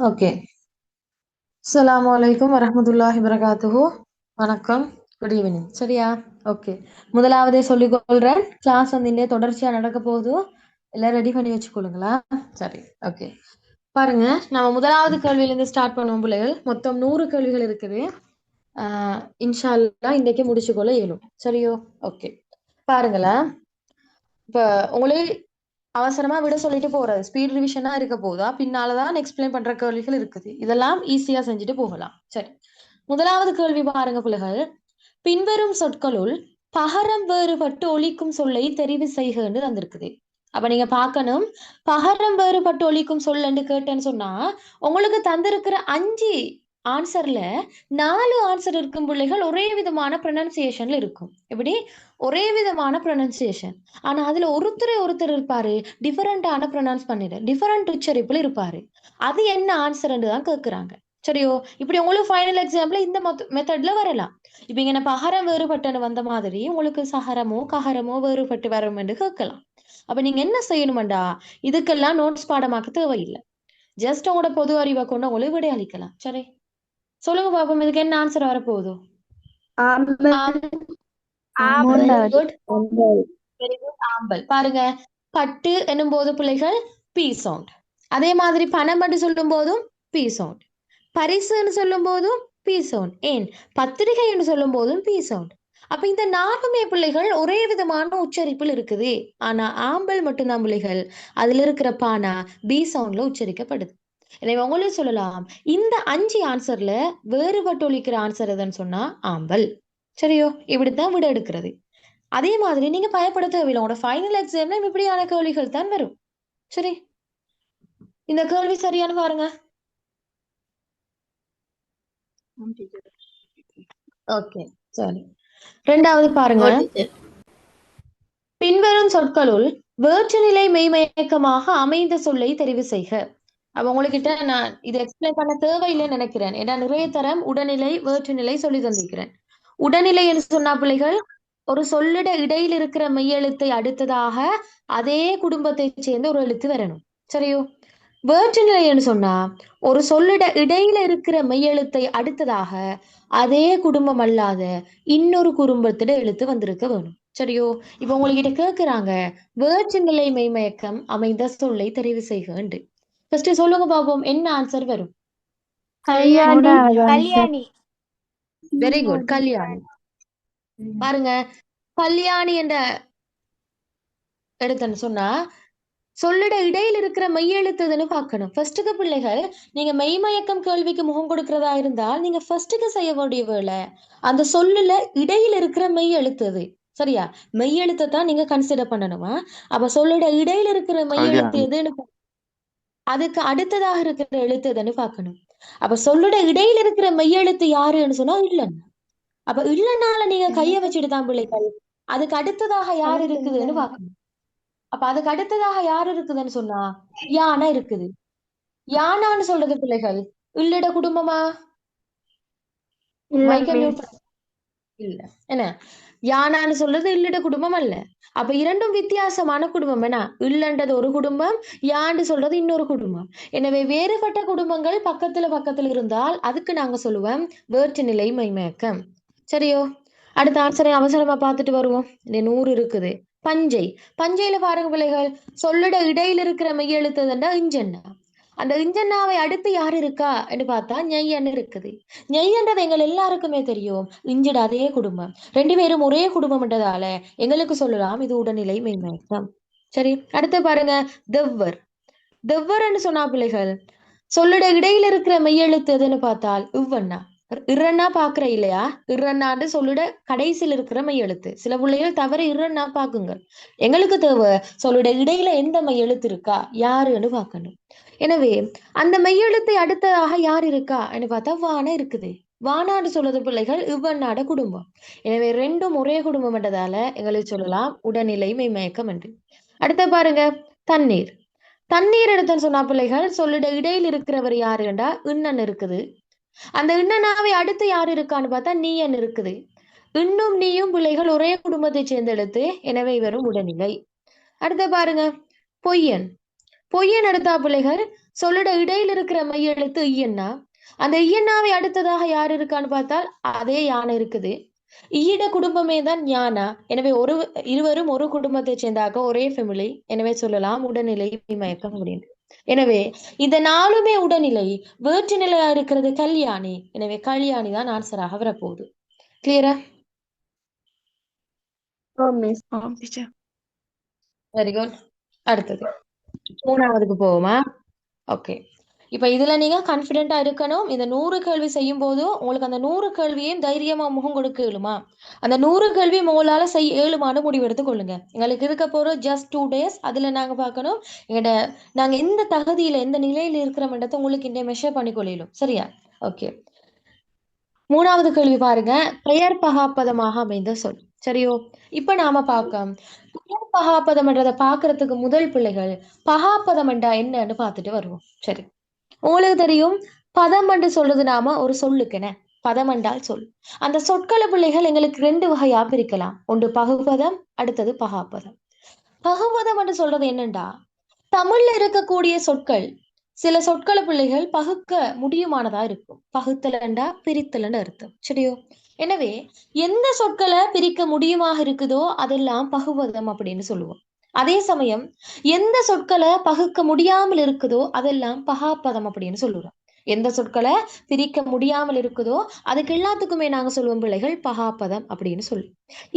Okay. அஸ்ஸலாமு அலைக்கும் வரஹ்மத்துல்லாஹி வரகாத்துஹு. வணக்கம், குட் ஈவினிங். சரியா? ஓகே. முதலாவதே சொல்லிக் கொள்றேன், கிளாஸ் வந்து இன்னே தொடர்ச்சியா நடக்க போகுது. எல்லாம் ரெடி பண்ணி வச்சுக்கொள்ளுங்களா? சரி, ஓகே. பாருங்க, நம்ம முதலாவது கேள்வியிலிருந்து ஸ்டார்ட் பண்ணுவோம் பிள்ளைகள். மொத்தம் 100 கேள்விகள் இருக்குது. இன்ஷா அல்லாஹ் இன்னைக்கு முடிச்சுக்கொள்ள இயலும். சரியோ? ஓகே. பாருங்களேன், இப்ப உங்களுக்கு அவசரமா விட சொல்லிட்டு போறது ஸ்பீட் ரிவிஷனா இருக்க போதா, பின்னாலதான் எக்ஸ்பிளைன் பண்ற கேள்விகள் இருக்குது. இதெல்லாம் ஈஸியா செஞ்சுட்டு போகலாம். சரி, முதலாவது கேள்வி பாருங்க பிள்ளைகள். பின்வரும் சொற்களுள் பகரம் வேறுபட்டு ஒலிக்கும் சொல்லை தெரிவு செய்கன்னு தந்திருக்குது. அப்ப நீங்க பார்க்கணும், பகரம் வேறுபட்டு ஒலிக்கும் சொல்லு கேட்டேன்னு சொன்னா உங்களுக்கு தந்திருக்கிற 5 ஆன்சர்ல 4 ஆன்சர் இருக்கும் பிள்ளைகள் ஒரே விதமான ப்ரொனன்சியேஷன்ல இருக்கும். எப்படி? ஒரே விதமான ப்ரொனன்சியேஷன். ஆனா அதுல ஒருத்தர் இருப்பாரு டிஃபரெண்டான ப்ரொனவுன்ஸ் பண்ணிடு டிஃபரெண்ட் உச்சரிப்புல இருப்பாரு. அது என்ன ஆன்சர்ன்னு தான் கேக்குறாங்க. சரியோ? இப்படி உங்களுக்கு ஃபைனல் எக்ஸாம்பிள் இந்த மெத்தட்ல வரலாம். இப்ப இங்க பகரம் வேறுபட்டன்னு வந்த மாதிரி உங்களுக்கு சகரமோ ககரமோ வேறுபட்டு வரும் என்று கேட்கலாம். அப்ப நீங்க என்ன செய்யணும்டா, இதுக்கெல்லாம் நோட்ஸ் பாடமாக்க தேவையில்லை. ஜஸ்ட் உங்களோட பொது அறிவை கொண்டு உங்களுக்கு விடை அளிக்கலாம். சரி, சொல்லுங்க பாப்போம், இதுக்கு என்ன ஆன்சர் வரப்போகுது? ஆம்பல். வெரி ஆம்பல். Good, very good. ஆம்பல். பாருங்க, பட்டு என்னும் போது பிள்ளைகள் பி சவுண்ட். அதே மாதிரி பணம் என்று சொல்லும் போதும் பி சவுண்ட். பரிசுன்னு சொல்லும் போதும் பி சவுண்ட். ஏன் பத்திரிகை என்று சொல்லும் போதும் பி சவுண்ட். அப்ப இந்த 4மே பிள்ளைகள் ஒரே விதமான உச்சரிப்பில் இருக்குது. ஆனா ஆம்பல் மட்டும்தான் பிள்ளைகள் அதுல இருக்கிற பானா பி சவுண்ட்ல உச்சரிக்கப்படுது. எனவே உங்களுக்கு சொல்லலாம், இந்த 5 ஆன்சர்ல வேறுபட்டு ஒலிக்கிற ஆன்சர் எதுன்னு சொன்னா ஆம்பல். சரியோ? இப்படித்தான் விட எடுக்கிறது. அதே மாதிரி நீங்க பயப்பட தேவையில்லை, உங்களோட ஃபைனல் எக்ஸாம்ல இப்படியான கேள்விகள் தான் வரும். சரி, இந்த கேள்வி சரியானு பாருங்க. ஓகே, சரி. ரெண்டாவது பாருங்க, பின்வரும் சொற்களுள் வேற்றுநிலை மெய்மயக்கமாக அமைந்த சொல்லை தெரிவு செய்க. அப்ப உங்ககிட்ட நான் இதை எக்ஸ்பிளைன் பண்ண தேவையில்லைன்னு நினைக்கிறேன். ஏன்னா நிறைய தரம் உடல்நிலை வேற்றுநிலை சொல்லி தந்திருக்கிறேன். உடல்நிலை என்று சொன்னா பிள்ளைகள் ஒரு சொல்லிட இடையில் இருக்கிற மெய்யெழுத்தை அடுத்ததாக அதே குடும்பத்தை சேர்ந்த ஒரு எழுத்து வரணும். சரியோ? வேற்றுநிலை என்று சொன்னா ஒரு சொல்லிட இடையில இருக்கிற மெய்யெழுத்தை அடுத்ததாக அதே குடும்பம் அல்லாத இன்னொரு குடும்பத்திட எழுத்து வந்திருக்க வேணும். சரியோ? இப்ப உங்ககிட்ட கேக்குறாங்க, வேற்றுநிலை மெய்மயக்கம் அமைந்த சொல்லை தெரிவு செய்க. ஃபர்ஸ்ட் சொல்லுங்க பாப்போம், என்ன ஆன்சர் வரும்? கல்யாணி. கல்யாணி. Very good, Kalyani. பாருங்க, கல்யாணி என்ற எடுத்தன்னு சொன்னா சொல்லிட இடையில இருக்கிற மெய்யெழுத்துன்னு பார்க்கணும். ஃபர்ஸ்ட்டுக்கு பிள்ளைகள், நீங்க மெய்மயக்கம் கேள்விக்கு முகம் கொடுக்கறதா இருந்தால் நீங்க ஃபர்ஸ்ட்டுக்கு செய்ய வேண்டிய வேலை அந்த சொல்லுல இடையில இருக்கிற மெய் எழுத்து. சரியா? மெய்யெழுத்தை தான் நீங்க கன்சிடர் பண்ணணுமா? அப்ப சொல்லிட இடையில இருக்கிற மெய்யெழுத்து கல்யாணி. எதுன்னு அதுக்கு அடுத்ததாக இருக்கிற எழுத்து எதுன்னு பார்க்கணும். அப்ப சொல்லிட இடையில இருக்கிற மெய்யெழுத்து யாருன்னு சொன்னா இல்லைன்னு. அப்ப இல்லைனால நீங்க கைய வச்சுட்டு தான் பிள்ளைகள் அதுக்கு அடுத்ததாக யார் இருக்குதுன்னு பார்க்கணும். அப்ப அதுக்கு அடுத்ததாக யார் இருக்குதுன்னு சொன்னா யானை இருக்குது. யானான்னு சொல்றது பிள்ளைகள் இல்லிட குடும்பமா? இல்ல மைக்க மியூட் மிஸ். பண்ண. இல்ல. என்ன, யானான்னு சொல்றது இல்லிட குடும்பம் அல்ல. அப்ப இரண்டும் வித்தியாசமான குடும்பம். என்ன, இல்லன்றது ஒரு குடும்பம், யாண்டு சொல்றது இன்னொரு குடும்பம். எனவே வேறுபட்ட குடும்பங்கள் பக்கத்துல பக்கத்துல இருந்தால் அதுக்கு நாங்க சொல்லுவோம் வேற்றுநிலை மெய்மயக்கம். சரியோ? அடுத்த ஆன்சரை அவசரமா பார்த்துட்டு வருவோம். இந்த 100 இருக்குது. பஞ்சை. பஞ்சையில பாருங்க பிள்ளைகள், சொல்லிட இடையில இருக்கிற மெய்யெழுத்துன்னா இஞ்சன்னா. அந்த இஞ்சன்னாவை அடுத்து யார் இருக்கா என்று பார்த்தா நெய்யன்னு இருக்குது. நெய்யன்றது எங்கள் எல்லாருக்குமே தெரியும், இஞ்சிட அதே குடும்பம். 2 பேரும் ஒரே குடும்பம்ன்றதால எங்களுக்கு சொல்லலாம் இது உடல்நிலை மெய்மயக்கம். சரி, அடுத்து பாருங்க, தெவ்வர். தெவ்வர்ன்னு சொன்னா பிள்ளைகள் சொல்லிட இடையில இருக்கிற மெய்யெழுத்து எதுன்னு பார்த்தால் இவ்வண்ணா. இறன்னா பாக்குற இல்லையா? இறன்னாண்டு சொல்லிட கடைசியில் இருக்கிற மெய்யெழுத்து. சில பிள்ளைகள் தவிர இறன்னா பாக்குங்க. எங்களுக்கு தேவை சொல்லிட இடையில எந்த மெய்யெழுத்து இருக்கா யாருன்னு பார்க்கணும். எனவே அந்த மெய்யெழுத்தை அடுத்ததாக யார் இருக்கா பார்த்தா வான இருக்குது. வானாடு சொல்றது பிள்ளைகள் இவ்வண்ணாட குடும்பம். எனவே ரெண்டும் ஒரே குடும்பம் என்றதால எங்களுக்கு சொல்லலாம் உடல்நிலை மெய்மயக்கம் என்று. அடுத்த பாருங்க, தண்ணீர். தண்ணீர் எடுத்தன்னு சொன்னா பிள்ளைகள் சொல்லிட இடையில் இருக்கிறவர் யாருண்டா இன்னன் இருக்குது. அந்த இன்னனாவை அடுத்து யார் இருக்கான்னு பார்த்தா நீயன் இருக்குது. இன்னும் நீயும் பிள்ளைகள் ஒரே குடும்பத்தை சேர்ந்த எழுத்து. எனவே இவரும் உடல்நிலை. அடுத்த பாருங்க, பொய்யன். பொய்யன் எடுத்தா பிள்ளைகள் சொல்லோட இடையில இருக்கிற மெய் எழுத்து ஐயன்னா அந்த ஐயன்னாவை அடுத்ததாக யார் இருக்கான்னு பார்த்தால் அதே யானை இருக்குது. ஈட குடும்பமே தான் ஞானா. எனவே இருவரும் ஒரு குடும்பத்தை சேர்ந்தாக்க ஒரே ஃபேமிலி. எனவே சொல்லலாம் உடல்நிலை மயக்கம் அப்படின்னு. எனவே இந்த நாலுமே உடல்நிலை. வேற்று நிலையா இருக்கிறது கல்யாணி. எனவே கல்யாணி தான் ஆன்சராக வரப்போகுது. கிளியரா? Miss teacher. Very good. அடுத்தது 3வதுக்கு போவோமா? ஓகே. இப்ப இதுல நீங்க கான்பிடென்டா இருக்கணும். இந்த 100 கேள்வி செய்யும் போது உங்களுக்கு அந்த 100 கேள்வியும் தைரியமா முகம் கொடுக்க இயலுமா? அந்த 100 கேள்வி உங்களால செய்ய இயலுமான்னு முடிவெடுத்து கொள்ளுங்க. எங்களுக்கு இருக்க போற ஜஸ்ட் 2 days. அதுல நாங்க பார்க்கணும் நாங்க எந்த தகுதியில எந்த நிலையில இருக்கிறோம்ன்றத உங்களுக்கு இந்த மெஷர் பண்ணி கொள்ளையிலும். சரியா? ஓகே. 3வது கேள்வி பாருங்க. பெயர் பகாப்பதமாக அமைந்த சொல். சரியோ? இப்ப நாம பார்க்க பெயர் பகாப்பதம்ன்றதை பாக்குறதுக்கு முதல் பிள்ளைகள் பகாப்பதம் என்றா என்னன்னு பார்த்துட்டு வருவோம். சரி, உங்களுக்கு தெரியும் பதம் என்று சொல்றது நாம ஒரு சொல்லுக்குன பதம் என்றால் சொல். அந்த சொற்கள பிள்ளைகள் எங்களுக்கு 2 வகையா பிரிக்கலாம். ஒன்று பகுபதம், அடுத்தது பகாப்பதம். பகுபதம் என்று சொல்றது என்னண்டா தமிழ்ல இருக்கக்கூடிய சொற்கள் சில சொற்கள பிள்ளைகள் பகுக்க முடியுமானதா இருக்கும். பகுத்தலண்டா பிரித்தலன்னு அர்த்தம். சரியோ? எனவே எந்த சொற்களை பிரிக்க முடியுமாக இருக்குதோ அதெல்லாம் பகுபதம் அப்படின்னு சொல்லுவோம். அதே சமயம் எந்த சொற்களை பகுக்க முடியாமல் இருக்குதோ அதெல்லாம் பகாப்பதம் அப்படின்னு சொல்லுவோம். எந்த சொற்களை பிரிக்க முடியாமல் இருக்குதோ அதுக்கு எல்லாத்துக்குமே நாங்க சொல்லுவோம் பிள்ளைகள் பகாப்பதம் அப்படின்னு சொல்லி.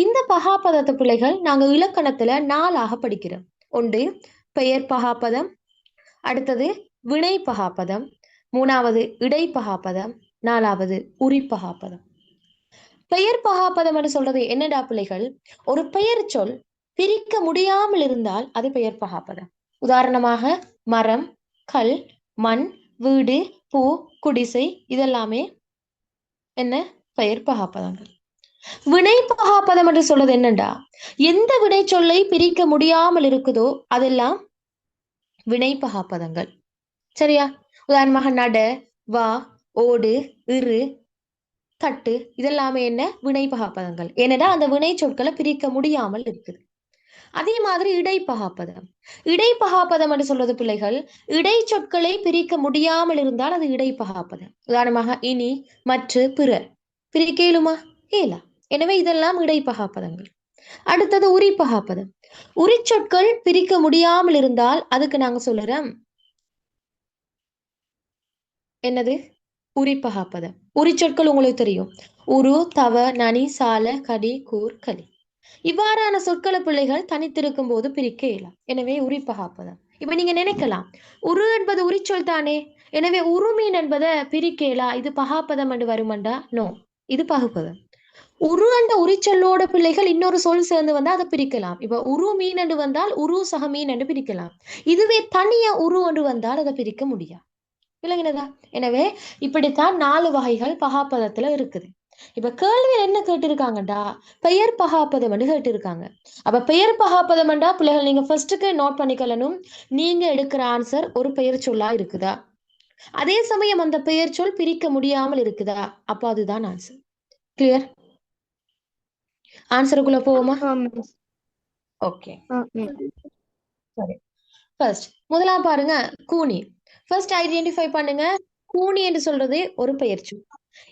இந்த பகாப்பதத்தை பிள்ளைகள் நாங்க இலக்கணத்துல 4ஆக படிக்கிறோம். ஒன்று பெயர் பகாப்பதம், அடுத்தது வினை பகாப்பதம், 3வது இடைப்பகாப்பதம், 4வது உரிப்பகாப்பதம். பெயர் பகாப்பதம் என்று சொல்றது என்னடா பிள்ளைகள்? ஒரு பெயர் சொல் பிரிக்க முடியாமல் இருந்தால் அது பெயர் பகாப்பதம். உதாரணமாக மரம், கல், மண், வீடு, பூ, குடிசை இதெல்லாமே என்ன பெயர் பகாப்பதங்கள். வினை பகாப்பதம் என்று சொல்றது என்னண்டா எந்த வினை சொல்லை பிரிக்க முடியாமல் இருக்குதோ அதெல்லாம் வினை பகாப்பதங்கள். சரியா? உதாரணமாக நட, வா, ஓடு, இரு, தட்டு இதெல்லாமே என்ன வினை பகாப்பதங்கள். ஏனென்றா அந்த வினை சொற்களை பிரிக்க முடியாமல் இருக்குது. அதே மாதிரி இடைப்பகாப்பதம். இடைப்பகாப்பதம் என்று சொல்றது பிள்ளைகள் இடை சொற்களை பிரிக்க முடியாமல் இருந்தால் அது இடைப்பகாப்பதம். உதாரணமாக இனி, மற்ற, பிற பிரிக்க இயலுமா? இயலா. எனவே இதெல்லாம் இடைப்பகாப்பதங்கள். அடுத்தது உரிப்பகாப்பதம். உரிச்சொற்கள் பிரிக்க முடியாமல் இருந்தால் அதுக்கு நாங்க சொல்லுறோம் என்னது? உரிப்பகாப்பதம். உரிச்சொற்கள் உங்களுக்கு தெரியும். உரு, தவ, நனி, சால, கடி, கூர், களி. இவ்வாறான சொற்கள பிள்ளைகள் தனித்திருக்கும் போது பிரிக்க இயலாம். எனவே உரிப்பகாப்பதம். இப்ப நீங்க நினைக்கலாம் உரு என்பது உரிச்சொல் தானே, எனவே உருமீன் என்பதை பிரிக்க இயலா, இது பகாப்பதம் என்று வருமண்டா? நோ, இது பகுப்பதம். உரு என்ற உரிச்சொல்லோட பிள்ளைகள் இன்னொரு சொல் சேர்ந்து வந்தா அதை பிரிக்கலாம். இப்ப உரு மீன் என்று வந்தால் உரு சக மீன் என்று பிரிக்கலாம். இதுவே தனியா உரு என்று வந்தால் அதை பிரிக்க முடியாது. விளங்கினதா? எனவே இப்படித்தான் 4 வகைகள் பகாப்பதத்துல இருக்குது. இப்ப கேள்வியில் என்ன கேட்டிருக்காங்கடா பெயர் பகாப்பதம் என்று கேட்டிருக்காங்க. அப்ப பெயர் பகாப்பதம் என்றா பிள்ளைகள் நீங்க ஃபர்ஸ்ட்டுக்கு நோட் பண்ணிக்கொள்ளணும். நீங்க எடுக்கிற ஆன்சர் ஒரு பெயர் சொல்லா இருக்குதா, அதே சமயம் அந்த பெயர் சொல் பிரிக்க முடியாமல் இருக்குதா, அப்ப அதுதான் ஆன்சர். கிளியர்? ஆன்சருக்குள்ள போவோமா? ஓகே, சரி. ஃபர்ஸ்ட் முதலாம் பாருங்க கூனி. ஃபர்ஸ்ட் ஐடென்டிஃபை பண்ணுங்க. கூனி என்று சொல்றது ஒரு பெயர் சொல்.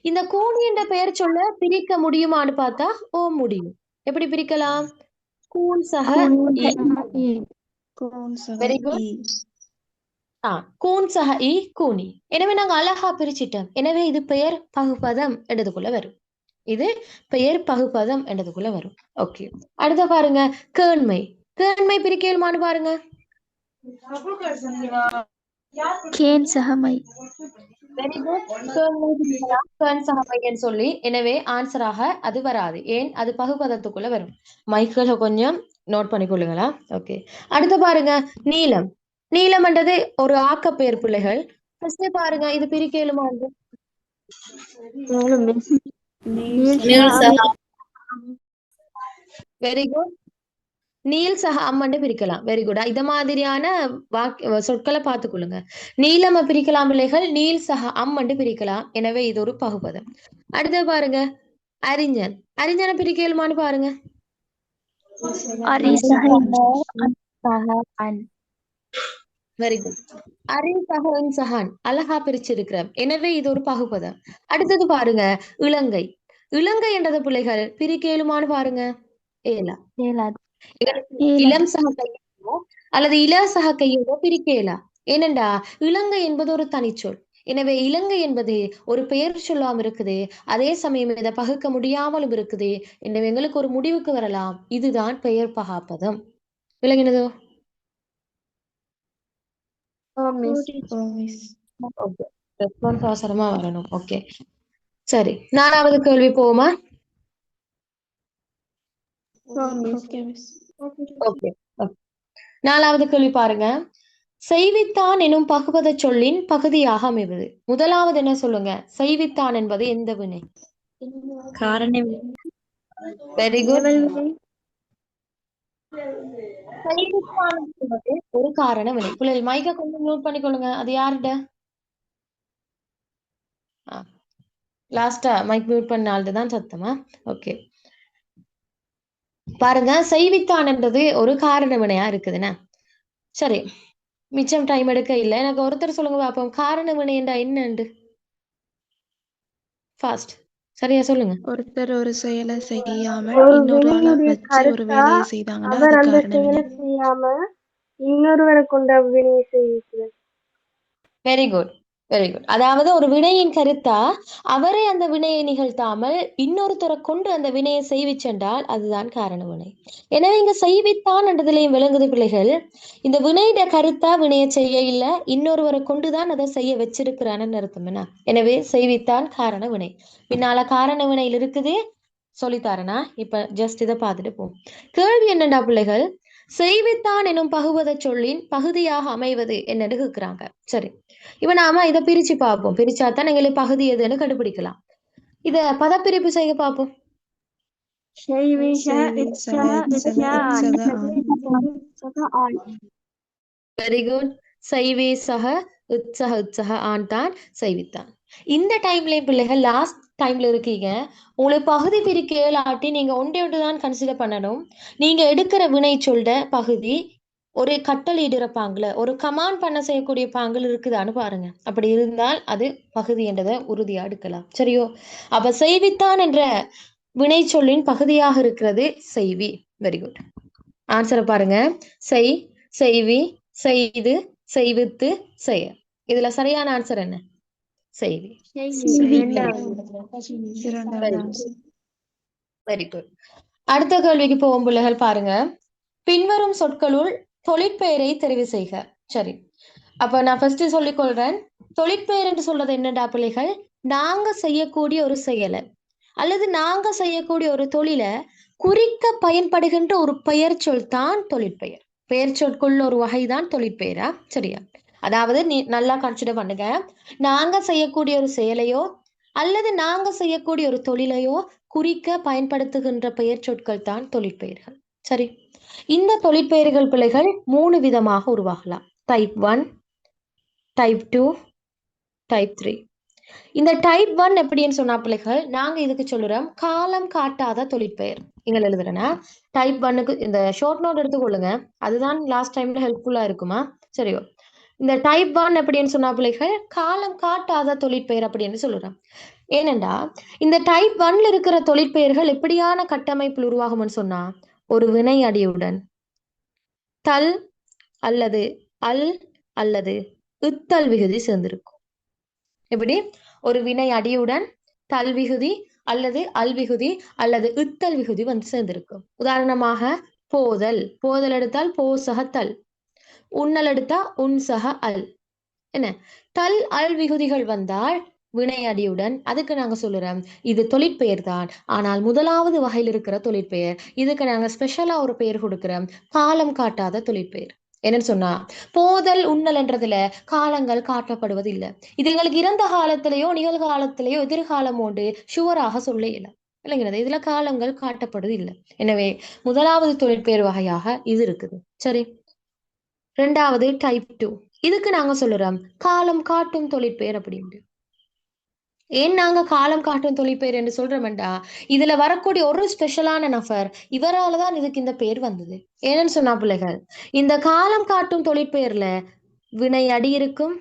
இந்த கூனி என்ற பெயர் சொல்ல பிரிக்க முடியுமான்னு பார்த்தா ஓ முடியும். எப்படி பிரிக்கலாம்? கூன் சக இ. Very good. கூன் சக இ கூனி. எனவே நாங்க அழகா பிரிச்சிட்டோம். எனவே இது பெயர் பகுப்பதம் என்றதுக்குள்ள வரும். இது பெயர் பகுப்பதம் என்றதுக்குள்ள வரும். ஓகே, அடுத்த பாருங்க கேண்மை. கேண்மை பிரிக்க இயலுமான்னு பாருங்க. கேன் சகமை. Very good. கேன் சகமைன்னு சொல்லி எனவே ஆன்சராக அது வராது. ஏன்? அது பகுபதத்துக்குள்ள வரும். மைக்களை கொஞ்சம் நோட் பண்ணிக்கொள்ளுங்களா? ஓகே, அடுத்து பாருங்க நீலம். நீலம் என்றது ஒரு ஆக்கப்பெயர் பிள்ளைகள். ஃபர்ஸ்ட் பாருங்க இது பிரிக்க இயலுமா? Very good. நீல் சக அம்மண்டு பிரிக்கலாம். Very good. இத மாதிரியான சொற்களை பார்த்துக்கொள்ளுங்க. நீலம பிரிக்கலாம் பிள்ளைகள், நீல் சக அம்மண்டு பிரிக்கலாம். எனவே இது ஒரு பகுபதம். அடுத்து பாருங்க அறிஞன். அறிஞனை பிரிக்க இயலுமான்னு பாருங்க. Very good. அரின் சஹன் சஹான் அழகா பிரிச்சிருக்கிறோம். எனவே இது ஒரு பகுபதம். அடுத்தது பாருங்க, இலங்கை. இலங்கை என்றது பிள்ளைகள் பிரிக்க இயலுமான்னு பாருங்க. ஏலா. ஏலாது இளம் ஏலாது சக கையோ அல்லது இல சக கையோ பிரிக்க இயலா. ஏனென்றா இலங்கை என்பது ஒரு தனிச்சொல். எனவே இலங்கை என்பது ஒரு பெயர் சொல்லாம இருக்குது. அதே சமயம் இதை பகுக்க முடியாமலும் இருக்குது. எனவே எங்களுக்கு ஒரு முடிவுக்கு வரலாம், இதுதான் பெயர் பகாப்பதம். விளங்கினதோ? ஓகே. ரெஸ்பான்ஸ் அவசரமா வரணும். ஓகே, சரி. 4வது கேள்வி போவோமா? ஓகே. 4வது கேள்வி பாருங்க. செய்வித்தான் எனும் பகுபத சொல்லின் பகுதியாக அமைவது. முதலாவது என்ன சொல்லுங்க? செய்வித்தான் என்பது எந்த வினை? காரண வெரி குட். செய்வித்தான் என்பது ஒரு காரண வினை. பிள்ளைகள் மைக்க கொஞ்சம் மியூட் பண்ணிக்கொள்ளுங்க. அது யார்கிட்ட? லாஸ்டா மைக் மியூட் பண்ண ஆள்கிட்ட தான் சத்தமா? ஓகே, பாருங்க, செய்வித்தான் என்றது ஒரு காரண வினையா இருக்குதுன்னு. சரி, மிச்சம் டைம் எடுக்க இல்ல. எனக்கு ஒருத்தர் சொல்லுங்க பாப்போம், காரண வினை என்றா என்னண்டு? ஃபாஸ்ட், சரியா சொல்லுங்க. ஒருத்தர் ஒரு செயலை செய்யாம ஒரு இன்னொரு ஆளை வினையுடைய வச்சு ஒரு கருத்தா வேலையை செய்தாங்கன்னா அவர் அது அந்த காரண செயலை வினை. செய்யாம இன்னொருவரை கொண்டு அவ்வினையை செய்கிறது. Very good, very good. அதாவது ஒரு வினையின் கருத்தா அவரே அந்த வினையை நிகழ்த்தாமல் இன்னொருத்தரை கொண்டு அந்த வினையை செய்விச்சென்றால் அதுதான் காரண வினை. எனவே இங்க செய்வித்தான் என்றதுலையும் விளங்குது பிள்ளைகள், இந்த வினையிட கருத்தா வினையை செய்ய இல்ல, இன்னொருவரை கொண்டுதான் அதை செய்ய வச்சிருக்கிறான்னு அர்த்தம் என்ன. எனவே செய்வித்தான் காரண வினை. பின்னால காரண வினையில் இருக்குது, சொல்லித்தாரனா. இப்ப ஜஸ்ட் இதை பார்த்துட்டு போம். கேள்வி என்னண்டா பிள்ளைகள், செய்வித்தான் எனும் பகுவத சொல்லின் பகுதியாக அமைவது என்னன்னு கேக்குறாங்க. சரி, இப்ப நாம இதை பிரிச்சு பார்ப்போம். பிரிச்சாதான் எங்களுக்கு பகுதி எதுன்னு கண்டுபிடிக்கலாம். இத பதப்பிரிப்பு செய்ய பார்ப்போம். Very good. செய்வே சக உற்சக உற்சக ஆண் தான் செய்வித்தான். இந்த டைம்ல பிள்ளைகள் லாஸ்ட் டைம்ல இருக்கீங்க. உங்களுக்கு பகுதி பிரிக்க இயலாட்டி நீங்க ஒன்றை ஒன்று தான் கன்சிடர் பண்ணணும். நீங்க எடுக்கிற வினை சொல்ற பகுதி ஒரு கட்டளையிடுற பாங்குல, ஒரு கமாண்ட் பண்ண செய்யக்கூடிய பாங்கல் இருக்குதான்னு பாருங்க. அப்படி இருந்தால் அது பகுதி என்றதை உறுதியா எடுக்கலாம். சரியோ? அப்ப செய்வித்தான் என்ற வினை சொல்லின் பகுதியாக இருக்கிறது செய்வி. Very good. ஆன்சரை பாருங்க. செய், செய்வி, செய்து, செய்வித்து, செய்ய. இதுல சரியான ஆன்சர் என்ன? செய்வி. Very good. அடுத்த கேள்விக்கு போகும் பிள்ளைகள் பாருங்க. பின்வரும் சொற்களுள் தொழிற்பெயரை தெரிவு செய்க. சரி, அப்ப நான் ஃபர்ஸ்ட் சொல்லிக் கொள்றேன். தொழிற்பெயர் என்று சொல்றது என்னடா பிள்ளைகள்? நாங்க செய்யக்கூடிய ஒரு செயலை அல்லது நாங்க செய்யக்கூடிய ஒரு தொழிலை குறிக்க பயன்படுகின்ற ஒரு பெயர் சொல் தான் தொழிற்பெயர். பெயர் சொற்குள்ள ஒரு வகைதான் தொழிற்பெயரா? சரியா? அதாவது நீ நல்லா கன்சிடர் பண்ணுங்க. நாங்க செய்யக்கூடிய ஒரு செயலையோ அல்லது நாங்க செய்யக்கூடிய ஒரு தொழிலையோ குறிக்க பயன்படுத்துகின்ற பெயர் சொற்கள் தான் தொழிற்பெயர்கள். சரி, இந்த தொழிற்பெயர்கள் பிள்ளைகள் 3 விதமாக உருவாகலாம். Type 1, type 2, type 3. இந்த டைப் 1 எப்படின்னு சொன்னா பிள்ளைகள், நாங்க இதுக்கு சொல்லுறோம் காலம் காட்டாத தொழிற்பெயர். இங்க எழுதுறேன்னா டைப் 1க்கு இந்த ஷார்ட் நோட் எடுத்துக்கொள்ளுங்க. அதுதான் லாஸ்ட் டைம்ல ஹெல்ப்ஃபுல்லா இருக்குமா? சரியோ? இந்த டைப் 1 எப்படின்னு சொன்னா பிள்ளைகள் காலம் காட்டாத தொழிற்பெயர் அப்படின்னு சொல்லுறோம். ஏனென்றா இந்த டைப் 1ல இருக்கிற தொழிற்பெயர்கள் எப்படியான கட்டமைப்பில் உருவாகும்னு சொன்னா, ஒரு வினை அடியுடன் தல் அல்லது அல் அல்லது இத்தல் விகுதி சேர்ந்திருக்கும். எப்படி? ஒரு வினை அடியுடன் தல் விகுதி அல்லது அல் விகுதி அல்லது இத்தல் விகுதி வந்து சேர்ந்திருக்கும். உதாரணமாக போதல், போதல் எடுத்தால் போ சக தல், உண்ணல் எடுத்தா உன் சக அல். என்ன? தல் அல் விகுதிகள் வந்தால் வினை அடியுடன் அதுக்கு நாங்க சொல்லுறோம் இது தொழிற்பெயர் தான். ஆனால் முதலாவது வகையில் இருக்கிற தொழிற்பெயர், இதுக்கு நாங்க ஸ்பெஷலா ஒரு பெயர் கொடுக்கிறோம், காலம் காட்டாத தொழிற்பெயர். என்னன்னு சொன்னா, போதல் உண்ணல் என்றதுல காலங்கள் காட்டப்படுவது இல்லை. இது எங்களுக்கு இறந்த காலத்திலேயோ நிகழ்காலத்திலேயோ எதிர்காலம் உண்டு ஷுவராக சொல்ல இல்லை, இல்லைங்கிறது. இதுல காலங்கள் காட்டப்படுவது இல்லை. எனவே முதலாவது தொழிற்பெயர் வகையாக இது இருக்குது. சரி, 2வது டைப் 2. இதுக்கு நாங்க சொல்லுறோம் காலம் காட்டும் தொழிற்பெயர் அப்படின்னு. ஏன் நாங்க காலம் காட்டும் தொழிற்பெயர் என்று சொல்றோம்டா, இதுல வரக்கூடிய ஒரு ஸ்பெஷலான நபர், இவராலதான் இதுக்கு இந்த பேர் வந்தது. ஏன்னு சொன்னா பிள்ளைகள், இந்த காலம் காட்டும் தொழிற்பெயர்ல வினை அடி இருக்கும்,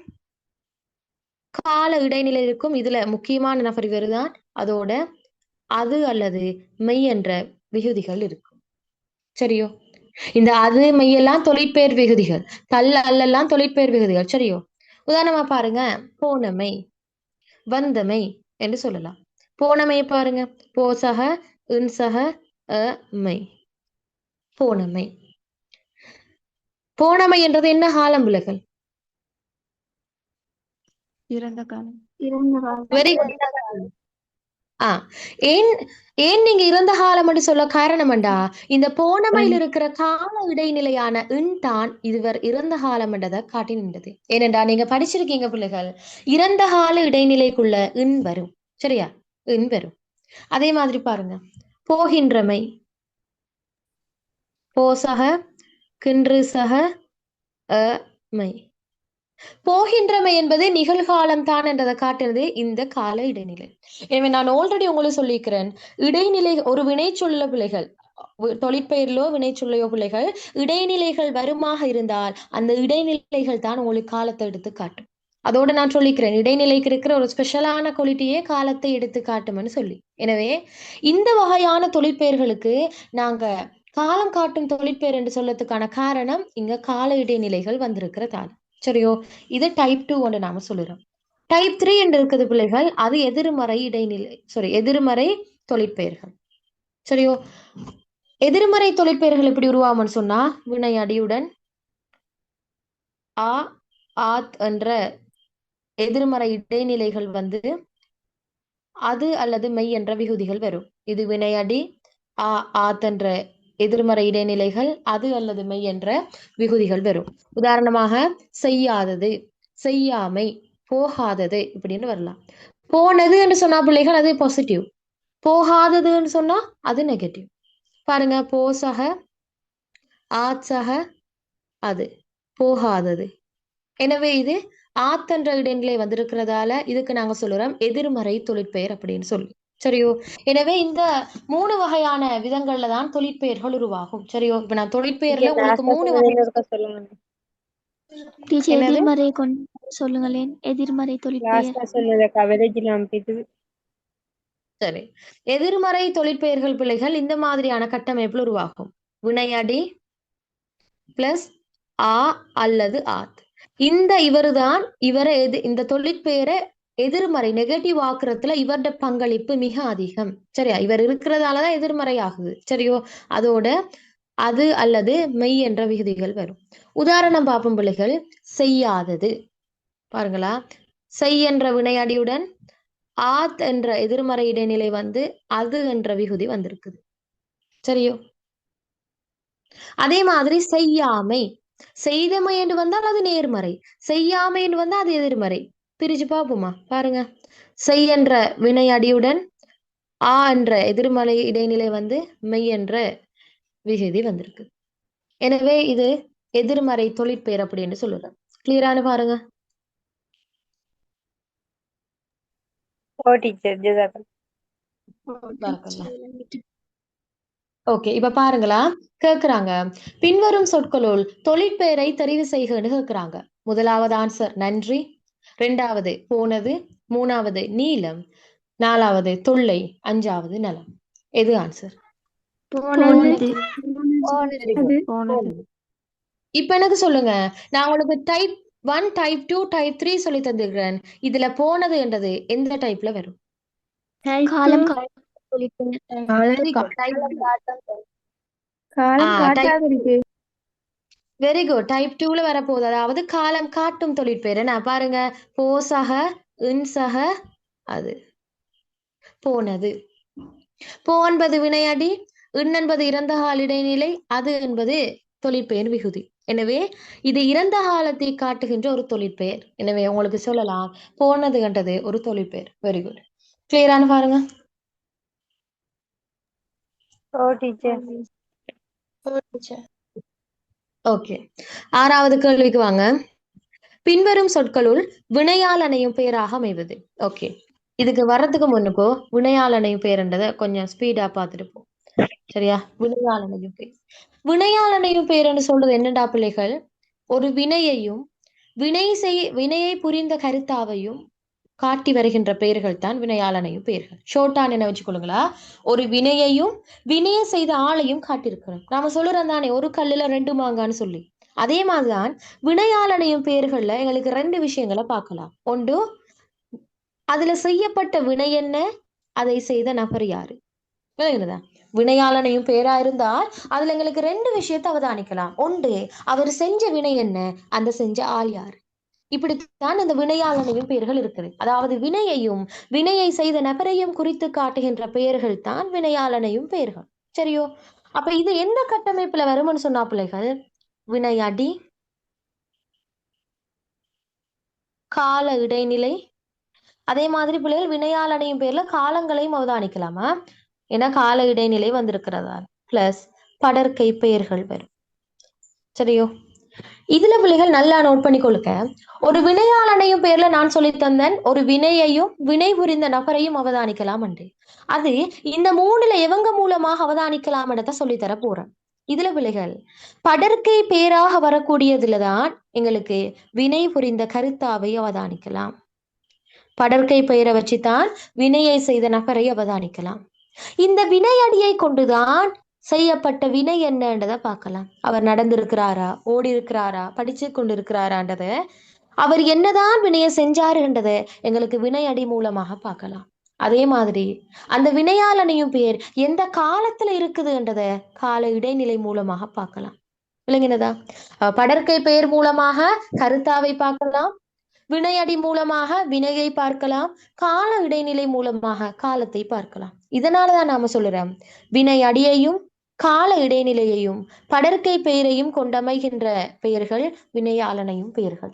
கால இடைநிலை இருக்கும். இதுல முக்கியமான நபர் இவருதான். அதோட அது அல்லது மெய் என்ற விகுதிகள் இருக்கும். சரியோ? இந்த அது மெய்யெல்லாம் தொழிற்பெயர் விகுதிகள், அல்லெல்லாம் தொழிற்பெயர் விகுதிகள். சரியோ? உதாரணமா பாருங்க, போனமை, வந்தமை என்று சொல்லலாம். போனமை பாருங்க, போசக இன்சக மை, போனமை. போனமை என்றது என்ன காலம் விலகல்? இறந்த காலம். Very good. ஏன் ஏன் நீங்க இறந்த காலம் என்று சொல்ல காரணம்டா, இந்த போனமையில் இருக்கிற கால இடைநிலையான இன் தான் இதுவர் இறந்த காலம் என்றதை காட்டி நின்றது. ஏனென்றா நீங்க படிச்சிருக்கீங்க பிள்ளைகள், இறந்த கால இடைநிலைக்குள்ள இன் வரும். சரியா? இன் வரும். அதே மாதிரி பாருங்க, போகின்றமை, போசக கின்று சக மை. போகின்றமை என்பது நிகழ்காலம் தான் என்றதை காட்டுறது இந்த கால இடைநிலை. எனவே நான் ஆல்ரெடி உங்களுக்கு சொல்லியிருக்கிறேன், இடைநிலை ஒரு வினைச்சொல்ல பிள்ளைகள், தொழிற்பெயரிலோ வினைச்சொல்லையோ பிள்ளைகள் இடைநிலைகள் வருமாக இருந்தால் அந்த இடைநிலைகள் தான் உங்களுக்கு காலத்தை எடுத்து காட்டும். அதோட நான் சொல்லிக்கிறேன், இடைநிலைக்கு இருக்கிற ஒரு ஸ்பெஷலான குவாலிட்டியே காலத்தை எடுத்து காட்டும்னு சொல்லி. எனவே இந்த வகையான தொழிற்பெயர்களுக்கு நாங்க காலம் காட்டும் தொழிற்பெயர் என்று சொல்லறதுக்கான காரணம் இங்க கால இடைநிலைகள் வந்திருக்கிறதால. சரியோ? இது டைப் 2 ஒன்று நாம சொல்லுறோம். டைப் 3 என்று இருக்குது பிள்ளைகள், அது எதிர்மறை இடைநிலை, எதிர்மறை தொழிற்பெயர்கள். சரியோ? எதிர்மறை தொழிற்பெயர்கள் எப்படி உருவாகும்னு சொன்னா, வினை அடியுடன் ஆ ஆத் என்ற எதிர்மறை இடைநிலைகள் வந்து அது அல்லது மெய் என்ற விகுதிகள் வரும். இது வினையடி ஆத் என்ற எதிர்மறை இடைநிலைகள், அது அல்லது மெய் என்ற விகுதிகள் வரும். உதாரணமாக செய்யாதது, செய்யாமை, போகாதது இப்படின்னு வரலாம். போனது என்று சொன்னா பிள்ளைகள் அது பாசிட்டிவ், போகாததுன்னு சொன்னா அது நெகட்டிவ். பாருங்க, போசக ஆத்சக அது போகாதது. எனவே இது ஆத்தென்ற இடைநிலை வந்திருக்கிறதால இதுக்கு நாங்க சொல்லுறோம் எதிர்மறை தொழிற்பெயர் அப்படின்னு சொல்லி. சரியோ? எனவே இந்த 3 வகையான விதங்கள்ல தான் தொழிற்பெயர்கள் உருவாகும். சரியோ? இப்ப நான் தொழிற்பெயர்ல உங்களுக்கு 3 வகை. என்னது? எதிர்மறை கொண்டு சொல்லுங்களேன். எதிர்மறை தொழிற்பெயர். சரி, எதிர்மறை தொழிற்பெயர்கள் பிள்ளைகள் இந்த மாதிரியான கட்டமைப்புல உருவாகும். வினையடி பிளஸ் ஆ அல்லது ஆத். இந்த இவருதான் இந்த தொழிற்பெயரை எதிர்மறை நெகட்டிவ் ஆக்குறதுல இவருடைய பங்களிப்பு மிக அதிகம். சரியா? இவர் இருக்கிறதாலதான் எதிர்மறை ஆகுது. சரியோ? அதோட அது அல்லது மெய் என்ற விகுதிகள் வரும். உதாரணம் பார்ப்போம் பிள்ளைகள், செய்யாதது. பாருங்களா, செய் என்ற வினையடியுடன் ஆத் என்ற எதிர்மறை இடைநிலை வந்து அது என்ற விகுதி வந்திருக்குது. சரியோ? அதே மாதிரி செய்யாமை, செய்தமை என்று வந்தால் அது நேர்மறை, செய்யாமை என்று வந்தால் அது எதிர்மறை. பிரிச்சு பார்ப்போமா? பாருங்க, செய் என்ற வினை அடியுடன் ஆ என்ற எதிர்மறை இடைநிலை வந்து மெய் என்ற விகுதி வந்திருக்கு. எனவே இது எதிர்மறை தொழிற்பெயர் அப்படின்னு சொல்லுறேன். கிளியரானு பாருங்க. ஓகே, இப்ப பாருங்களா, கேக்குறாங்க, பின்வரும் சொற்களுள் தொழிற்பெயரை தெரிவு செய்கன்னு கேக்குறாங்க. முதலாவது ஆன்சர் நன்றி, 2வது போனது, 3வது நீலம், 4வது தொல்லை, 5வது நலம். எது ஆன்சர்? இப்ப எனக்கு சொல்லுங்க, நான் உங்களுக்கு டைப் 1, டைப் 2, டைப் 3 சொல்லி தந்திருக்கிறேன். இதுல போனது என்றது எந்த டைப்ல வரும்? வெரி குட், டைப் 2ல வரப்போகுது. அதாவது காலம் காட்டும் தொழிற்பெயர். என்ன பாருங்க, போசக இன்சக அது போனது. போ என்பது வினையடி, இன் என்பது இறந்த கால இடைநிலை, அது என்பது தொழிற்பெயர் விகுதி. எனவே இது இறந்த காலத்தை காட்டுகின்ற ஒரு தொழிற்பெயர். எனவே உங்களுக்கு சொல்லலாம், போனது என்றது ஒரு தொழிற்பெயர். வெரி குட், கிளியரானு பாருங்க. ஓகே, 6வது கேள்விக்கு வாங்க. பின்வரும் சொற்களுள் வினையால் அணையும் பெயராக அமைவது. ஓகே, இதுக்கு வர்றதுக்கு முன்னுக்கோ வினையால் அணையும் பெயர்ன்றதை கொஞ்சம் ஸ்பீடா பார்த்துட்டு போ. சரியா? வினையால் அணையும் பெயர், வினையால் அணையும் பெயர்ன்னு சொல்றது என்னடா பிள்ளைகள், ஒரு வினையையும் வினையை புரிந்த கருத்தாவையும் காட்டி வருகின்ற பெயர்கள் தான் வினையாளனையும் பெயர்கள். ஷோர்ட்டான் என்ன வச்சுக்கொள்ளுங்களா, ஒரு வினையையும் வினையை செய்த ஆளையும் காட்டியிருக்கிறோம். நாம சொல்லுறோம் தானே ஒரு கல்லுல 2 மாங்கான்னு சொல்லி. அதே மாதிரிதான் வினையாளனையும் பெயர்கள்ல எங்களுக்கு 2 விஷயங்களை பார்க்கலாம். ஒன்று, அதுல செய்யப்பட்ட வினை என்ன, அதை செய்த நபர் யாரு. விளங்குதா? வினையாளனையும் பேரா இருந்தால் அதுல எங்களுக்கு 2 விஷயத்தை அவதானிக்கலாம். ஒன்று, அவர் செஞ்ச வினை என்ன, அந்த செஞ்ச ஆள் யாரு. இப்படித்தான் இந்த வினையாளனையும் பெயர்கள் இருக்குது. அதாவது வினையை செய்த நபரையும் குறித்து காட்டுகின்ற பெயர்கள் தான் வினையாளனையும் பெயர்கள். சரியோ? அப்ப இது எந்த கட்டமைப்புல வரும்னு சொன்னா பிள்ளைகள், வினையடி, கால இடைநிலை, அதே மாதிரி பிள்ளைகள் வினையாளனையும் பேர்ல காலங்களையும் அவதானிக்கலாமா, ஏன்னா கால இடைநிலை வந்திருக்கிறதா, பிளஸ் படற்கை பெயர்கள் வரும். சரியோ? இதுல பிள்ளைகள் நல்லா நோட் பண்ணி கொடுக்க, ஒரு வினையாளனையும் பேர்ல நான் சொல்லி தந்தேன் ஒரு வினையையும் வினை புரிந்த நபரையும் அவதானிக்கலாம் என்று. அது இந்த 3ல எவங்க மூலமாக அவதானிக்கலாம் என்றத சொல்லித்தர போறேன். இதுல பிள்ளைகள் படற்கை பேராக வரக்கூடியதுலதான் எங்களுக்கு வினை புரிந்த கருத்தாவை அவதானிக்கலாம். படற்கை பெயரை வச்சுதான் வினையை செய்த நபரை அவதானிக்கலாம். இந்த வினையடியை கொண்டுதான் செய்யப்பட்ட வினை என்னன்றதை பார்க்கலாம். அவர் நடந்திருக்கிறாரா, ஓடி இருக்கிறாரா, படிச்சு கொண்டிருக்கிறாரான்றத, அவர் என்னதான் வினையை செஞ்சாருன்றதை எங்களுக்கு வினையடி மூலமாக பார்க்கலாம். அதே மாதிரி அந்த வினையாளனையும் பேர் எந்த காலத்துல இருக்குதுன்றத கால இடைநிலை மூலமாக பார்க்கலாம். விளங்கினதா? படற்கை பெயர் மூலமாக கருத்தாவை பார்க்கலாம், வினையடி மூலமாக வினையை பார்க்கலாம், கால இடைநிலை மூலமாக காலத்தை பார்க்கலாம். இதனாலதான் நாம சொல்லுறோம் வினை அடியையும் கால இடைநிலையையும் படற்கை பெயரையும் கொண்டமைகின்ற பெயர்கள் வினையாளனையும் பெயர்கள்.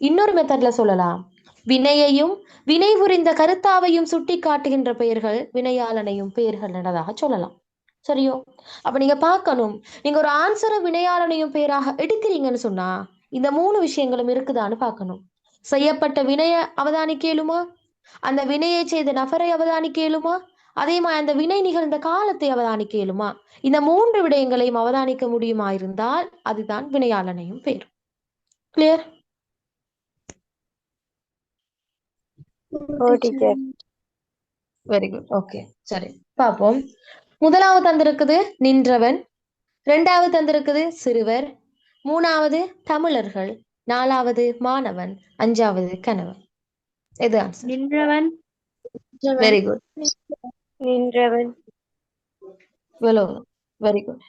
இன்னொரு மெத்தட்ல சொல்லலாம், வினையையும் வினை புரிந்த கருத்தாவையும் சுட்டி காட்டுகின்ற பெயர்கள் வினையாளனையும் பெயர்கள் என்றதாக சொல்லலாம். சரியோ? அப்ப நீங்க பார்க்கணும், நீங்க ஒரு ஆன்சரை வினையாளனையும் பெயராக எடுக்கிறீங்கன்னு சொன்னா இந்த 3 விஷயங்களும் இருக்குதான்னு பார்க்கணும். செய்யப்பட்ட வினையை அவதானிக்கலுமா, அந்த வினையை செய்த நபரை அவதானிக்கலுமா, அதே மாதிரி அந்த வினை நிகழ்ந்த காலத்தை அவதானிக்கலுமா. இந்த 3 விடயங்களையும் அவதானிக்க முடியுமா இருந்தால் அதுதான் வினையாளனையும் பெயர். கிளியர்? Very good. ஓகே, சரி பார்ப்போம். முதலாவது தந்திருக்குது நின்றவன், 2வது தந்திருக்குது சிறுவர், 3வது தமிழர்கள், 4வது மாணவன், 5வது கணவன். எது ஆன்சர்? நின்றவன். Very good. நின்றவன். Very good.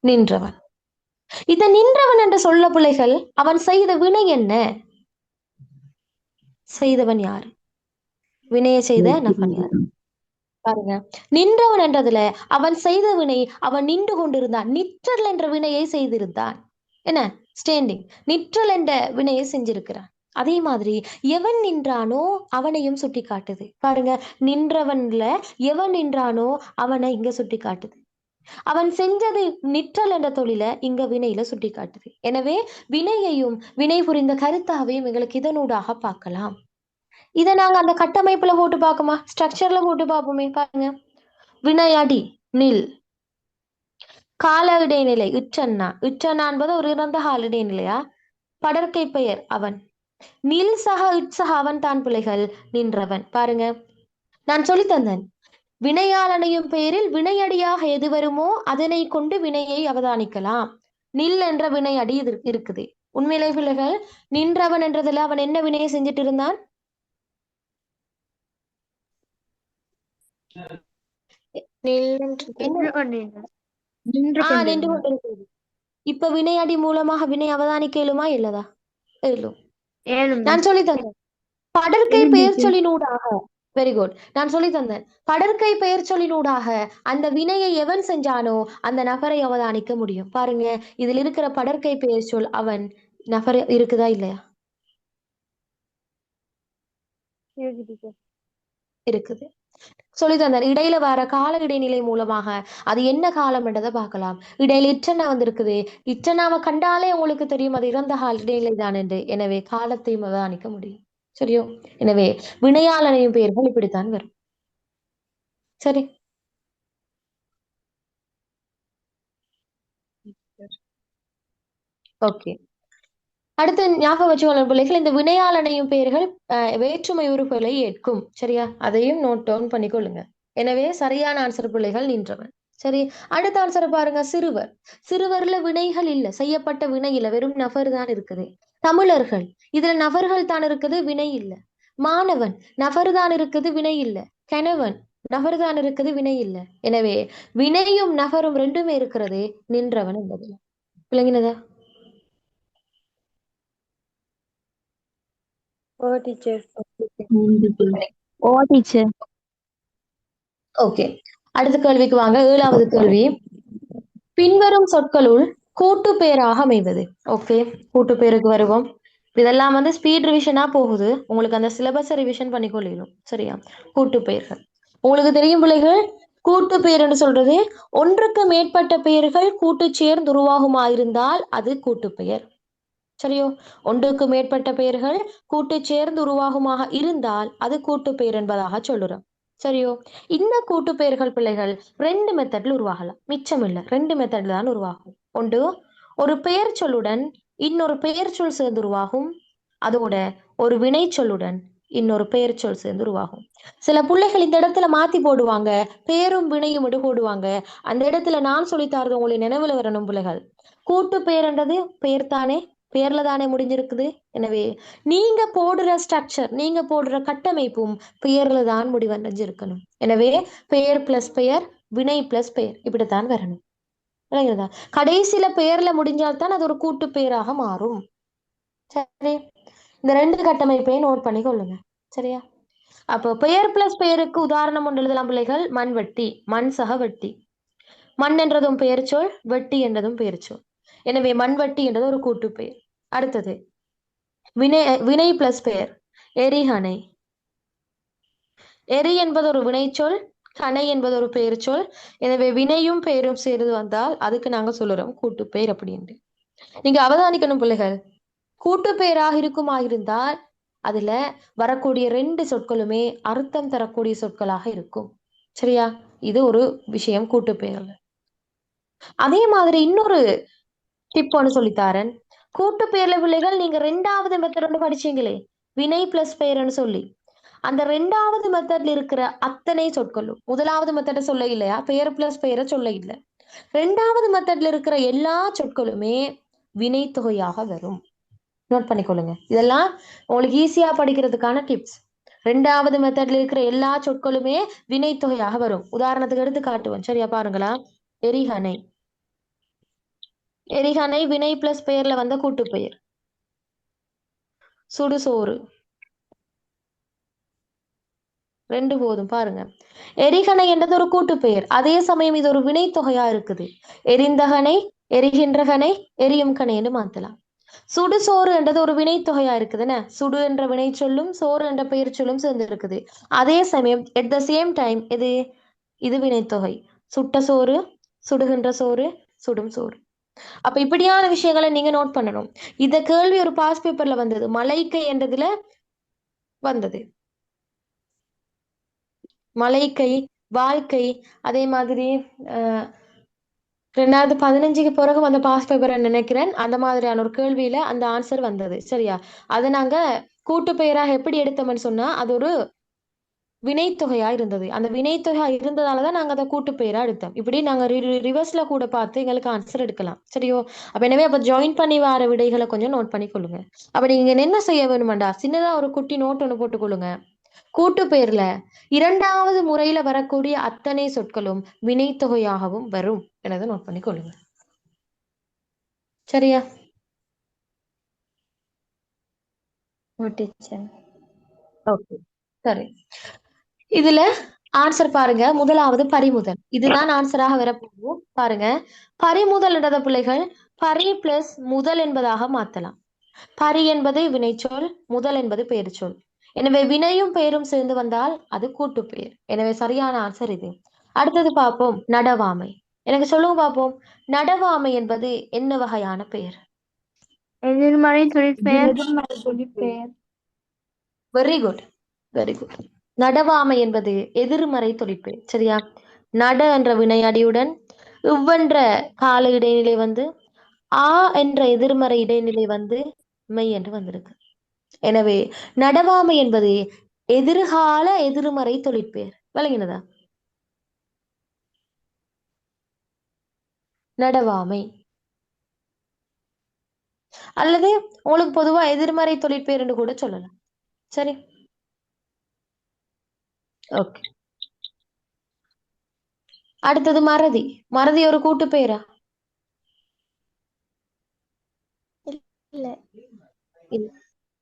நின்றவன். இந்த நின்றவன் என்று சொல்ல பிள்ளைகள் அவன் செய்த வினை என்ன, செய்தவன் யாரு, வினையை செய்த நபன் யாரு பாருங்க. நின்றவன் என்றதுல அவன் செய்த வினை, அவன் நின்று கொண்டிருந்தான், நிற்றல் என்ற வினையை செய்திருந்தான். என்ன, ஸ்டேண்டிங், நிற்றல் என்ற வினையை செஞ்சிருக்கிறான். அதே மாதிரி எவன் நின்றானோ அவனையும் சுட்டி காட்டுது. பாருங்க, நின்றவன்ல எவன் நின்றானோ அவனை இங்க சுட்டி காட்டுது. அவன் செஞ்சது நிற்றல் என்ற தொழில இங்க வினையில சுட்டி காட்டுது. எனவே வினையையும் வினை புரிந்த கருத்தாவையும் எங்களுக்கு இதனூடாக பார்க்கலாம். இதை நாங்க அந்த கட்டமைப்புல போட்டு பார்க்குமா, ஸ்ட்ரக்சர்ல போட்டு பார்ப்போமே. பாருங்க, வினையடி நில், கால இடைநிலை இற்றன்னா என்பது ஒரு இறந்த கால இடைநிலையா, படற்கை பெயர் அவன், நில் சக இட்சக அவன் தான் பிள்ளைகள் நின்றவன். பாருங்க, நான் சொல்லி தந்தேன் வினையாளனையும் பெயரில் வினையடியாக எது வருமோ அதனை கொண்டு வினையை அவதானிக்கலாம். நில் என்ற வினையடி இருக்குது. உண்மையிலே பிள்ளைகள் நின்றவன் என்றதுல அவன் என்ன வினையை செஞ்சுட்டு இருந்தான், நின்று கொண்டிருக்கிறது. இப்ப வினையடி மூலமாக வினை அவதானிக்கலுமா இல்லதா? எழும். நான் சொல்லி தந்தேன் படற்கை பெயர் சொல்லினூடாக. Very good. நான் சொல்லி தந்தேன் படற்கை பெயர் சொல்லினூடாக அந்த வினையை எவன் செஞ்சானோ அந்த நபரை அவதானிக்க முடியும். பாருங்க, இதுல இருக்கிற படற்கை பெயர் சொல் அவன் நபர் இருக்குதா இல்லையா? இருக்குது. சொல்லி தந்தார் இடையில வர கால இடைநிலை மூலமாக அது என்ன காலம் என்றதை பார்க்கலாம். இடையில இற்றனா வந்திருக்குது, இற்றனாவை கண்டாலே உங்களுக்கு தெரியும் அது இறந்த கால இடைநிலை தான் என்று. எனவே காலத்தையும் அவதானிக்க முடியும். சரியோ? எனவே வினையாளனையும் பெயர்கள் இப்படித்தான் வரும். சரி, ஓகே. அடுத்து ஞாபகம் வச்சுக்கொள்ள பிள்ளைகள், இந்த வினையாளனையும் பெயர்கள் வேற்றுமை உறுப்புகளை ஏற்கும். சரியா? அதையும் நோட் டவுன் பண்ணிக்கொள்ளுங்க. எனவே சரியான ஆன்சர் பிள்ளைகள் நின்றவன். சரி, அடுத்த ஆன்சரை பாருங்க. சிறுவர். சிறுவர்ல வினைகள் இல்ல, செய்யப்பட்ட வினை இல்ல, வெறும் நபர் தான் இருக்குது. தமிழர்கள், இதுல நபர்கள் தான் இருக்குது, வினை இல்ல. மாணவன், நபர் தான் இருக்குது, வினை இல்ல. கணவன், நபர் தான் இருக்குது, வினை இல்ல. எனவே வினையும் நபரும் ரெண்டுமே இருக்கிறது, நின்றவன் என்பது. விளங்கினதா? ஓ டீச்சர். ஓ டீச்சர். ஓகே, அடுத்த கேள்விக்கு வாங்க. 7வது கேள்வி. பின்வரும் சொற்களுள் கூட்டு பெயராக அமைவது. ஓகே, கூட்டு பெயருக்கு வருவோம். இதெல்லாம் ஸ்பீட் ரிவிஷனா போகுது, உங்களுக்கு அந்த சிலபஸை ரிவிஷன் பண்ணிக்கொள்ளும். சரியா? கூட்டு பெயர்கள் உங்களுக்கு தெரியும் பிள்ளைகள். கூட்டு பெயர் என்று சொல்றது ஒன்றுக்கு மேற்பட்ட பெயர்கள் கூட்டு சேர்ந்து உருவாகுமாயிருந்தால் அது கூட்டு பெயர். சரியோ? ஒன்றுக்கு மேற்பட்ட பெயர்கள் கூட்டு சேர்ந்து உருவாகுமாக இருந்தால் அது கூட்டு பெயர் என்பதாக சொல்லுறோம். சரியோ? இந்த கூட்டு பெயர்கள் பிள்ளைகள் 2 மெத்தட்ல உருவாகலாம், மிச்சம் இல்ல. 2 மெத்தட்ல தான் உருவாகும். ஒன்று, ஒரு பெயர் சொல்லுடன் இன்னொரு பெயர் சொல் சேர்ந்து உருவாகும். அதோட ஒரு வினை சொல்லுடன் இன்னொரு பெயர் சொல் சேர்ந்து உருவாகும். சில பிள்ளைகள் இந்த இடத்துல மாத்தி போடுவாங்க, பெயரும் வினையும் விடு போடுவாங்க. அந்த இடத்துல நான் சொல்லித்தாரது உங்களுக்கு நினைவுல வரணும் பிள்ளைகள். கூட்டு பெயர்ன்றது பெயர் தானே, பெயர்ல தானே முடிஞ்சிருக்குது. எனவே நீங்க போடுற ஸ்ட்ரக்சர், நீங்க போடுற கட்டமைப்பும் பெயர்ல தான் முடிவடைஞ்சிருக்கணும். எனவே பெயர் பிளஸ் பெயர், வினை பிளஸ் பெயர், இப்படித்தான் வரணும். விளங்குதா? கடைசியில பெயர்ல முடிஞ்சால்தான் அது ஒரு கூட்டு பெயராக மாறும். சரி, இந்த 2 கட்டமைப்பையும் நோட் பண்ணி கொள்ளுங்க. சரியா? அப்போ பெயர் பிளஸ் பெயருக்கு உதாரணம் ஒன்று எழுதலாம் பிள்ளைகள். மண் வெட்டி, மண் சக வெட்டி. மண் என்றதும் பெயர் சொல், வெட்டி என்றதும் பெயர் சொல். எனவே மண்வெட்டி என்றது ஒரு கூட்டு பெயர். அடுத்தது வினை, வினை பிளஸ் பெயர். எரிகணை. எரி என்பது ஒரு வினை சொல், கணை என்பது ஒரு பெயர் சொல். எனவே வினையும் பெயரும் சேர்ந்து வந்தால் அதுக்கு நாங்க சொல்லுறோம் கூட்டு பெயர் அப்படின்ட்டு. நீங்க அவதானிக்கணும் பிள்ளைகள், கூட்டு பெயராக இருக்குமாயிருந்தால் அதுல வரக்கூடிய 2 சொற்களுமே அர்த்தம் தரக்கூடிய சொற்களாக இருக்கும். சரியா? இது ஒரு விஷயம் கூட்டு பெயர்கள். அதே மாதிரி இன்னொரு டிப் ஒன்று சொல்லித்தாரன். கூட்டு பெயர்ல பிள்ளைகள் நீங்க 2வது மெத்தட் படிச்சீங்களே, வினை பிளஸ் பெயர்னு சொல்லி. அந்த 2வது மெத்தட்ல இருக்கிற அத்தனை சொற்களும் 1வது மெத்தட சொல்ல இல்லையா, பெயர் பிளஸ் பெயரை சொல்ல இல்லை. 2வது மெத்தட்ல இருக்கிற எல்லா சொற்களுமே வினை தொகையாக வரும். நோட் பண்ணிக்கொள்ளுங்க. இதெல்லாம் உங்களுக்கு ஈஸியா படிக்கிறதுக்கான டிப்ஸ். 2வது மெத்தட்ல இருக்கிற எல்லா சொற்களுமே வினை தொகையாக வரும். உதாரணத்துக்கு எடுத்து காட்டுவேன். சரியா? பாருங்களா. எரிகணை. எரிகணை வினை பிளஸ் பெயர்ல வந்த கூட்டு பெயர். சுடுசோறு. 2 போதும் பாருங்க. எரிகணை என்றது ஒரு கூட்டு பெயர், அதே சமயம் இது ஒரு வினை தொகையா இருக்குது. எரிந்தகனை, எரிகின்ற கனை, எரியும் கனைன்னு மாத்தலாம். சுடுசோறு என்றது ஒரு வினை தொகையா இருக்குதுன்னு, சுடு என்ற வினை சொல்லும் சோறு என்ற பெயர் சொல்லும் சேர்ந்து இருக்குது. அதே சமயம் at the same time இது வினைத்தொகை. சுட்ட சோறு, சுடுகின்ற சோறு, சுடும் சோறு. அப்ப இப்படியான விஷயங்களை நீங்க நோட் பண்ணணும். இந்த கேள்வி ஒரு பாஸ் பேப்பர்ல வந்தது, மலைக்கை என்றதுல வந்தது. மலைக்கை, வாழ்க்கை. அதே மாதிரி 2015க்கு பிறகு வந்த பாஸ் பேப்பரை நினைக்கிறேன், அந்த மாதிரியான ஒரு கேள்வியில அந்த ஆன்சர் வந்தது. சரியா? அதை நாங்க கூட்டு பெயராக எப்படி எடுத்தோம்னு சொன்னா, அது ஒரு வினைத்தொகையா இருந்தது. அந்த வினைத்தொகையா இருந்ததாலதான் நாங்க அதை கூட்டு பெயரா எடுத்தோம். இப்படி நாங்க ரிவர்ஸ்ல கூட பார்த்து எங்களுக்கு ஆன்சர் எடுக்கலாம். சரியோ? அப்ப எனவே அப்ப ஜாயின் பண்ணி வர விடைகளை கொஞ்சம் நோட் பண்ணி கொள்ளுங்க. அப்ப நீங்க என்ன செய்ய வேணுமாண்டா, சின்னதா ஒரு குட்டி நோட் ஒண்ணு போட்டுக்கொள்ளுங்க. கூட்டு பெயர்ல 2வது முறையில வரக்கூடிய அத்தனை சொற்களும் வினைத்தொகையாகவும் வரும் எனதை நோட் பண்ணி கொள்ளுங்க. சரியா? ஓகே, சரி. இதுல ஆன்சர் பாருங்க. முதலாவது பறிமுதல். இதுதான் ஆன்சராக வரப்போகும். பாருங்க, பறிமுதல் என்றத பிள்ளைகள் பரி பிளஸ் முதல் என்பதாக மாத்தலாம். பரி என்பது வினைச்சொல், முதல் என்பது பெயர் சொல். எனவே வினையும் பெயரும் சேர்ந்து வந்தால் அது கூட்டு பெயர். எனவே சரியான ஆன்சர் இது. அடுத்தது பார்ப்போம், நடவாமை. எனக்கு சொல்லுங்க பார்ப்போம், நடவாமை என்பது என்ன வகையான பெயர்? எதிர்மறை தொழிற்பெயர். Very good, very good. நடவாமை என்பது எதிர்மறை தொழிற்பெயர். சரியா? நட என்ற வினையடியுடன் இவ்வென்ற கால இடைநிலை வந்து ஆ என்ற எதிர்மறை இடைநிலை வந்து மெய் என்று வந்திருக்கு. எனவே நடவாமை என்பது எதிர்கால எதிர்மறை தொழிற்பெயர். விளங்கினதா? நடவாமை அல்லது உங்களுக்கு பொதுவா எதிர்மறை தொழிற்பெயர் என்று கூட சொல்லலாம். சரி, ஓகே. அடுத்தது மறதி. மறதி ஒரு கூட்டு பெயரா? இல்ல. இல்ல.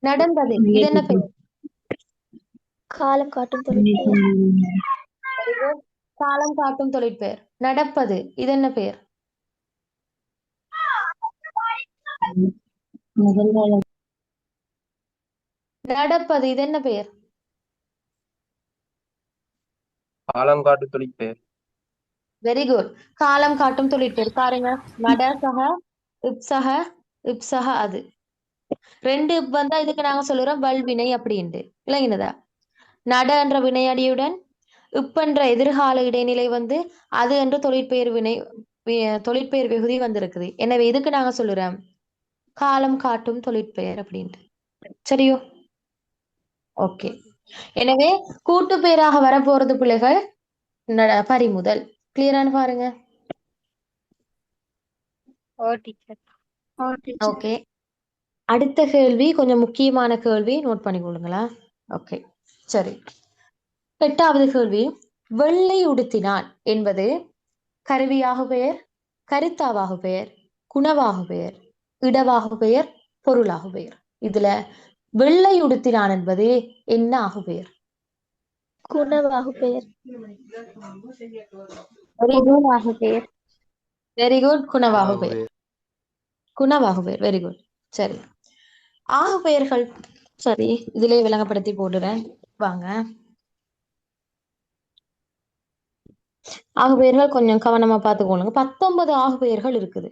நடந்தது இது என்ன பெயர்? காலம் காட்டும் தொழிற்பெயர். Very good. காலம் காட்டும் தொழிற்பெயர். நடப்பது இது என்ன பெயர்? நடப்பது இது என்ன பெயர்? காலம் காட்டும் தொழிற்பெயர். Very good. காலம் காட்டும் தொழிற்பெயர். பாருங்க, நடசக இப்சக இப்சக அது 2 இப் வந்தா இதுக்கு நாங்க சொல்லுறோம் வல்வினை அப்படின்ட்டு. விளங்கினதா? நட என்ற வினையடியுடன் இப்பென்ற எதிர்கால இடைநிலை வந்து அது என்று தொழிற்பெயர் தொழிற்பெயர் விகுதி வந்திருக்குது. எனவே இதுக்கு நாங்க சொல்லுறோம் காலம் காட்டும் தொழிற்பெயர் அப்படின்ட்டு. சரியோ? ஓகே. எனவே கூட்டு பெயராக வரப்போறது பிள்ளைகள் பறிமுதல். கிளியரானு பாருங்க. ஓகே. அடுத்த கேள்வி கொஞ்சம் முக்கியமான கேள்வி, நோட் பண்ணிக்கொள்ளுங்களா? ஓகே, சரி. 8வது கேள்வி. வெள்ளை உடுத்தினான் என்பது கருவியாக பெயர், கருத்தாவாக பெயர், குணவாக பெயர், இடவாக பெயர், பொருளாக பெயர். இதுல வெள்ளை உடுத்தினான் என்பது என்ன ஆகு பெயர்? குணவாகு பெயர். Very good. குணவாகு பெயர். குணவாகு பெயர். Very good. சரி, ஆகு பெயர்கள் சரி இதிலே விளங்கப்படுத்தி போடுறேன் வாங்க. ஆகு பெயர்கள் கொஞ்சம் கவனமா பார்த்துக்கோங்க. 19 ஆகு பெயர்கள் இருக்குது.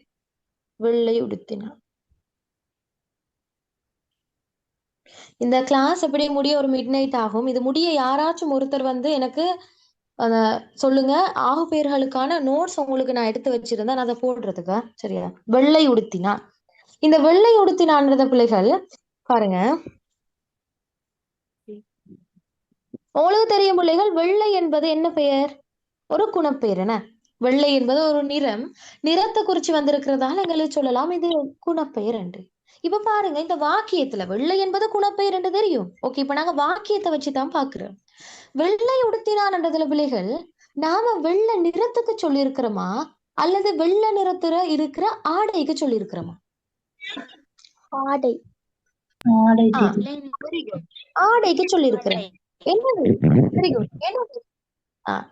வெள்ளை உடுத்தினான். இந்த கிளாஸ் எப்படி முடிய ஒரு மிட் நைட் ஆகும். இது முடிய யாராச்சும் ஒருத்தர் வந்து எனக்கு சொல்லுங்க, ஆகு பெயர்களுக்கான நோட்ஸ் உங்களுக்கு நான் எடுத்து வச்சிருந்தேன், நான் அதை போடுறதுக்கா? சரியா? வெள்ளை உடுத்தினான். இந்த வெள்ளை உடுத்தினான்றத பிள்ளைகள் பாருங்க, உங்களுக்கு தெரியும் பிள்ளைகள், வெள்ளை என்பது என்ன பெயர்? ஒரு குணப்பெயர். என்ன? வெள்ளை என்பது ஒரு நிறம், நிறத்தை குறிச்சு வந்திருக்கிறதால எங்களுக்கு சொல்லலாம் இது குணப்பெயர் என்று. இப்ப பாருங்க, இந்த வாக்கியத்துல வெள்ளை என்பது குணப்பெயர் என்று தெரியும். ஓகே, இப்ப நாங்க வாக்கியத்தை வச்சுதான் பாக்குறோம். வெள்ளை உடுத்தினான்றதுல பிள்ளைகள் நாம வெள்ளை நிறத்துக்கு சொல்லி இருக்கிறோமா அல்லது வெள்ளை நிறத்துல இருக்கிற ஆடைக்கு சொல்லி இருக்கிறோமா? ஆடை. ஆடைக்கு சொல்லி இருக்கிறேன்.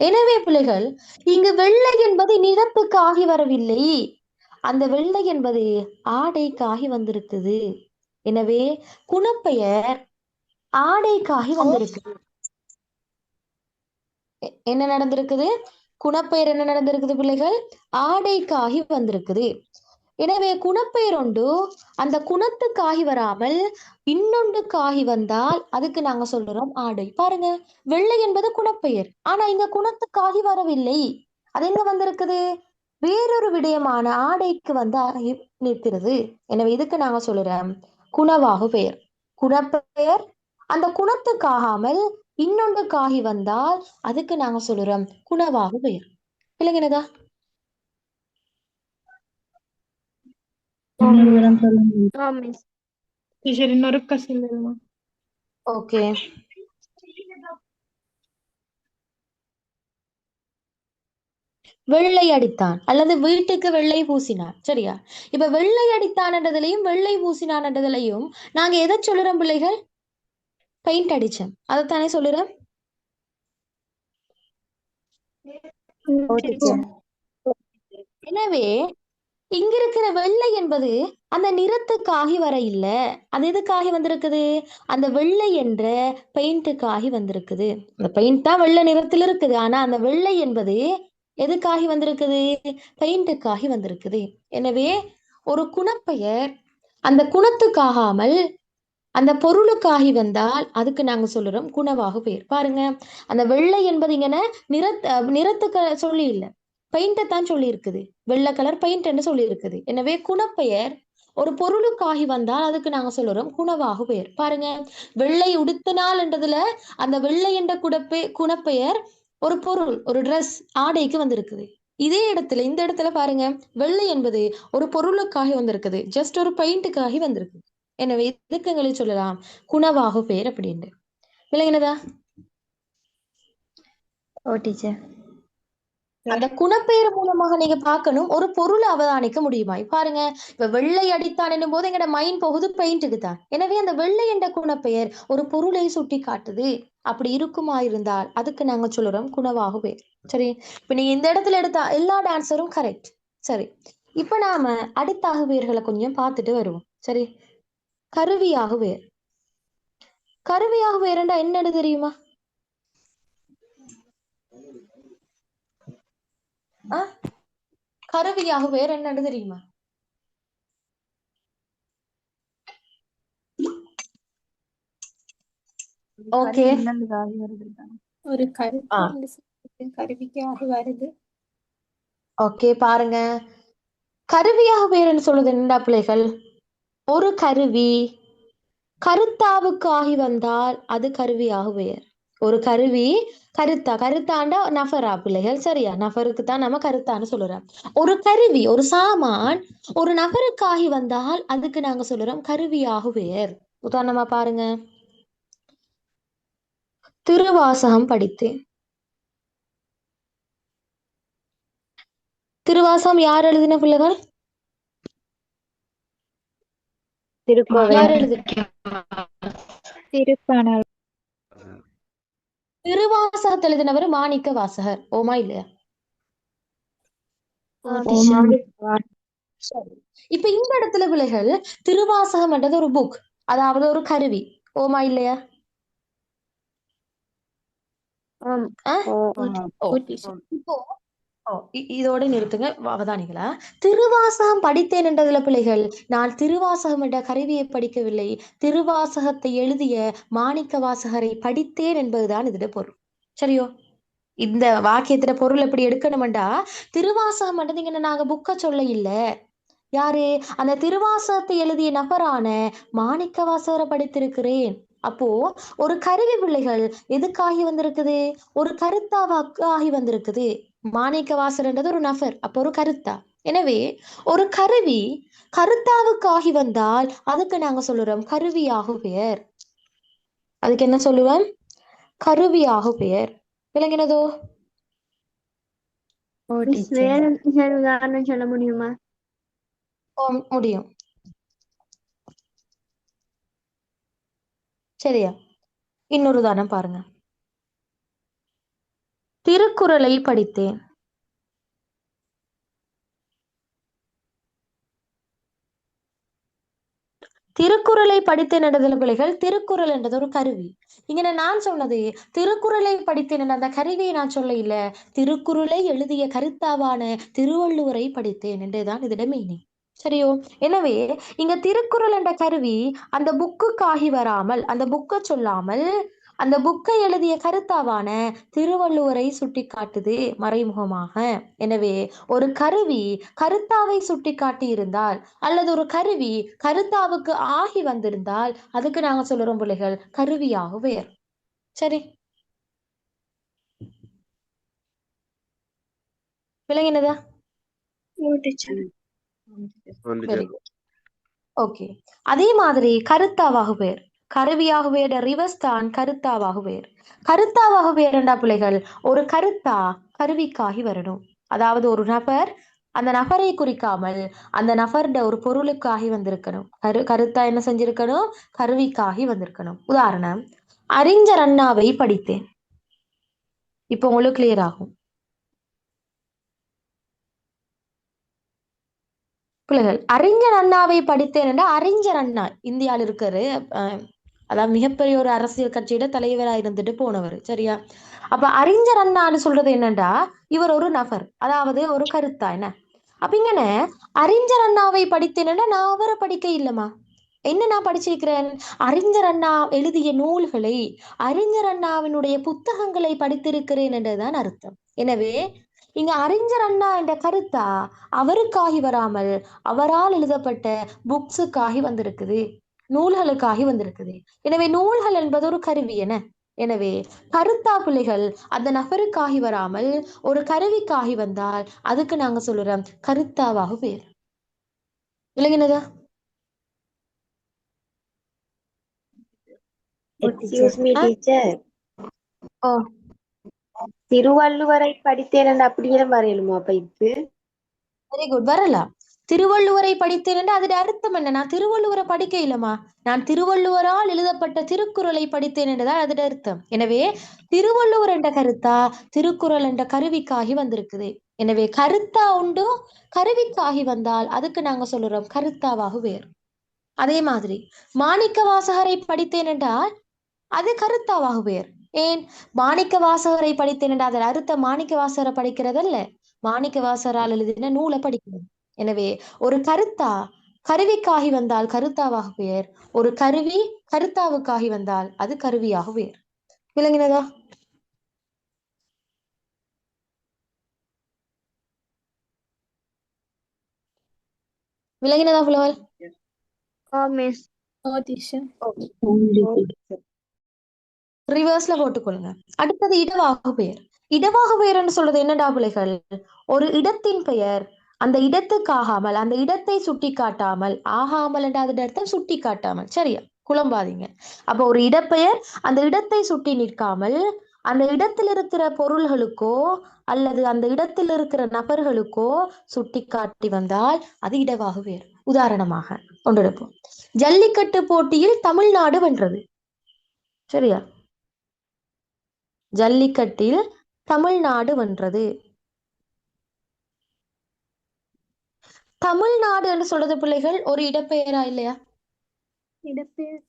எனவே பிள்ளைகள் இங்கு வெள்ளை என்பது நிறத்துக்கு ஆகி வரவில்லை, அந்த வெள்ளை என்பது ஆடைக்காகி வந்திருக்குது. எனவே குணப்பெயர் ஆடைக்காகி வந்திருக்கு. என்ன நடந்திருக்குது? குணப்பெயர் என்ன நடந்திருக்குது பிள்ளைகள்? ஆடைக்காகி வந்திருக்குது. எனவே குணப்பெயர் ஒன்று அந்த குணத்துக்காகி வராமல் இன்னொன்றுக்காகி வந்தால் அதுக்கு நாங்க சொல்றோம் ஆடை. பாருங்க, வெள்ளை என்பது குணப்பெயர், ஆனா இங்க குணத்துக்காகி வரவில்லை. அது எங்க வந்திருக்குது? வேறொரு விடயமான ஆடைக்கு வந்து நிற்கிறது. எனவே இதுக்கு நாங்க சொல்றோம் குணவாகு பெயர். குணப்பெயர் அந்த குணத்துக்காகாமல் இன்னொன்றுக்காகி வந்தால் அதுக்கு நாங்க சொல்றோம் குணவாகு பெயர். இல்லைங்கனதா? ஓகே, வெள்ளை அடித்தான் அல்லது வீட்டுக்கு வெள்ளை பூசினான். சரியா? இப்ப வெள்ளை அடித்தான்ன்றதுலயும் வெள்ளை பூசினான்றதுலயும் நாங்க எதை சொல்லுறோம் பிள்ளைகள்? பெயிண்ட் அடிச்சேன், அதைத்தானே சொல்லுறோம். எனவே இங்க இருக்கிற வெள்ளை என்பது அந்த நிறத்துக்காகி வர இல்ல, அது எதுக்காகி வந்திருக்குது? அந்த வெள்ளை என்ற பெயிண்ட்டுக்காகி வந்திருக்குது. அந்த பெயிண்ட் தான் வெள்ளை நிறத்தில் இருக்குது, ஆனா அந்த வெள்ளை என்பது எதுக்காகி வந்திருக்குது? பெயிண்ட்டுக்காகி வந்திருக்குது. எனவே ஒரு குணப்பெயர் அந்த குணத்துக்காகாமல் அந்த பொருளுக்காகி வந்தால் அதுக்கு நாங்க சொல்லுறோம் குணவாகு பெயர். பாருங்க, அந்த வெள்ளை என்பது இங்கன்னா நிறத்துக்கு சொல்லி இல்லை, பெயிண்டை தான் சொல்லி இருக்குது, வெள்ளை கலர் பெயிண்ட் என்று சொல்லி இருக்குது. எனவே குணப்பெயர் ஒரு பொருளுக்காகி வந்தால் அதுக்கு நாங்க சொல்லுறோம் குணவாகு பெயர். பாருங்க, வெள்ளை உடுத்தினால் என்றதுல அந்த வெள்ளை என்ற குணப்பெயர் ஒரு பொருள், ஒரு ட்ரெஸ், ஆடைக்கு வந்திருக்குது. இதே இடத்துல இந்த இடத்துல பாருங்க, வெள்ளை என்பது ஒரு பொருளுக்காக வந்திருக்குது, ஜஸ்ட் ஒரு பெயிண்ட்டுக்காக வந்திருக்கு. எனவே இதுக்கு எங்களுக்கு சொல்லலாம் குணவாகு பெயர் அப்படின்னு. விளங்கினதா? ஓ டீச்சர். அந்த குணப்பெயர் மூலமாக நீங்க பார்க்கணும் ஒரு பொருளை அவதானிக்க முடியுமா. பாருங்க, இப்ப வெள்ளை அடித்தான் என்னும் போது எங்கட மைண்ட் போகுது பெயிண்ட்டுக்கு தான். எனவே அந்த வெள்ளை என்ற குணப்பெயர் ஒரு பொருளை சுட்டி காட்டுது. அப்படி இருக்குமா இருந்தால் அதுக்கு நாங்க சொல்லுறோம் குணவாகு பெயர். சரி, இப்ப நீங்க இந்த இடத்துல எடுத்தா எல்லா டான்சரும் கரெக்ட். சரி, இப்ப நாம அடுத்த ஆகுபெயர்களை கொஞ்சம் பார்த்துட்டு வருவோம். சரி, கருவியாகு பெயர். கருவியாகு பெயர்ண்டா என்னன்னு தெரியுமா? கருவியாக வேற என்னன்னு தெரியுமா? ஓகே, ஒரு கருவிக்காக வருது. ஓகே, பாருங்க, கருவியாக வேறுன்னு சொல்லுது என்னடா பிள்ளைகள்? ஒரு கருவி கருத்தாவுக்கு ஆகி வந்தால் அது கருவியாக பெயர். ஒரு கருவி கருத்தாண்டா நஃபரா பிள்ளைகள்? சரியா, நஃபருக்கு தான் நம்ம கருத்தான்னு சொல்லுறோம். ஒரு கருவி, ஒரு சாமான் ஒரு நபருக்காகி வந்தால் அதுக்கு நாங்க சொல்லுறோம் கருவியாக பெயர். உதாரணமா பாருங்க, திருவாசகம் படித்தேன். திருவாசகம் யார் எழுதின பிள்ளைகள்? யார் எழுதின? திருப்பாணர். திருவாசகத்தை எழுதினவர் மாணிக்க வாசகர். ஓமா இல்லையா? சரி, இப்ப இந்த இடத்துல பிள்ளைகள் திருவாசகம் என்றது ஒரு புக், அதாவது ஒரு கருவி. ஓமா இல்லையா? இப்போ இதோட நிறுத்துங்க அவதானிகளா. திருவாசகம் படித்தேன் என்றதுல பிள்ளைகள் நான் திருவாசகம் என்ற கருவியை படிக்கவில்லை, திருவாசகத்தை எழுதிய மாணிக்க வாசகரை படித்தேன் என்பதுதான் இதோட பொருள். சரியோ? இந்த வாக்கியத்துல பொருள் எப்படி எடுக்கணும்டா, திருவாசகம் என்றது நாங்க புக்க சொல்ல இல்ல, யாரு அந்த திருவாசகத்தை எழுதிய நபரான மாணிக்க வாசகரை படித்திருக்கிறேன். அப்போ ஒரு கருவி பிள்ளைகள் எதுக்காகி வந்திருக்குது? ஒரு கருத்தாவாகி வந்திருக்குது. மாணிக்க வாசகர்ன்றது ஒரு நபர், அப்போ ஒரு கருத்தா. எனவே ஒரு கருவி கருத்தாவுக்கு ஆகி வந்தால் அதுக்கு நாங்க சொல்லுறோம் கருவியாகு பெயர். அதுக்கு என்ன சொல்லுவோம்? கருவியாகு பெயர். விளங்கினதோ? வேற உதாரணம் சொல்ல முடியுமா? முடியும். சரியா, இன்னொரு உதாரணம் பாருங்க, திருக்குறளை படித்தேன். திருக்குறளை படித்தேன் என்றதுல பிள்ளைகள் திருக்குறள் என்றது ஒரு கருவி. இங்க நான் சொன்னது திருக்குறளை படித்தேன் என்ற அந்த கருவியை நான் சொல்ல இல்ல, திருக்குறளை எழுதிய கருத்தாவான திருவள்ளுவரை படித்தேன் என்றுதான் இதோட மீனிங். சரியோ? எனவே இங்க திருக்குறள் என்ற கருவி அந்த புக்குக்காகி வராமல், அந்த புக்கை சொல்லாமல் அந்த புக்கை எழுதிய கருத்தாவான திருவள்ளுவரை சுட்டி காட்டுது மறைமுகமாக. எனவே ஒரு கருவி கருத்தாவை சுட்டி காட்டி இருந்தால் அல்லது ஒரு கருவி கருத்தாவுக்கு ஆகி வந்திருந்தால் அதுக்கு நாங்க சொல்லுறோம் பிள்ளைகள் கருவியாக பெயர். சரி, விளங்கினதா? ஓகே, அதே மாதிரி கருத்தாவாக பெயர், கருவியாக பெயர் ரிவர்ஸ் தான் கருத்தாவாக பெயர். கருத்தாவாக பெயர் என்றா பிள்ளைகள் ஒரு கருத்தா கருவிக்காகி வரணும். அதாவது ஒரு நபர் அந்த நபரை குறிக்காமல் அந்த நபர்ட ஒரு பொருளுக்காகி வந்திருக்கணும். கருத்தா என்ன செஞ்சிருக்கணும்? கருவிக்காகி வந்திருக்கணும். உதாரணம், அறிஞர் அண்ணாவை படித்தேன். இப்போ உங்களுக்கு கிளியர் ஆகும் பிள்ளைகள். அறிஞர் அண்ணாவை படித்தேன் என்ற அறிஞர் அண்ணா இந்தியாவில் இருக்கிற அதாவது மிகப்பெரிய ஒரு அரசியல் கட்சியோட தலைவராக இருந்துட்டு போனவர். சரியா? அப்ப அறிஞர் அண்ணான்னு சொல்றது என்னண்டா இவர் ஒரு நபர், அதாவது ஒரு கருத்தா என்ன. அப்ப இங்கன அறிஞர் அண்ணாவை படித்தேன்னா நான் அவரை படிக்க இல்லமா, என்ன நான் படிச்சிருக்கிறேன்? அறிஞர் அண்ணா எழுதிய நூல்களை, அறிஞர் அண்ணாவினுடைய புத்தகங்களை படித்திருக்கிறேன் என்றுதான் அர்த்தம். எனவே இங்க அறிஞர் அண்ணா என்ற கருத்தா அவருக்காகி வராமல் அவரால் எழுதப்பட்ட புக்ஸுக்காகி வந்திருக்குது, நூல்களுக்காகி வந்திருக்குது. எனவே நூல்கள் என்பது ஒரு கருவி என. எனவே கருத்தா பிள்ளைகள் அந்த நபருக்காகி வராமல் ஒரு கருவிக்காகி வந்தால் அதுக்கு நாங்க சொல்லுறோம் கருத்தாவாக பேர். விளங்கினதா? எக்ஸ்கியூஸ் மீ டீச்சர், ஓ திருவள்ளுவரை படித்தேன் அப்படியே வரையலுமா அப்ப இது? வெரி குட், வரலாம். திருவள்ளுவரை படித்தேன் என்று அதோட அர்த்தம் என்ன? நான் திருவள்ளுவரை படிக்க இல்லம்மா, நான் திருவள்ளுவரால் எழுதப்பட்ட திருக்குறளை படித்தேன் என்றுதான் அதோட அர்த்தம். எனவே திருவள்ளுவர் என்ற கருத்தா திருக்குறள் என்ற கருவிக்காகி வந்திருக்குது. எனவே கருத்தா உண்டு, கருவிக்காகி வந்தால் அதுக்கு நாங்க சொல்லுறோம் கருத்தாவாக வேறு. அதே மாதிரி மாணிக்க வாசகரை படித்தேன் என்றால் அது கருத்தாவாக வேறு. ஏன்? மாணிக்க வாசகரை படித்தேன் என்ற அதன் அர்த்தம் மாணிக்க வாசகரை படிக்கிறதல்ல, மாணிக்க வாசகரால் எழுதின நூலை படிக்கிறது. எனவே ஒரு கருத்தா கருவிக்காகி வந்தால் கருத்தாவாக பெயர், ஒரு கருவி கருத்தாவுக்காகி வந்தால் அது கருவியாக பெயர். விளங்கினதா? விளங்கினதா புலவல்? மிஸ். ஓ டீச்சர். ரிவர்ஸ்ல போட்டுக்கொள்ளுங்க. அடுத்தது இடவாகு பெயர். இடவாகு பெயர் என்று சொல்றது என்னடா பிள்ளைகள்? ஒரு இடத்தின் பெயர் அந்த இடத்துக்காகாமல், அந்த இடத்தை சுட்டி காட்டாமல், ஆகாமல் என்ற அதோட அர்த்தம் சுட்டி காட்டாமல். சரியா? குழம்பாதீங்க. அப்ப ஒரு இடப்பெயர் அந்த இடத்தை சுட்டி நிற்காமல் அந்த இடத்தில் இருக்கிற பொருள்களுக்கோ அல்லது அந்த இடத்தில் இருக்கிற நபர்களுக்கோ சுட்டி காட்டி வந்தால் அது இடவாகு பெயர். உதாரணமாக கொண்டெடுப்போம். ஜல்லிக்கட்டு போட்டியில் தமிழ்நாடு வென்றது. சரியா? ஜல்லிக்கட்டில் தமிழ்நாடு வென்றது. தமிழ்நாடு என்று சொல்றது பிள்ளைகள் ஒரு இடப்பெயரா இல்லையா? இடப்பெயர்.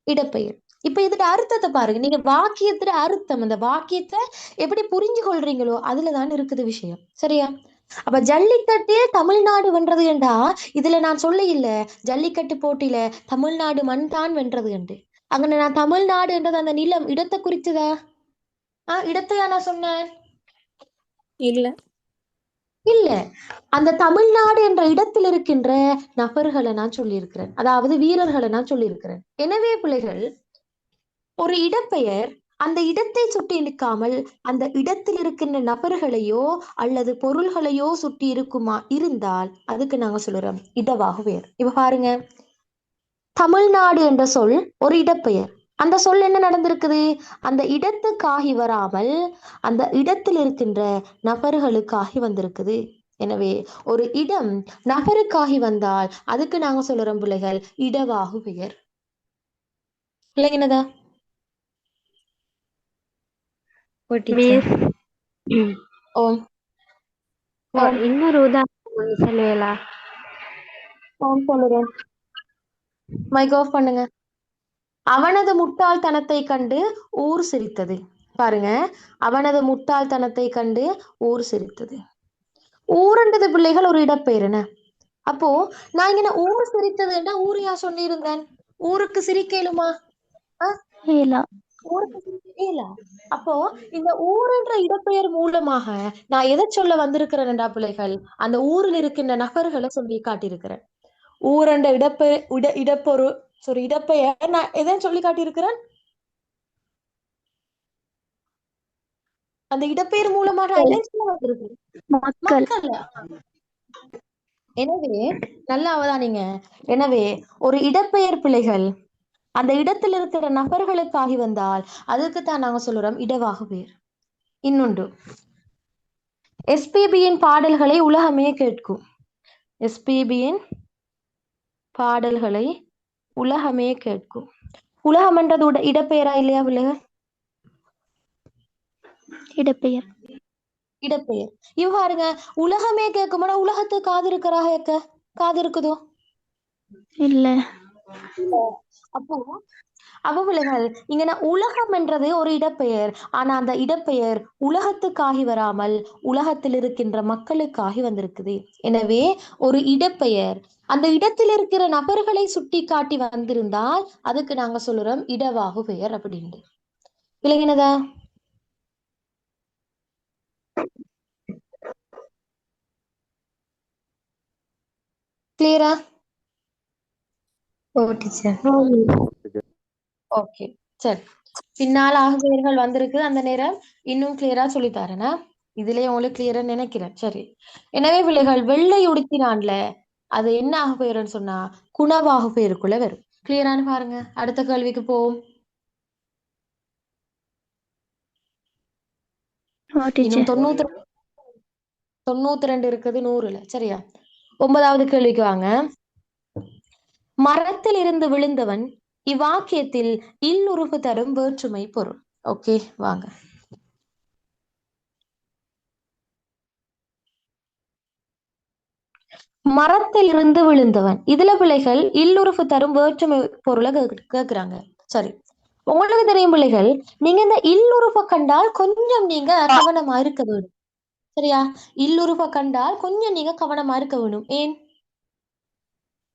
இடப்பெயர். இப்ப இதோட அர்த்தத்தை பாருங்க. நீங்க வாக்கியத்துல அர்த்தம், அந்த வாக்கியத்தை எப்படி புரிஞ்சு கொள்றீங்களோ அதுலதான் இருக்குது விஷயம். சரியா? அப்ப ஜல்லிக்கட்டில் தமிழ்நாடு வென்றது என்றா இதுல நான் சொல்ல இல்ல ஜல்லிக்கட்டு போட்டியில தமிழ்நாடு மண் தான் வென்றது என்று. அங்க நான் தமிழ்நாடு என்றது அந்த நிலம் இடத்தை குறிச்சதா? இடத்தையா நான் சொன்னேன்? இல்ல. இல்ல, அந்த தமிழ்நாடு என்ற இடத்தில் இருக்கின்ற நபர்களை நான் சொல்லியிருக்கிறேன், அதாவது வீரர்களை நான் சொல்லியிருக்கிறேன். எனவே பிள்ளைகள் ஒரு இடப்பெயர் அந்த இடத்தை சுட்டி நிற்காமல் அந்த இடத்தில் இருக்கின்ற நபர்களையோ அல்லது பொருள்களையோ சுட்டி இருந்தால் அதுக்கு நாங்க சொல்லுறோம் இடவாகு பெயர். இப்ப பாருங்க, தமிழ்நாடு என்ற சொல் ஒரு இடப்பெயர். அந்த சொல் என்ன நடந்திருக்குது? அந்த இடத்துக்காகி வராமல் அந்த இடத்தில் இருக்கின்ற நபர்களுக்காகி வந்திருக்குது. எனவே ஒரு இடம் நபருக்காகி வந்தால் அதுக்கு நாங்க சொல்லுறோம் பிள்ளைகள் இடவாகு பெயர். இல்லைங்கனதா? மிஸ், ஓம் இன்னொரு உதாரணம் சொல்லுவீங்களா? சொல்லுறேன். மைக் ஆஃப் பண்ணுங்க. அவனது முட்டாள்தனத்தை கண்டு ஊர் சிரித்தது. பாருங்க, அவனது முட்டாள்தனத்தை கண்டு ஊர் சிரித்தது. ஊருன்றது பிள்ளைகள் ஒரு இடப்பெயர் என்ன. அப்போ நான் இங்க ஊர் சிரித்ததுன்னா ஊர் யா சொல்லியிருந்தேன்? ஊருக்கு சிரிக்கலுமா? ஊருக்கு சிரிக்கலா? அப்போ இந்த ஊருன்ற இடப்பெயர் மூலமாக நான் எதை சொல்ல வந்திருக்கிறேன்டா பிள்ளைகள்? அந்த ஊரில் இருக்கின்ற நபர்களை சொல்லி காட்டியிருக்கிறேன். ஊரண்ட இடப்பெயர் நான் எதை சொல்லி காட்டியிருக்கிறேன்? அந்த இடப்பெயர் மூலமாக மக்கள். எனவே நல்லா அவதானிங்க. எனவே ஒரு இடப்பெயர் பிள்ளைகள் அந்த இடத்தில் இருக்கிற நபர்களுக்காகி வந்தால் அதுக்குத்தான் நாங்க சொல்லுறோம் இடவாகு பெயர். இன்னொன்று, எஸ்பிபியின் பாடல்களை உலகமே கேட்கும். எஸ்பிபியின் பாடல்களை உலகமே கேட்கும். உலகம் என்றது இடப்பெயரா இல்லையா பிள்ளைகள்? இடப்பெயர். இடப்பெயர். இவ்வாறுங்க உலகமே கேட்கும்னா உலகத்துக்கு காது இருக்கிறாக காது இருக்குதோ? இல்ல. அப்போ பிள்ளைகள் இங்க நான் உலகம் என்றது ஒரு இடப்பெயர். ஆனா அந்த இடப்பெயர் உலகத்துக்காகி வராமல் உலகத்தில் இருக்கின்ற மக்களுக்காகி வந்திருக்குது. எனவே ஒரு இடப்பெயர் அந்த இடத்தில் இருக்கிற நபர்களை சுட்டி காட்டி வந்திருந்தால் அதுக்கு நாங்க சொல்லுறோம் இடவாகு பெயர் அப்படின்னு. விளங்கினதா? கிளியரா? ஓ டீச்சர். ஓகே சரி. பின்னால் ஆகுபெயர்கள் வந்திருக்கு அந்த நேரம் இன்னும் கிளியரா சொல்லித்தாரேனா? இதுலயே உங்களுக்கு கிளியரா நினைக்கிறேன். சரி. எனவே பிள்ளைகள் வெள்ளை உடுத்தினான்ல அது என்ன ஆகுபெயர்னு சொன்னா குணவாகு பெயருக்குள்ள வரும். கிளியரானு பாருங்க. அடுத்த கேள்விக்கு போவோம். ஓ இன்னும் டீச்சர். 92 இருக்குது 100ல. சரியா? 9வது கேள்விக்கு வாங்க. மரத்தில் இருந்து விழுந்தவன் இவ்வாக்கியத்தில் இல்லுறுப்பு தரும் வேற்றுமை பொருள். ஓகே வாங்க. மரத்தில் இருந்து விழுந்தவன் இதுல பிள்ளைகள் இல்லுறுப்பு தரும் வேற்றுமை பொருளை கேக்குறாங்க. சரி, உங்களுக்கு தெரியும் பிள்ளைகள், நீங்க இந்த இல்லுறுப்பை கண்டால் கொஞ்சம் நீங்க கவனமா இருக்க வேணும். சரியா? இல்லுறுப்பை கண்டால் கொஞ்சம் நீங்க கவனமா இருக்க வேணும். ஏன்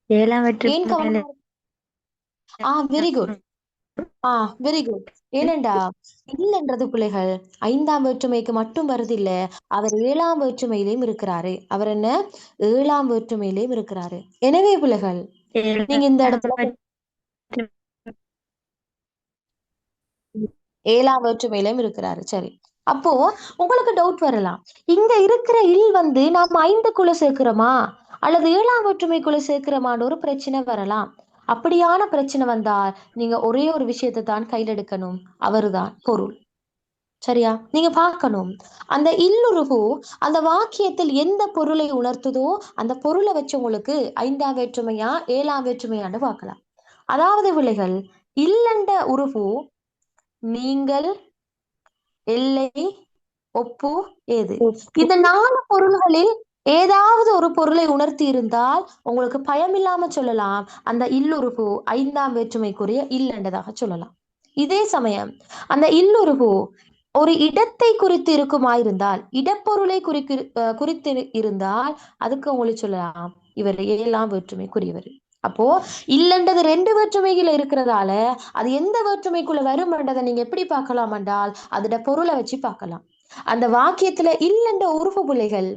7ஆம் ஏன் வேற்றுமையில கவனமா? Very good. Very good. ஏனெண்டா இல்லைன்றது பிள்ளைகள் 5ஆம் வேற்றுமைக்கு மட்டும் வருதில்ல, அவர் 7ஆம் வேற்றுமையிலையும் இருக்கிறாரு. அவர் என்ன 7ஆம் வேற்றுமையிலையும் இருக்கிறாரு. எனவே பிள்ளைகள் நீங்க இந்த இடத்துல 7ஆம் வேற்றுமையிலும் இருக்கிறாரு. சரி, அப்போ உங்களுக்கு டவுட் வரலாம், இங்க இருக்கிற இல் வந்து நாம 5க்குள்ள சேர்க்கிறோமா அல்லது 7ஆம் வேற்றுமைக்குள்ள சேர்க்கிறோமான்னு ஒரு பிரச்சனை வரலாம். அப்படியான பிரச்சனை வந்தால் நீங்க ஒரே ஒரு விஷயத்தை தான் கையில் எடுக்கணும், அவருதான் பொருள். சரியா? நீங்க பார்க்கணும் அந்த இல்லுருகு அந்த வாக்கியத்தில் எந்த பொருளை உணர்த்துதோ அந்த பொருளை வச்சு உங்களுக்கு 5ஆம் வேற்றுமையா 7ஆம் வேற்றுமையான்னு பார்க்கலாம். அதாவது விலைகள் இல்லண்ட உருகு நீங்கள், எல்லை, ஒப்பு, ஏது, இந்த 4 பொருள்களில் ஏதாவது ஒரு பொருளை உணர்த்தி இருந்தால் உங்களுக்கு பயமில்லாம சொல்லலாம் அந்த இல்லுருகு 5ஆம் வேற்றுமைக்குரிய இல்லண்டதாக சொல்லலாம். இதே சமயம் அந்த இல்லுருகு ஒரு இடத்தை குறித்து இருக்குமாயிருந்தால், இடப்பொருளை குறித்து இருந்தால் அதுக்கு உங்களுக்கு சொல்லலாம் இவர் 7ஆம் வேற்றுமைக்குரியவர். அப்போ இல்லன்றது 2 வேற்றுமைகள் இருக்கிறதால அது எந்த வேற்றுமைக்குள்ள வரும்ன்றதை நீங்க எப்படி பார்க்கலாம் என்றால் அதோட பொருளை வச்சு பார்க்கலாம். அந்த வாக்கியத்துல இல்லென்ற உறுப்பு புள்ளைகள்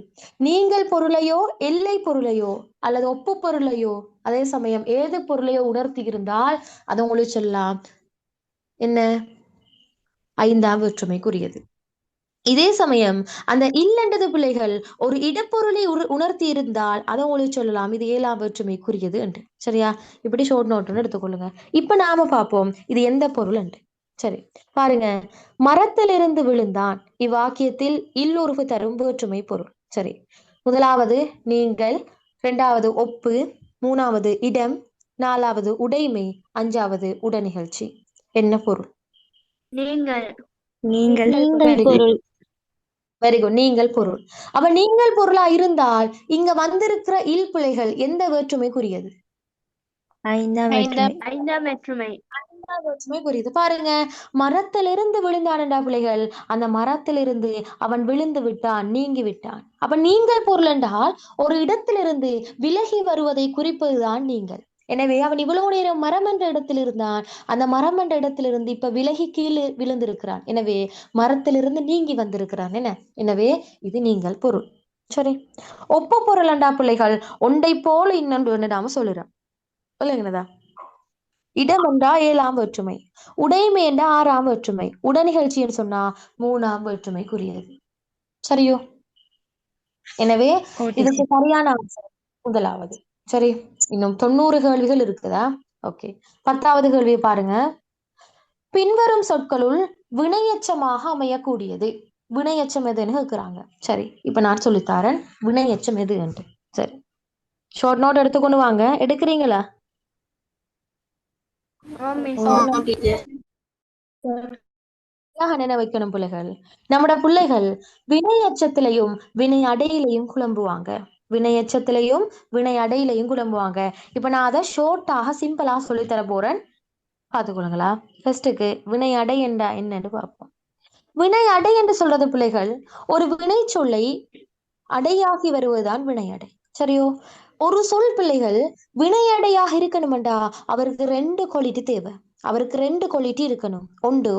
நீங்கள் பொருளையோ எல்லை பொருளையோ அல்லது ஒப்பு பொருளையோ அதே சமயம் ஏது பொருளையோ உணர்த்தி இருந்தால் அது உங்களுக்கு சொல்லலாம் என்ன 5ஆம் வேற்றுமைக்குரியது. இதே சமயம் அந்த இல்லண்டது பிள்ளைகள் ஒரு இடப்பொருளை உணர்த்தி இருந்தால் அதை உங்களுக்கு சொல்லலாம் இது 7ஆம் வேற்றுமைக்குரியது என்று. சரியா? இப்படி ஷோர்ட் நோட்டுன்னு எடுத்துக்கொள்ளுங்க. இப்ப நாம பார்ப்போம் இது எந்த பொருள் என்று. சரி பாருங்க, மரத்திலிருந்து விழுந்தான் இவ்வாக்கியத்தில் இல்லுறுப்பு தரும் வேற்றுமை பொருள். சரி, முதலாவது நீங்கள், 2வது ஒப்பு, 3வது இடம், 4வது உடைமை, 5வது உடனிகழ்ச்சி. என்ன பொருள்? நீங்கள். வெரி குட், நீங்கள் பொருள். அப்ப நீங்கள் பொருளா இருந்தால் இங்க வந்திருக்கிற இல் பிழைகள் எந்த வேற்றுமைக்குரியது? 5ஆம் வேற்றுமை. 5ஆம் வேற்றுமை. 5ஆம் வேற்றுமை புரியுது. பாருங்க, மரத்திலிருந்து விழுந்தானடா பிள்ளைகள், அந்த மரத்திலிருந்து அவன் விழுந்து விட்டான், நீங்கி விட்டான். அப்ப நீங்கள் பொருள் என்றால் ஒரு இடத்திலிருந்து விலகி வருவதை குறிப்பதுதான் நீங்கள். எனவே அவன் இவ்வளவு நேரம் மரம் என்ற இடத்தில் இருந்தான், அந்த மரம் என்ற இடத்திலிருந்து இப்ப விலகி கீழே விழுந்திருக்கிறான். எனவே மரத்திலிருந்து நீங்கி வந்திருக்கிறான். எனவே இது நீங்கள் பொருள். சரி, ஒப்பு பொருள் என்றா பிள்ளைகள் ஒன்றை போல இன்னொன்று நாம சொல்லுறோம் இல்லைங்களா? இடம் என்றா 7ஆம் வேற்றுமை, உடைமை என்றா 6ஆம் வேற்றுமை, உடனிகழ்ச்சின்னு சொன்னா 3ஆம் வேற்றுமைக்குரியது. சரியோ? எனவே இதுக்கு சரியான ஆன்சர் முதலாவது. சரி, இன்னும் 90 கேள்விகள் இருக்குதா? ஓகே, 10வது கேள்வியை பாருங்க. பின்வரும் சொற்களுள் வினையச்சமாக அமையக்கூடியது. வினையச்சம் எதுன்னு கேட்கிறாங்க. சரி, இப்ப நான் சொல்லித்தாரேன் வினையச்சம் எது என்று. சரி, ஷார்ட் நோட் எடுத்துக்கொண்டு வாங்க. எடுக்கிறீங்களா? நினைவு வைக்கணும் பிள்ளைகள். நம்மட பிள்ளைகள் வினை அச்சத்திலையும் வினை அடையிலையும் குழம்புவாங்க. வினை அச்சத்திலையும் வினை அடையிலையும் குழம்புவாங்க. இப்ப நான் அதை ஷோர்ட்டாக சிம்பிளா சொல்லித்தர போறேன், பார்த்துக்கொள்ளுங்களா? ஃபர்ஸ்ட்டுக்கு வினை அடை என்றா என்னன்னு பார்ப்போம். வினை அடை என்று சொல்றது பிள்ளைகள் ஒரு வினை சொல்லை அடையாகி வருவதுதான் வினையடை. சரியோ? ஒரு சொல் பிள்ளைகள் வினையடையாக இருக்கணுமெண்டா அவருக்கு 2 குவாலிட்டி தேவை. அவருக்கு 2 குவாலிட்டி இருக்கணும். ஒன்று,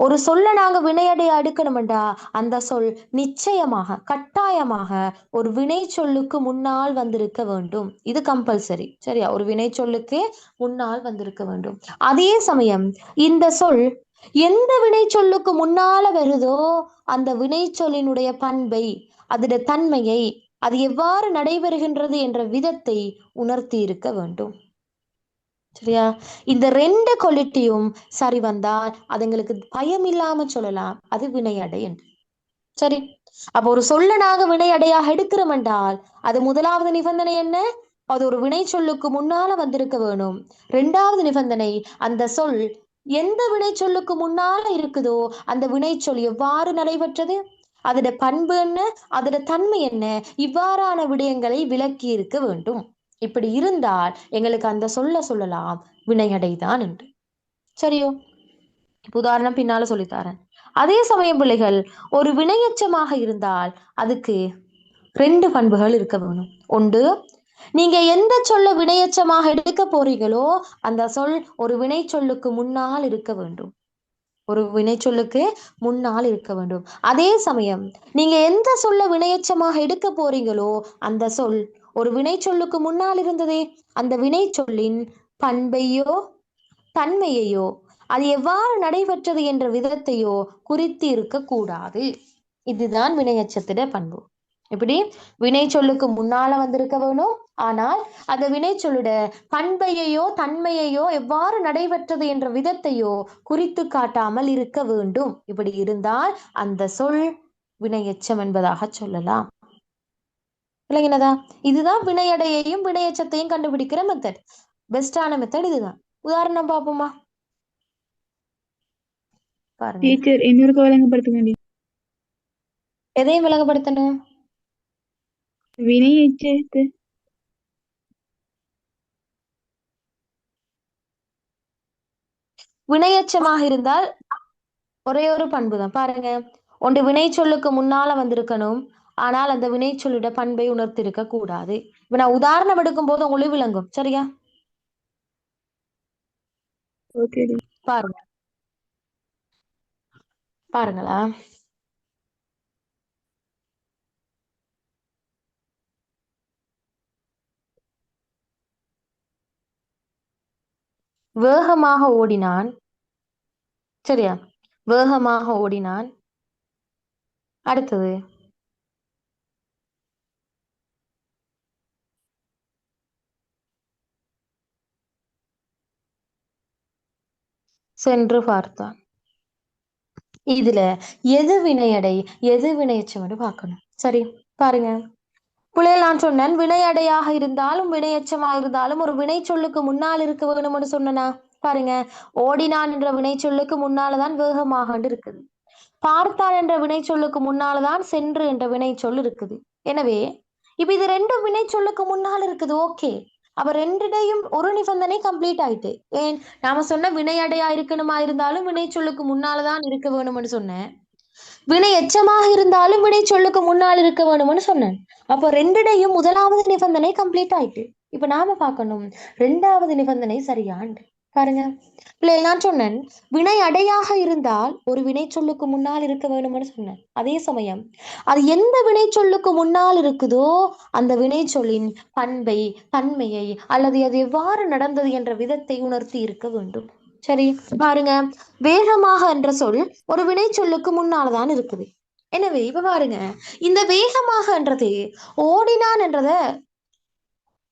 ஒரு சொல்ல நாங்க வினையடைய அடுக்கணும்டா அந்த சொல் நிச்சயமாக கட்டாயமாக ஒரு வினை சொல்லுக்கு முன்னால் வந்திருக்க வேண்டும். இது கம்பல்சரி. சரியா? ஒரு வினை சொல்லுக்கு முன்னால் வந்திருக்க வேண்டும். அதே சமயம் இந்த சொல் எந்த வினை சொல்லுக்கு முன்னால வருதோ அந்த வினை சொல்லினுடைய பண்பை, அதோட தன்மையை, அது எவ்வாறு நடைபெறுகின்றது என்ற விதத்தை உணர்த்தி இருக்க வேண்டும். சரியா? இந்த 2 குவாலிட்டியும் சரி வந்தால் அதுங்களுக்கு பயம் இல்லாம சொல்லலாம் அது வினையடை என்று. சரி, அப்ப ஒரு சொல்ல நாங்க வினையடையாக எடுக்கிறோம் என்றால் அது முதலாவது நிபந்தனை என்ன? அது ஒரு வினை சொல்லுக்கு முன்னால வந்திருக்க வேணும். 2வது நிபந்தனை, அந்த சொல் எந்த வினை சொல்லுக்கு முன்னால இருக்குதோ அந்த வினை சொல் எவ்வாறு நடைபெற்றது, அதோட பண்பு என்ன, அதோட தன்மை என்ன, இவ்வாறான விடயங்களை விளக்கி இருக்க வேண்டும். இப்படி இருந்தால் எங்களுக்கு அந்த சொல்லலாம் வினையடைதான் என்று. சரியோ? உதாரணம் பின்னால சொல்லித்தாரேன். அதே சமயம் பிள்ளைகள், ஒரு வினையச்சமாக இருந்தால் அதுக்கு 2 பண்புகள் இருக்க வேணும். ஒன்று, நீங்க எந்த சொல்ல வினையச்சமாக எடுக்க போறீங்களோ அந்த சொல் ஒரு வினை சொல்லுக்கு முன்னால் இருக்க வேண்டும். ஒரு வினை சொல்லுக்கு முன்னால் இருக்க வேண்டும். அதே சமயம் நீங்க எந்த சொல்ல வினையச்சமாக எடுக்க போறீங்களோ அந்த சொல் ஒரு வினை சொல்லுக்கு முன்னால் இருந்ததே அந்த வினை சொல்லின் பண்பையோ தன்மையையோ அது எவ்வாறு நடைபெற்றது என்ற விதத்தையோ குறித்து இருக்க கூடாது. இதுதான் வினையச்சத்திட பண்பு. எப்படி? வினை சொல்லுக்கு முன்னால வந்திருக்க வேணும், ஆனால் அந்த வினை சொல்லுட பண்பையோ தன்மையையோ எவ்வாறு நடைபெற்றது என்ற விதத்தையோ குறித்து காட்டாமல் இருக்க வேண்டும். இப்படி இருந்தால் அந்த சொல் வினையச்சம் என்பதாக சொல்லலாம். விளங்கினதா? இதுதான் வினையடையையும் வினையச்சத்தையும் கண்டுபிடிக்கிற மெத்தட். பெஸ்டான மெத்தட் இதுதான். உதாரணம் பார்ப்போமா? பாருங்க, டீச்சர் இன்னொரு விளங்கப்படுத்துங்க. எதையும் விளங்கப்படுத்தணும்? வினையெச்சத்து வினையச்சமாக இருந்தால் ஒரே ஒரு பண்பு தான். பாருங்க, ஒன்று வினை சொல்லுக்கு முன்னால வந்திருக்கணும், ஆனால் அந்த வினை சொல்லிட பண்பை உணர்த்திருக்க கூடாது. இப்ப நான் உதாரணம் எடுக்கும் போது உங்களுக்கு விளங்கும். சரியா? பாருங்க, பாருங்களா, வேகமாக ஓடினான். சரியா? வேகமாக ஓடினான். அடுத்தது சென்று பார்த்தான். இதுல எது வினையடை எது வினையச்சம் பார்க்கணும். சரி, பாருங்க, பிள்ளைகள் நான் சொன்னேன் வினையடையாக இருந்தாலும் வினையச்சமாக இருந்தாலும் ஒரு வினை சொல்லுக்கு முன்னால் இருக்க வேணும்னு சொன்னா. பாருங்க, ஓடினான் என்ற வினை சொல்லுக்கு முன்னாலதான் வேகமாக இருக்குது. பார்த்தான் என்ற வினை சொல்லுக்கு முன்னால்தான் சென்று என்ற வினை சொல் இருக்குது. எனவே இப்ப இது 2 வினை சொல்லுக்கு முன்னால் இருக்குது. ஓகே, அப்ப 2டையும் ஒரு நிபந்தனை கம்ப்ளீட் ஆயிட்டு. ஏன்? நாம சொன்ன வினையடையா இருக்கணுமா இருந்தாலும் வினை சொல்லுக்கு முன்னால்தான் இருக்க வேணும்னு சொன்னேன். வினை எச்சமாக இருந்தாலும் வினை சொல்லுக்கு முன்னால் இருக்க வேணும்னு சொன்னேன். அப்போ 2டையும் முதலாவது நிபந்தனை கம்ப்ளீட் ஆயிட்டு. இப்ப நாம பார்க்கணும் 2வது நிபந்தனை சரியாண்டு. பாருங்க, பிள்ளைகள் நான் சொன்னேன் வினை அடையாக இருந்தால் ஒரு வினை சொல்லுக்கு முன்னால் இருக்க வேணும்னு சொன்னேன். அதே சமயம் அது எந்த வினை சொல்லுக்கு முன்னால் இருக்குதோ அந்த வினை சொல்லின் பண்பை தன்மையை அல்லது அது எவ்வாறு நடந்தது என்ற விதத்தை உணர்த்தி இருக்க வேண்டும். சரி, பாருங்க, வேகமாக என்ற சொல் ஒரு வினை சொல்லுக்கு முன்னால்தான் இருக்குது. எனவே இப்ப பாருங்க, இந்த வேகமாகன்றது ஓடினான் என்றத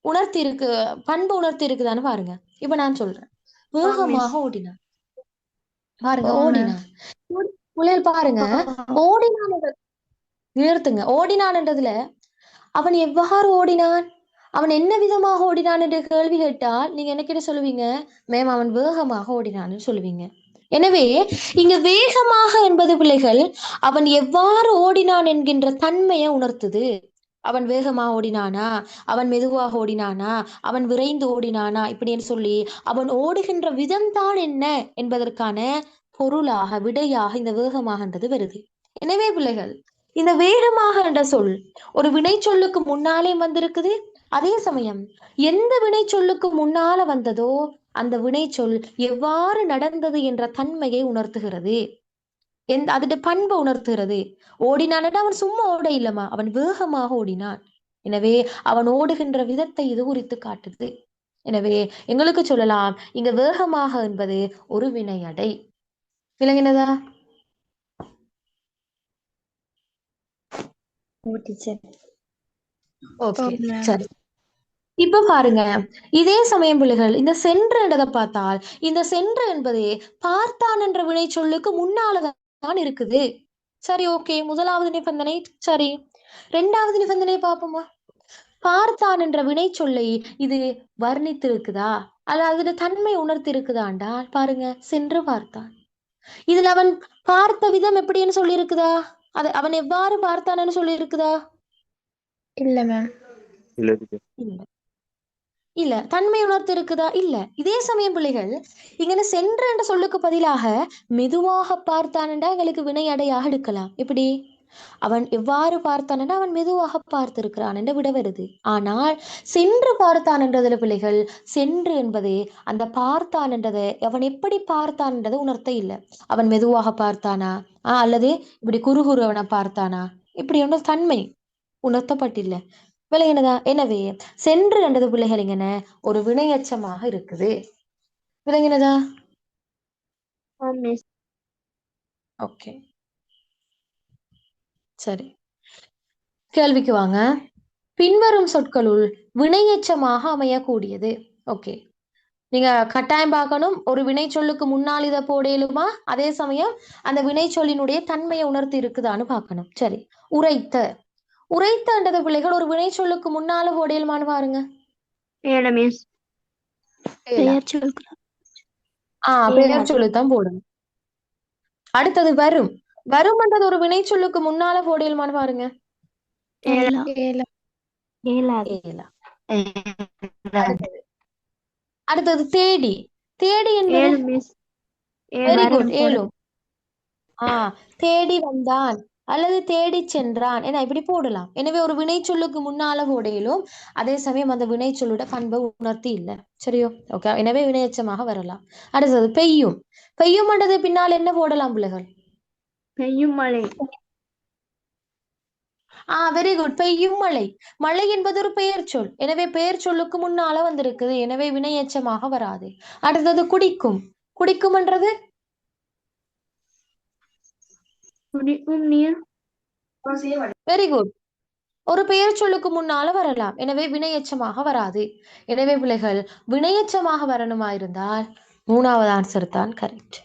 உணர்த்தி இருக்கு, பண்பு உணர்த்தி இருக்குதான்னு பாருங்க. இப்ப நான் சொல்றேன், வேகமாக ஓடினான். பாருங்க, ஓடினான். புள்ளைகள் பாருங்க, ஓடினான் நிறுத்துங்க. ஓடினான் என்றதுல அவன் எவ்வாறு ஓடினான், அவன் என்ன விதமாக ஓடினான் என்று கேள்வி கேட்டால் நீங்க என்ன கிட்ட சொல்லுவீங்க? மேம், அவன் வேகமாக ஓடினான்னு சொல்லுவீங்க. எனவே இங்க வேகமாக என்பது பிள்ளைகள் அவன் எவ்வாறு ஓடினான் என்கின்ற தன்மையை உணர்த்துது. அவன் வேகமாக ஓடினானா, அவன் மெதுவாக ஓடினானா, அவன் விரைந்து ஓடினானா, இப்படின்னு சொல்லி அவன் ஓடுகின்ற விதம் தான் என்ன என்பதற்கான பொருளாக விடையாக இந்த வேகமாகன்றது வருது. எனவே பிள்ளைகள், இந்த வேகமாக என்ற சொல் ஒரு வினை சொல்லுக்கு முன்னாலே வந்திருக்குது. அதே சமயம் எந்த வினை சொல்லுக்கு முன்னால வந்ததோ அந்த வினைச்சொல் எவ்வாறு நடந்தது என்ற தன்மையை உணர்த்துகிறது. அதோட பண்பை உணர்த்துகிறது. ஓடினான்டா அவன் சும்மா ஓட இல்லம்மா, அவன் வேகமாக ஓடினான். எனவே அவன் ஓடுகின்ற விதத்தை இது குறித்து காட்டுது. எனவே எங்களுக்கு சொல்லலாம் இங்க வேகமாக என்பது ஒரு வினையடை. விளங்கினதா? டீச்சர். ஓகே, ஓ மேம். சரி. இப்ப பாருங்க, இதே சமயம் பிள்ளைகள் இந்த சென்று என்றதை பார்த்தால் இந்த சென்று என்பது பார்த்தான் என்ற வினை சொல்லுக்கு முன்னாலதான் இருக்குது. சரி, ஓகே. முதலாவது நிபந்தனை சரி. இரண்டாவது நிபந்தனை பார்ப்போமா? பார்த்தான் என்ற வினை சொல்லை இது வர்ணித்திருக்குதா அல்ல அதோட தன்மை உணர்த்தி இருக்குதாண்டால் பாருங்க, சென்று பார்த்தான். இதுல அவன் பார்த்த விதம் எப்படின்னு சொல்லி இருக்குதா? அவன் எவ்வாறு பார்த்தான்னு சொல்லி இருக்குதா? இல்ல மேம். இல்ல டீச்சர். இல்ல. இல்ல. தன்மை உணர்த்து இருக்குதா? இல்ல. இதே சமயம் பிள்ளைகள் இங்க சென்று என்ற சொல்லுக்கு பதிலாக மெதுவாக பார்த்தானண்டா எங்களுக்கு வினையடையாக எடுக்கலாம். எப்படி? அவன் எவ்வாறு பார்த்தானண்டா அவன் மெதுவாக பார்த்திருக்கிறான் என்ற விட வருது. ஆனால் சென்று பார்த்தான் என்றதுல பிள்ளைகள் சென்று என்பதே அந்த பார்த்தான் என்றதை அவன் எப்படி பார்த்தான் என்றதை உணர்த்த இல்லை. அவன் மெதுவாக பார்த்தானா அல்லது இப்படி குறுகுறு அவனை பார்த்தானா இப்படி ஒன்று தன்மை உணர்த்தப்பட்டில்லை. விளங்கினதா? எனவே சென்று என்றது பிள்ளைகள் இங்கன ஒரு வினையச்சமாக இருக்குது. விளங்கினதா? ஓகே, சரி. கேள்விக்கு வாங்க. பின்வரும் சொற்களுள் வினையச்சமாக அமையக்கூடியது. ஓகே, நீங்க கட்டாயம் பார்க்கணும். ஒரு வினை சொல்லுக்கு முன்னால் இதை போடையிலுமா, அதே சமயம் அந்த வினை சொல்லினுடைய தன்மையை உணர்த்தி இருக்குதான்னு பார்க்கணும். சரி. உரைத்த. உரைத்தன்றது பிள்ளைகள் ஒரு வினை சொல்லுக்கு முன்னால போடையிலுமான்னு பாருங்க. பெயர் சொல்லுங்க. பெயர் சொல்லுத்தான் போடணும். அடுத்தது வரும். வரும்ன்றது ஒரு வினை சொல்லுக்கு முன்னால போடையிலுமான்னு பாருங்க. ஏலா. ஏலா. அடுத்தது தேடி. தேடி என்பது வெரி குட், ஏலும். தேடி வந்தான் அல்லது தேடி சென்றான் என இப்படி போடலாம். எனவே ஒரு வினை சொல்லுக்கு முன்னால போடையிலும் அதே சமயம் அந்த வினை சொல்லுட பண்பை உணர்த்தி இல்லை. சரியோ? ஓகே. எனவே வினையச்சமாக வரலாம். அடுத்தது பெய்யும். பெய்யும் என்றது பின்னால் என்ன போடலாம் பிள்ளைகள்? பெய்யும் மழை. Very good. பெய்யும் மழை. மழை என்பது ஒரு பெயர் சொல். எனவே பெயர் சொல்லுக்கு முன்னால வந்திருக்குது. எனவே வினையச்சமாக வராது. அடுத்தது குடிக்கும். குடிக்கும் என்றது நீர். Very good. ஒரு பெயர் சொல்லுக்கு முன்னால வரலாம். எனவே வினையச்சமாக வராது. எனவே பிள்ளைகள் வினையச்சமாக வரணுமா இருந்தால் மூணாவது ஆன்சர் தான் கரெக்ட்.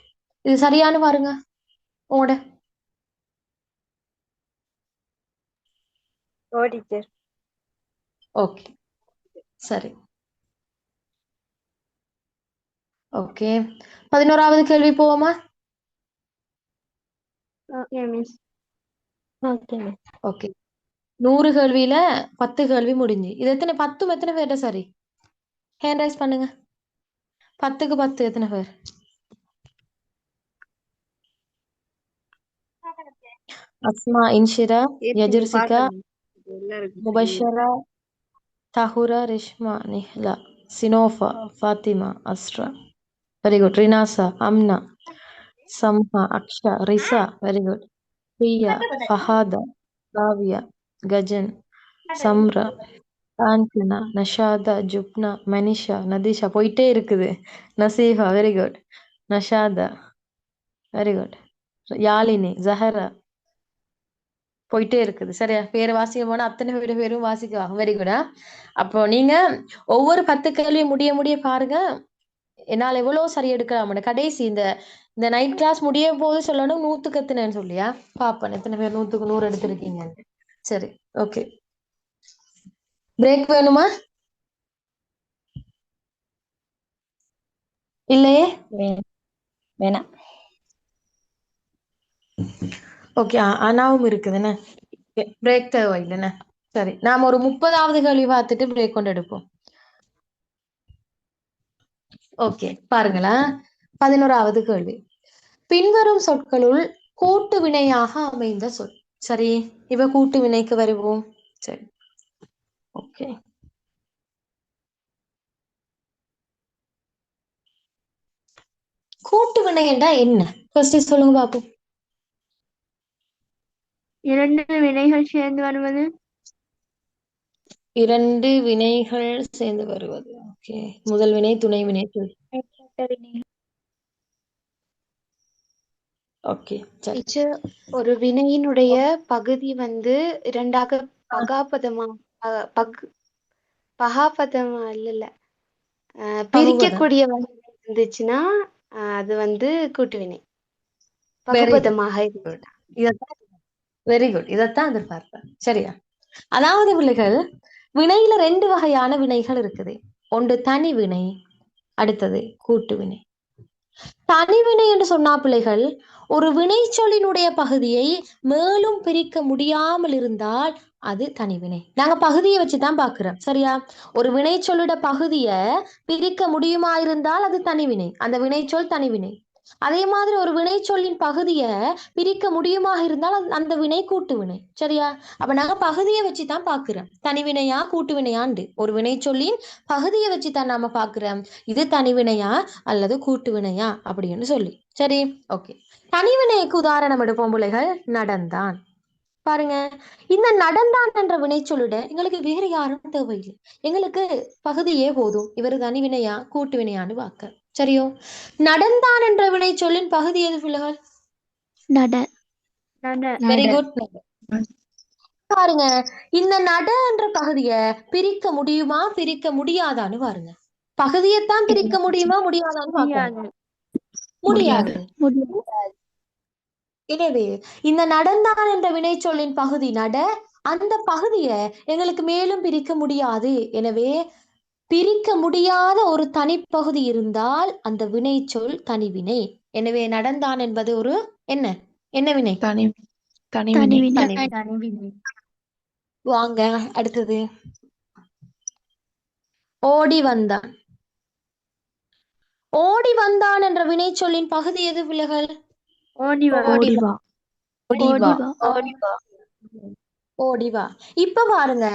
இது சரியான பாருங்க உங்களோட. ஓகே, சரி. ஓகே, 11வது கேள்வி போவோமா? ஓகே. 100 கேள்வியில 10 கேள்வி முடிஞ்சு. இது எத்தனை 10 எத்தனை பேர்ட சரி? ஹேண்ட் ரைஸ் பண்ணுங்க. 10க்கு 10 எத்தனை பேர்? Asma, Inshira, Yajurshika, Mubashara, Tahura, Rishma, Nihla, Sinofa, Fathima, Asra. Very good. Rinasa, Amna, Samha, Aksha, Risa. Very good. Priya, Fahada, Kaviya, Gajan, Samra, Kanchana, Nashada, Jubna, Manisha, Nadisha. போயிட்டே இருக்குது. Naseeha. Very good. Nashada. Very good. Yazhini, Jahara. போயிட்டே இருக்குது. சரியா? பேர் வாசிக்க போனா அத்தனை பேரும் வாசிக்குவாங்க. வெரி குடா. அப்போ நீங்க ஒவ்வொரு 10 கேள்வி முடிய முடிய பாருங்க என்னால் எவ்வளவு சரி எடுக்கலாம். கடைசி இந்த இந்த நைட் கிளாஸ் முடிய போது சொல்லணும் 100க்கு எத்தனைன்னு சொல்லியா பாப்பேன் எத்தனை பேர் 100க்கு 100 எடுத்திருக்கீங்க. சரி, ஓகே. பிரேக் வேணுமா? இல்லையே. வேணாம். ஓகே, அனாவும் இருக்குதுன்னு பிரேக் தேவையில்லைண்ணே. சரி, நாம ஒரு 30வது கேள்வி பார்த்துட்டு பிரேக் கொண்டு எடுப்போம். ஓகே, பாருங்களா. 11வது கேள்வி. பின்வரும் சொற்களுள் கூட்டு வினையாக அமைந்த சொல். சரி, இவ கூட்டு வினைக்கு வருவோம். சரி, ஓகே. கூட்டு வினை என்றா என்ன? ஃபர்ஸ்ட் சொல்லுங்க பாப்போம். இரண்டு வினைகள் சேர்ந்து வருவது. இரண்டு வினைகள் சேர்ந்து வருவது. ஓகே, முதல் வினை துணை வினை சொல். ஓகே, சரி. டீச்சர், ஒரு வினையினுடைய பகுதி வந்து இரண்டாக பகாபதமா பகாபதமா இல்ல பிரிக்கக்கூடிய வகை இருந்துச்சுன்னா அது வந்து கூட்டு வினை. பகுபதமாக வெரி குட். இதைத்தான் எதிர்பார்ப்பேன். சரியா? அதாவது பிள்ளைகள், வினையில ரெண்டு வகையான வினைகள் இருக்குது. ஒன்று தனி வினை, அடுத்தது கூட்டு வினை. தனிவினை என்று சொன்னா பிள்ளைகள், ஒரு வினைச்சொல்லினுடைய பகுதியை மேலும் பிரிக்க முடியாமல் இருந்தால் அது தனிவினை. நாங்க பகுதியை வச்சுதான் பாக்குறோம். சரியா? ஒரு வினைச்சொல்லிட பகுதியை பிரிக்க முடியுமா இருந்தால் அது தனிவினை, அந்த வினைச்சொல் தனிவினை. அதே மாதிரி ஒரு வினைச்சொல்லின் பகுதியை பிரிக்க முடியுமா இருந்தால் அந்த வினை கூட்டு வினை. சரியா? அப்ப நாங்க பகுதியை வச்சுதான் பாக்குறோம், தனிவினையா கூட்டு வினையாண்டு. ஒரு வினைச்சொல்லின் பகுதியை வச்சுதான் நாம பாக்குறோம், இது தனிவினையா அல்லது கூட்டு வினையா அப்படின்னு சொல்லி. சரி, ஓகே. தனிவினைக்கு உதாரணம் எடுப்போம் பிள்ளைகள். நடந்தான். பாருங்க, இந்த நடந்தான் என்ற வினைச்சொல்லிட எங்களுக்கு வேற யாரும் தேவையில்லை, எங்களுக்கு பகுதியே போதும். இவர் தனிவினையா கூட்டு வினையான்னு வாக்க. சரியோ? நடந்தான் என்ற வினைச்சொல்லின் பகுதி எது பிள்ளைகள்? Very good. பாருங்க, இந்த நட என்ற பகுதியை பிரிக்க முடியுமா பிரிக்க முடியாதான்னு பாருங்க. பகுதியைத்தான் பிரிக்க முடியுமா முடியாதான்னு பாருங்க. முடியாது. எனவே இந்த நடந்தான் என்ற வினைச்சொல்லின் பகுதி நட, அந்த பகுதியை எங்களுக்கு மேலும் பிரிக்க முடியாது. எனவே பிரிக்க முடியாத ஒரு தனிப்பகுதி இருந்தால் அந்த வினைச்சொல் தனிவினை. எனவே நடந்தான் என்பது ஒரு என்ன என்ன வினை? தனிவினை. வாங்க அடுத்தது. ஓடி வந்தான். ஓடி வந்தான் என்ற வினைச்சொல்லின் பகுதி எது பிள்ளைகள்? ஓடிவா. இப்ப பாருங்க,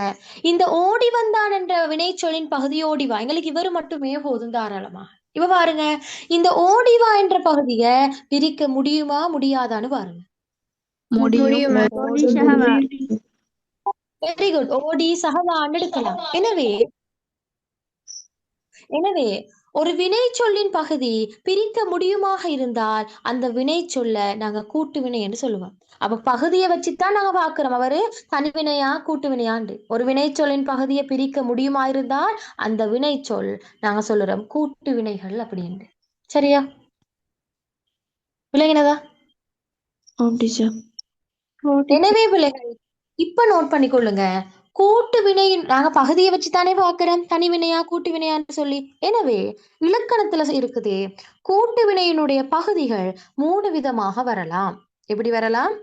இந்த ஓடி வந்தான் என்ற வினைச்சொல்லின் பகுதி ஓடிவா. எங்களுக்கு இவரு மட்டுமே போதும் தாராளமா. இப்ப பாருங்க, இந்த ஓடிவா என்ற பகுதியை பிரிக்க முடியுமா முடியாதான்னு பாருங்க. Very good. ஓடி சகவான்னு எடுக்கலாம். எனவே ஒரு வினைச்சொல்லின் பகுதி பிரிக்க முடியுமாக இருந்தால் அந்த வினைச்சொல்ல நாங்க கூட்டு வினை என்று சொல்லுவோம். அப்ப பகுதியை வச்சுதான் நாங்க பாக்குறோம், அவரு தனிவினையா கூட்டு வினையாண்டு. ஒரு வினைச்சொல்லின் பகுதியை பிரிக்க முடியுமா இருந்தால் அந்த வினைச்சொல் நாங்க சொல்லுறோம் கூட்டு வினைகள் அப்படின்னு. சரியா? விளங்கினதா? எனவே பிள்ளைகள், இப்ப நோட் பண்ணிக்கொள்ளுங்க. கூட்டு வினையின் நாங்க பகுதியை வச்சுதானே பாக்குறோம், தனி வினையா கூட்டு வினையான்னு சொல்லி. எனவே இலக்கணத்துல இருக்குது, கூட்டு வினையினுடைய பகுதிகள் 3 விதமாக வரலாம். எப்படி வரலாம்?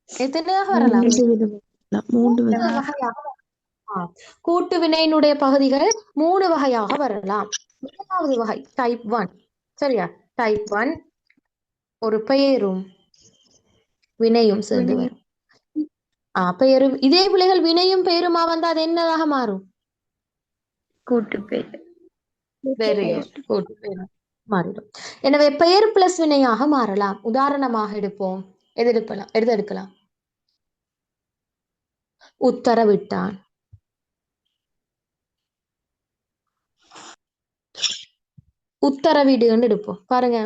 எத்தனையாக வரலாம்? 3 வகையாக. கூட்டு வினையினுடைய பகுதிகள் 3 வகையாக வரலாம். முதலாவது வகை டைப் 1. சரியா? டைப் 1 ஒரு பெயரும் வினையும் சேர்ந்து வரும். பெயரும் இதே பிள்ளைகள் வினையும் பெயருமா வந்தா அது என்னதாக மாறும்? கூட்டு பெயர். கூட்டு பெயர் மாறிடும். எனவே பெயர் பிளஸ் வினையாக மாறலாம். உதாரணமாக எடுப்போம். எது எடுக்கலாம்? உத்தரவிட்டான். உத்தரவிடுன்னு எடுப்போம். பாருங்க,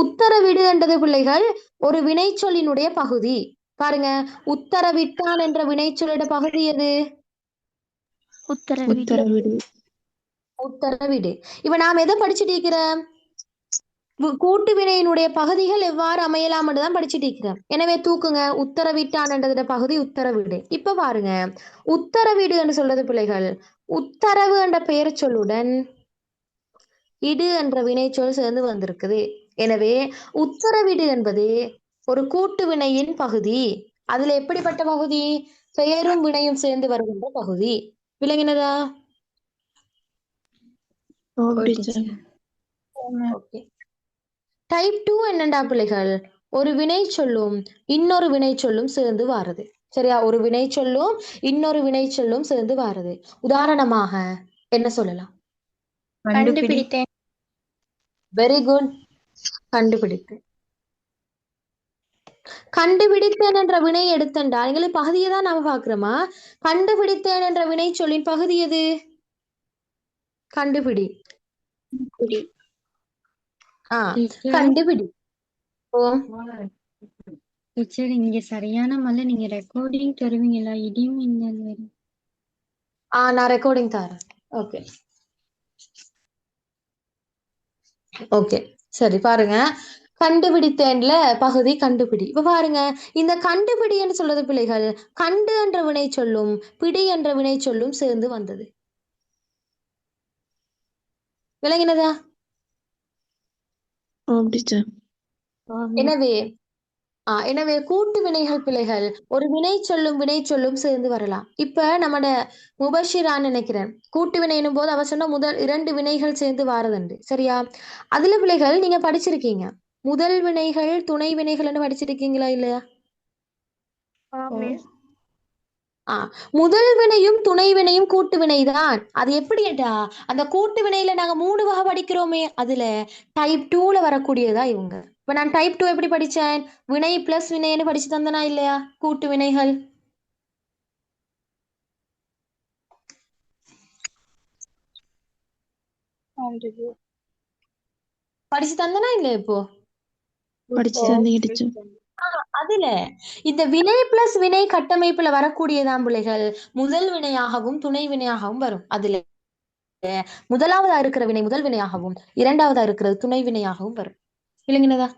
உத்தரவிடு என்றது பிள்ளைகள் ஒரு வினைச்சொல்லினுடைய பகுதி. பாருங்க, உத்தரவிட்டான் என்ற வினைச்சொல்லிட பகுதி எது? உத்தரவிடு. இப்ப நாம் எதை படிச்சுட்டு இருக்கிறோம்? கூட்டு வினையினுடைய பகுதிகள் எவ்வாறு அமையலாம் தான் படிச்சுட்டு இருக்கிறோம். எனவே தூக்குங்க, உத்தரவிட்டான் என்றத பகுதி உத்தரவிடு. இப்ப பாருங்க, உத்தரவிடு என்று சொல்றது பிள்ளைகள் உத்தரவு என்ற பெயர் சொல்லுடன் இடு என்ற வினைச்சொல் சேர்ந்து வந்திருக்குது. எனவே உத்தரவிடு என்பது ஒரு கூட்டு வினையின் பகுதி. அதுல எப்படிப்பட்ட பகுதி? பெயரும் வினையும் சேர்ந்து வருகின்ற பகுதி. விளங்கினதா? டைப் 2 என்னண்டா பிள்ளைகள்? ஒரு வினை சொல்லும் இன்னொரு வினை சொல்லும் சேர்ந்து வாருது. சரியா? ஒரு வினை சொல்லும் இன்னொரு வினை சொல்லும் சேர்ந்து வாருது. உதாரணமாக என்ன சொல்லலாம்? கண்டுபிடித்தேன். Very good. கண்டுபிடித்தேன். கண்டுபிடித்தேன் என்ற வினை எடுத்தண்டா எங்களுக்கு பகுதியை தான் நாம பாக்குறோமா? கண்டுபிடித்தேன் என்ற வினை சொல்லின் பகுதி எது? கண்டுபிடி. கண்டுபிடி. டீச்சர் இங்க சரியான மழை, நீங்க ரெக்கார்டிங் தருவீங்களா? இடியும் மின்னல் வரும். நான் ரெக்கார்டிங் தரேன். ஓகே ஓகே சரி பாருங்க. கண்டுபிடித்தேன்ல பகுதி கண்டுபிடி. இப்ப பாருங்க, இந்த கண்டுபிடின்னு சொல்றது பிள்ளைகள் கண்டு என்ற வினை சொல்லும் பிடி என்ற வினை சொல்லும் சேர்ந்து வந்தது. விளங்கினதா? எனவே எனவே கூட்டு வினைகள் பிள்ளைகள் ஒரு வினை சொல்லும் சேர்ந்து வரலாம். இப்ப நம்மட முபஷிரான்னு நினைக்கிறேன், கூட்டு வினைனும் போது அவ சொன்ன முதல் 2 வினைகள் சேர்ந்து வாரதுண்டு. சரியா? அதுல பிள்ளைகள் நீங்க படிச்சிருக்கீங்க, முதல் வினைகள் துணை வினைகள்னு படிச்சிருக்கீங்களா இல்லையா? முதல் வினையும் துணை வினையும் கூட்டு வினைதான். அது எப்படிடா, அந்த கூட்டு வினையில நாங்க 3 வகை படிக்கிறோமே, அதுல டைப் 2ல வரக்கூடியதா இவங்க. இப்ப நான் டைப் 2 எப்படி படிச்சேன்? வினை பிளஸ் வினைன்னு படிச்சு தந்தனா இல்லையா? கூட்டு வினைகள் படிச்சு தந்தனா இல்லையா? இப்போ அதுல இந்த வினை பிளஸ் வினை கட்டமைப்புல வரக்கூடியதான் பிள்ளைகள் முதல் வினையாகவும் துணை வினையாகவும் வரும். அதுல முதலாவதா இருக்கிற வினை முதல் வினையாகவும் இரண்டாவதா இருக்கிறது துணை வினையாகவும் வரும். இல்லைங்கனதா?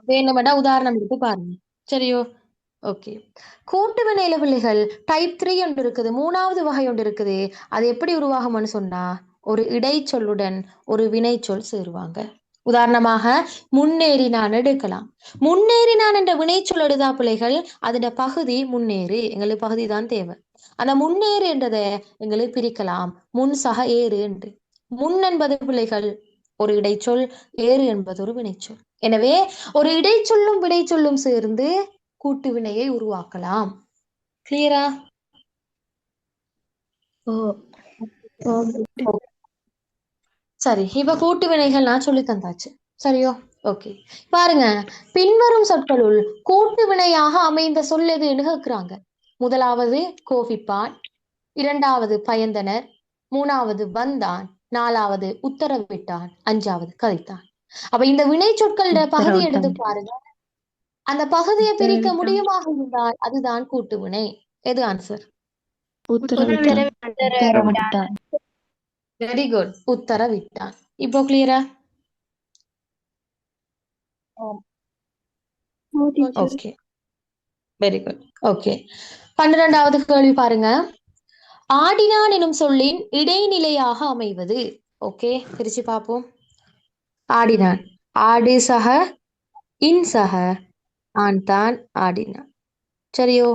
வேணுமெண்டா உதாரணம் எடுத்து பாருங்க. சரியோ? ஓகே. கூட்டு வினையில பிள்ளைகள் டைப் 3 ஒன்று இருக்குது, 3வது வகை ஒன்று இருக்குது. அது எப்படி உருவாகும்னு சொன்னா ஒரு இடைச்சொல்லுடன் ஒரு வினை சொல் சேருவாங்க. உதாரணமாக முன்னேறினான் எடுக்கலாம். முன்னேறினான் என்ற வினைச்சொல் எடுதா பிள்ளைகள் அதோட பகுதி முன்னேறு, எங்களுக்கு பகுதி தான் தேவை. அந்த முன்னேறு என்றதை எங்களுக்கு பிரிக்கலாம் முன் சக ஏறு என்று. முன் என்பது பிள்ளைகள் ஒரு இடைச்சொல், ஏறு என்பது ஒரு வினைச்சொல். எனவே ஒரு இடைச்சொல்லும் வினைச்சொல்லும் சேர்ந்து கூட்டு வினையை உருவாக்கலாம். கிளியரா? சரி, இப்ப கூட்டு வினைகள் நான் சொல்லி தந்தாச்சு. சரியோ? ஓகே. பாருங்க, பின்வரும் சொற்களுள் கூட்டு வினையாக அமைந்த சொல் எதுன்னு கேக்குறாங்க. முதலாவது கோபிப்பான், 2வது பயந்தனர், 3வது வந்தான், 4வது உத்தரவிட்டான், 5வது கதைத்தான். அப்ப இந்த வினை சொற்களோட பகுதி எடுத்து பாருங்க. அந்த பகுதியை பிரிக்க முடியுமாக இருந்தால் அதுதான் கூட்டு வினை. எது ஆன்சர்? Very good, உத்தரவிட்டான். இப்போ கிளியரா? Okay very good. ஓகே, 12வது கேள்வி பாருங்க. ஆடினான் எனும் சொல்லின் இடைநிலையாக அமைவது. ஓகே, பிரிச்சு பார்ப்போம். ஆடினான், ஆடு சக இன் சக ஆண் தான் ஆடினான். சரியோ?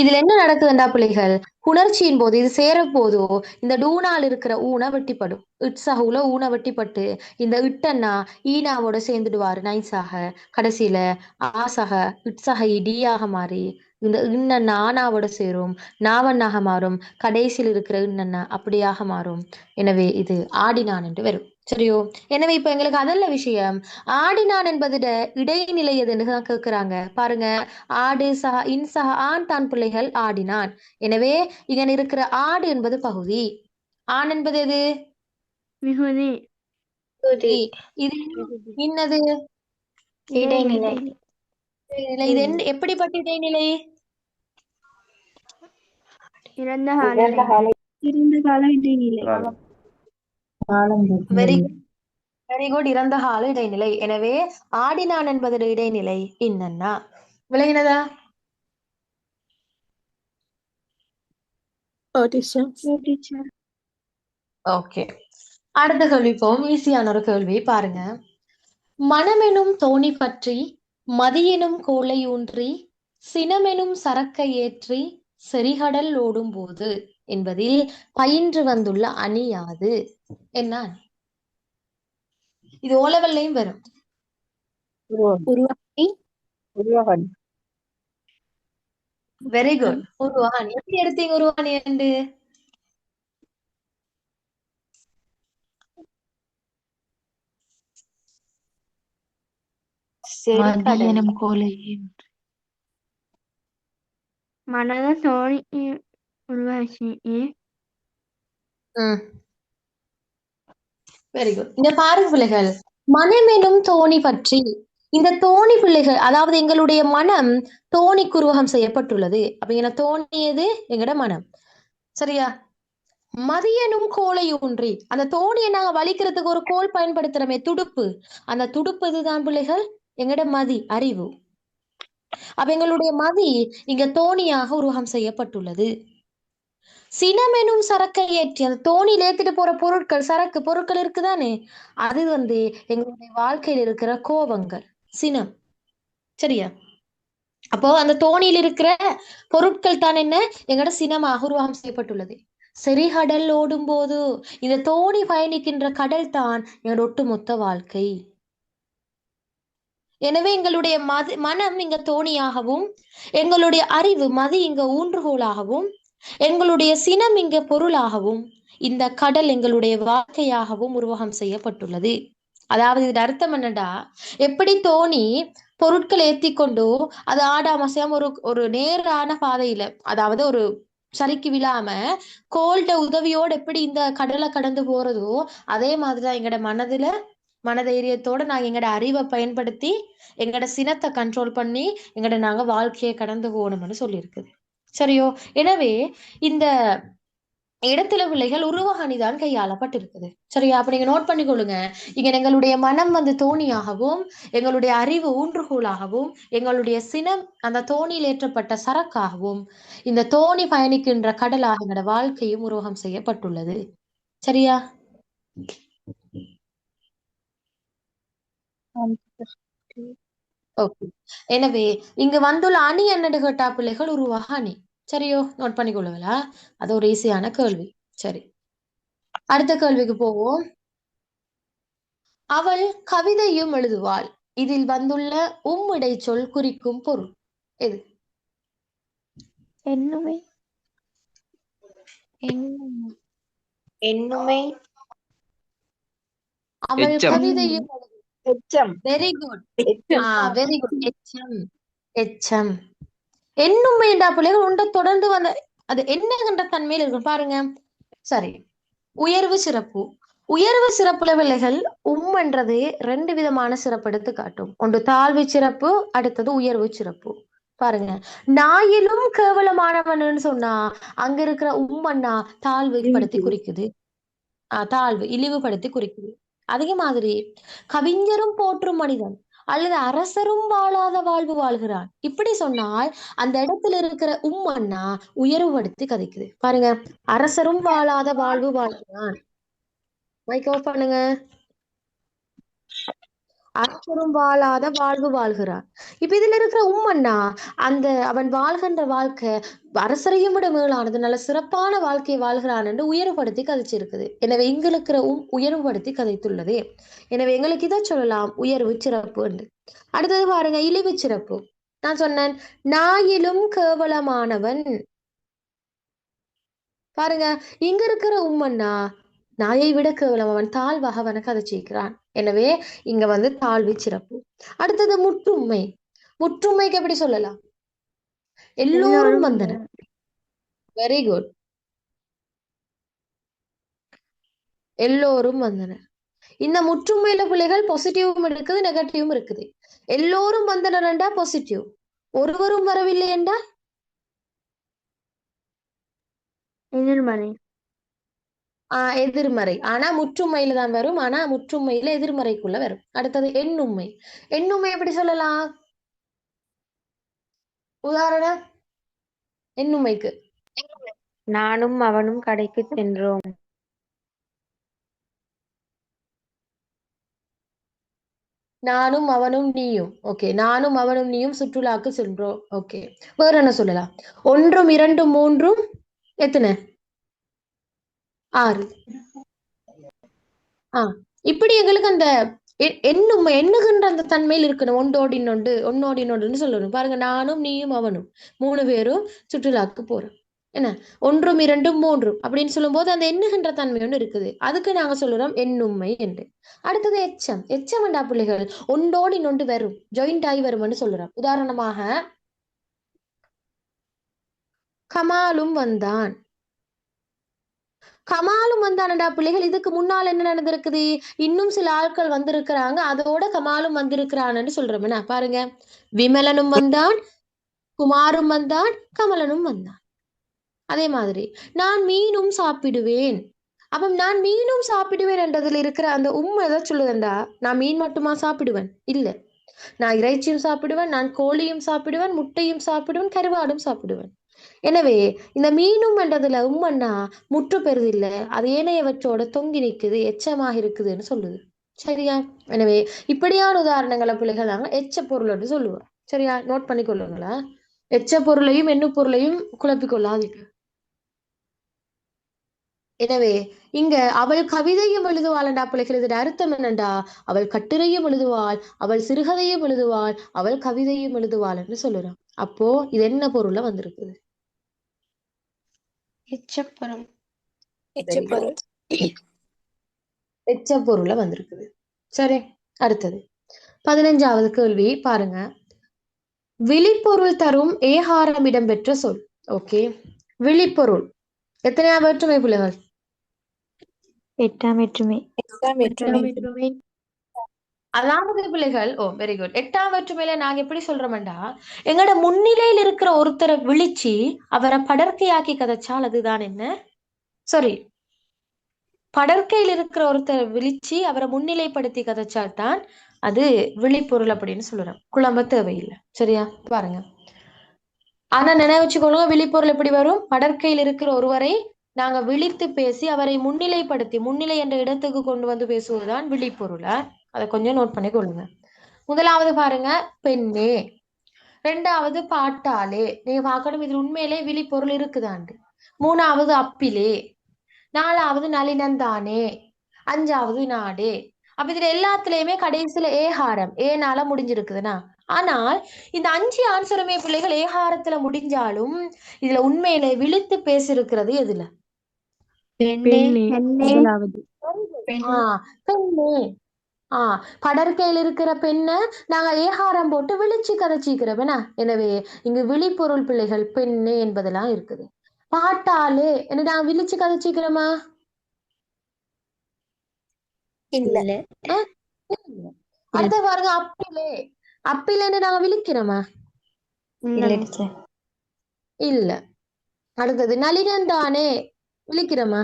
இதுல என்ன நடக்குதுண்டா பிள்ளைகள், புணர்ச்சியின் போது இது சேர போதோ இந்த டூனால் இருக்கிற ஊனை வெட்டிப்படும். இட்சகுல ஊனை வெட்டிப்பட்டு இந்த இட்டன்னா ஈனாவோட சேர்ந்துடுவாரு நைஸாக. கடைசியில ஆசக இட்சக இடியாக மாறி இந்த இன்னன்னா ஆனாவோட சேரும், நாவண்ணாக மாறும். கடைசியில் இருக்கிற இன்னன்னா அப்படியாக மாறும். எனவே இது ஆடினான் என்று வரும். சரியோ? எனவே இப்ப எங்களுக்கு அதல்ல விஷயம், ஆடினான் என்பது இடைநிலை எதுன்னு தான் கேட்கிறாங்க. பாருங்க, ஆடு சக இன் சக ஆண் தான் பிள்ளைகள் ஆடினான். எனவே இங்க இருக்கிற ஆடு என்பது பகுதி, ஆண் என்பது எது? விகுதி. இது இன்னது இடைநிலை. இது எப்படிப்பட்ட இடைநிலை? இறந்த கால இடைநிலை. வெரி குட், இறந்த கால இடைநிலை. எனவே ஆடினான் என்பது இடைநிலை இன்னன்னா. விளங்கினதா? ஓகே, அடுத்த கேள்வி போம். ஈஸியான ஒரு கேள்வி பாருங்க. மனமெனும் தோணி பற்றி மதியெனும் கோலை ஊன்றி சினமெனும் சரக்கை ஏற்றி செறிகடல் ஓடும் போது என்பதில் பயின்று வந்துள்ள அணி யாது? என்ன அணி? இது ஓலவல்லையும் வரும். வெரி குட், உருவாணி. எப்படி எடுத்தீங்க உருவாணி என்று? செறிகடல் மதியனும் கோலையும் மனத தோணி உருவாக்கி வெரி குட். இந்த பாருங்க பிள்ளைகள், மனம் எனும் தோணி பற்றி, இந்த தோணி பிள்ளைகள், அதாவது எங்களுடைய மனம் தோணிக்கு உருவகம் செய்யப்பட்டுள்ளது. அப்ப எங்க தோணி எது? எங்கட மனம். சரியா? மதியனும் கோலை ஊன்றி, அந்த தோணியை நாங்க வலிக்கிறதுக்கு ஒரு கோல் பயன்படுத்துறோமே, துடுப்பு. அந்த துடுப்பு இதுதான் பிள்ளைகள், எங்கட மதி, அறிவு. அப்ப எங்களுடைய மதி இங்க தோணியாக உருவகம் செய்யப்பட்டுள்ளது. சினம் எனும் சரக்கை ஏற்றி, அந்த தோணியில் ஏத்திட்டு போற பொருட்கள், சரக்கு பொருட்கள் இருக்குதானே, அது எங்களுடைய வாழ்க்கையில் இருக்கிற கோபங்கள், சினம். சரியா? அப்போ அந்த தோணியில் இருக்கிற பொருட்கள் தான் என்ன? எங்களோட சினமாக உருவகம் செய்யப்பட்டுள்ளது. செறிகடல் ஓடும் போது, இந்த தோணி பயணிக்கின்ற கடல் தான் எங்களோட ஒட்டுமொத்த வாழ்க்கை. எனவே எங்களுடைய மனம் இங்க தோணியாகவும், எங்களுடைய அறிவு மதி இங்க ஊன்றுகோலாகவும், எங்களுடைய சினம் இங்க பொருளாகவும், இந்த கடல் எங்களுடைய வாழ்க்கையாகவும் உருவகம் செய்யப்பட்டுள்ளது. அதாவது இது அர்த்தம் என்னடா, எப்படி தோணி பொருட்கள் ஏத்தி கொண்டு அது ஆடாமசையாம ஒரு நேரான பாதையில, அதாவது ஒரு சரிக்கு விழாம கோல்ட உதவியோடு எப்படி இந்த கடலை கடந்து போறதோ, அதே மாதிரிதான் எங்கட மனதைரியத்தோட நாங்க எங்கட அறிவை பயன்படுத்தி எங்கட சினத்தை கண்ட்ரோல் பண்ணி நாங்க வாழ்க்கையை கடந்து போகணும்னு சொல்லியிருக்குது. சரியோ? எனவே இந்த இடத்துல பிள்ளைகள் உருவகணிதான் கையாளப்பட்டிருக்குது. சரியா? அப்ப நீங்க நோட் பண்ணிக்கொள்ளுங்க. இங்க எங்களுடைய மனம் தோணியாகவும், எங்களுடைய அறிவு ஊன்றுகோலாகவும், எங்களுடைய சினம் அந்த தோணியில் ஏற்றப்பட்ட சரக்காகவும், இந்த தோணி பயணிக்கின்ற கடலாக எங்களோட வாழ்க்கையும் உருவகம் செய்யப்பட்டுள்ளது. சரியா? ஓகே. எனவே இங்கு வந்துள்ள அணி என்னன்னு கேட்டா பிள்ளைகள், உருவாக அணி. சரியோ? நோட் பண்ணிக்கொள்ளுங்களா? அது ஒரு ஈஸியான கேள்வி. சரி, அடுத்த கேள்விக்கு போவோம். அவள் கவிதையும் எழுதுவாள். இதில் வந்துள்ள இடைச்சொல் குறிக்கும் பொருள் எது? எண்ணுமை. எண்ணுமை. அவள் எச்சம். கவிதையும் எச்சம். Very good. எச்சம். Very good. எச்சம். எச்சம். எண்ணுமைண்டா பிள்ளைகள் உண்ட தொடர்ந்து வந்த அது என்னகின்ற தன்மையில் இருக்கும் பாருங்க. சரி, உயர்வு சிறப்பு. உயர்வு சிறப்புல பிள்ளைகள் என்றது 2 விதமான சிறப்பு எடுத்து காட்டும். ஒன்று தாழ்வு சிறப்பு, அடுத்தது உயர்வு சிறப்பு. பாருங்க, நாயிலும் கேவலமானவன்னு சொன்னா அங்க இருக்கிற உம்மன்னா தாழ்வுபடுத்தி குறிக்குது. தாழ்வு இழிவுபடுத்தி குறிக்குது. அதே மாதிரி கவிஞரும் போற்றும் மனிதன் அல்லது அரசரும் வாழாத வாழ்வு வாழ்கிறான் இப்படி சொன்னால் அந்த இடத்துல இருக்கிற உம்மன்னா உயர்வுபடுத்தி கதைக்குது. பாருங்க, அரசரும் வாழாத வாழ்வு வாழ்கிறான். மைக் ஆஃப் பண்ணுங்க. அரசரும் வாழாத வாழ்வு வாழ்கிறான். இப்ப இதுல இருக்கிற உம்மன்னா அவன் வாழ்கின்ற வாழ்க்கை அரசரையும் விட மேலானது, நல்ல சிறப்பான வாழ்க்கையை வாழ்கிறான் என்று உயர்வுபடுத்தி கதைச்சிருக்குது. எனவே இங்க இருக்கிற உயர்வுபடுத்தி கதைத்துள்ளது. எனவே எங்களுக்கு இதை சொல்லலாம் உயர்வு சிறப்பு என்று. அடுத்தது பாருங்க, இழிவு சிறப்பு. நான் சொன்னேன் நாயிலும் கேவலமானவன். பாருங்க, இங்க இருக்கிற உம்மன்னா நாயை விட கேவலம், அவன் தாழ்வாக அவனை கதைச்சிருக்கிறான். எனவே இங்க தாழ்வு சிறப்பு. அடுத்தது முற்றுமை. முற்றுமைக்கு எப்படி சொல்லலாம்? எல்லோரும் வந்தனர். Very good. எல்லோரும் வந்தனர். இந்த முற்றுமையில பிள்ளைகள் பாசிட்டிவும் இருக்குது, நெகட்டிவும் இருக்குது. எல்லோரும் வந்தனர் என்றா பாசிட்டிவ், ஒருவரும் வரவில்லை என்றால் எதிர்மறை. எதிர்மறை. ஆனா முற்றுமையில தான் வரும். ஆனா முற்றுமையில எதிர்மறைக்குள்ள வரும். அடுத்தது எண்ணுமை. எண்ணுமை எப்படி சொல்லலாம்? உதாரணம் எண்ணுமைக்கு நானும் அவனும் கடைக்கு சென்றோம். நானும் அவனும் நீயும். ஓகே, நானும் அவனும் நீயும் சுற்றுலாக்கு சென்றோம். ஓகே, வேற என்ன சொல்லலாம்? 1 2 3 எத்தனை? 6. இப்படி எங்களுக்கு அந்த எண்ணுகின்ற அந்த தன்மையில் இருக்கணும். ஒன்றோடி இன்னொன்று சொல்லணும். பாருங்க, நானும் நீயும் அவனும் 3 பேரும் சுற்றுலாக்கு போறோம். என்ன, ஒன்றும் இரண்டும் மூன்றும் அப்படின்னு சொல்லும்போது அந்த எண்ணுகின்ற தன்மை ஒன்று இருக்குது. அதுக்கு நாங்க சொல்லுறோம் எண்ணும்மை என்று. அடுத்தது எச்சம். எச்சம் என்றா பிள்ளைகள் ஒன்றோடு இன்னொன்று வரும், ஜாயிண்ட் ஆகி வரும்னு சொல்லுறோம். உதாரணமாக கமாலும் வந்தான். கமாலும் வந்தானடா பிள்ளைகள், இதுக்கு முன்னால் என்ன நடந்திருக்குது? இன்னும் சில ஆட்கள் வந்திருக்கிறாங்க, அதோட கமாலும் வந்திருக்கிறான்னு சொல்றோம். என்ன பாருங்க, விமலனும் வந்தான், குமாரும் வந்தான், கமலனும் வந்தான். அதே மாதிரி நான் மீனும் சாப்பிடுவேன். அப்ப நான் மீனும் சாப்பிடுவேன் என்றதுல இருக்கிற அந்த உண்மை எதை சொல்லுதுண்டா, நான் மீன் மட்டுமா சாப்பிடுவேன்? இல்ல, நான் இறைச்சியும் சாப்பிடுவேன், நான் கோழியும் சாப்பிடுவேன், முட்டையும் சாப்பிடுவேன், கருவாடும் சாப்பிடுவேன். எனவே இந்த மீனும் என்றதுல உம்மன்னா முற்று பெறுது இல்ல, அது ஏனையவற்றோட தொங்கி நிக்குது, எச்சமாக இருக்குதுன்னு சொல்லுது. சரியா? எனவே இப்படியான உதாரணங்களை பிள்ளைகள் நாங்க எச்ச பொருள் என்று சொல்லுவோம். சரியா? நோட் பண்ணி கொள்ளுங்களா. எச்ச பொருளையும் எண்ணு பொருளையும் குழப்பிக்கொள்ளாதீங்க. எனவே இங்க அவள் கவிதையும் எழுதுவாள்டா பிள்ளைகள், இதோட அர்த்தம் என்னண்டா, அவள் கட்டுரையும் எழுதுவாள், அவள் சிறுகதையும் எழுதுவாள், அவள் கவிதையும் எழுதுவாள் என்று சொல்லுறான். அப்போ இது என்ன பொருள்ல வந்திருக்குது? எச்சப்பொருள். எச்சப்பொருள். எச்ச பொருள்ல வந்திருக்குது. சரி, அடுத்தது 15வது கேள்வி பாருங்க. விழிப்பொருள் தரும் ஏகாரம் இடம்பெற்ற சொல். ஓகே, விழிப்பொருள் எத்தனையா வேற்றுமை பிள்ளைகள்? 8ஆம் வேற்றுமை. எட்டாம் வேற்றுமை. அதாவது பிள்ளைகள், ஓ வெரி குட். 8ஆம் வேற்றுமையில நாங்க எப்படி சொல்றோம்டா, எங்கட முன்னிலையில் இருக்கிற ஒருத்தரை விழிச்சு அவரை படர்க்கையாக்கி கதைச்சால் அதுதான் என்ன? சாரி, படர்க்கையில் இருக்கிற ஒருத்தரை விழிச்சு அவரை முன்னிலைப்படுத்தி கதைச்சால் தான் அது விழிப்பொருள் அப்படின்னு சொல்றோம். குழம்ப தேவையில்லை. சரியா? பாருங்க, ஆனா நினைவச்சுக்கொள்ளுங்க, விழிப்பொருள் எப்படி வரும்? படர்க்கையில் இருக்கிற ஒருவரை நாங்க விழித்து பேசி அவரை முன்னிலைப்படுத்தி, முன்னிலை என்ற இடத்துக்கு கொண்டு வந்து பேசுவதுதான் விழிப்பொருள. அதை கொஞ்சம் நோட் பண்ணி கொள்ளுங்க. முதலாவது பாருங்க, பெண்ணே. ரெண்டாவது பாட்டாளே. நீங்க பார்க்கணும் இதுல உண்மையிலே விழிப்பொருள் இருக்குதாண்டு. மூணாவது அப்பிலே. நாலாவது நளினந்தானே. அஞ்சாவது நாடே. அப்ப இதுல எல்லாத்துலயுமே கடைசியில ஏகாரம் ஏனால முடிஞ்சிருக்குதுன்னா, ஆனால் இந்த 5 ஆன்சருமே பிள்ளைகள் ஏகாரத்துல முடிஞ்சாலும் இதுல உண்மையிலே விழித்து பேசியிருக்கிறது எதுல? முதலாவது. ஆஹ் பெண்ணே. படற்கையில் இருக்கிற பெண்ணை நாங்க ஏகாரம் போட்டு விழிச்சு கதைச்சிக்கிறோம். எனவே இங்கு விழிப்பொருள் பிள்ளைகள் பெண்ணே என்பதெல்லாம் இருக்குது. பாட்டாளே என்ன நாங்க விழிச்சு கதைச்சிக்கிறோமா? இல்ல. அடுத்த பாருங்க, அப்பிலே. அப்பிலேன்னு நாங்க விழிக்கிறோமா? இல்ல. அடுத்தது நளினந்தானே, விழிக்கிறோமா?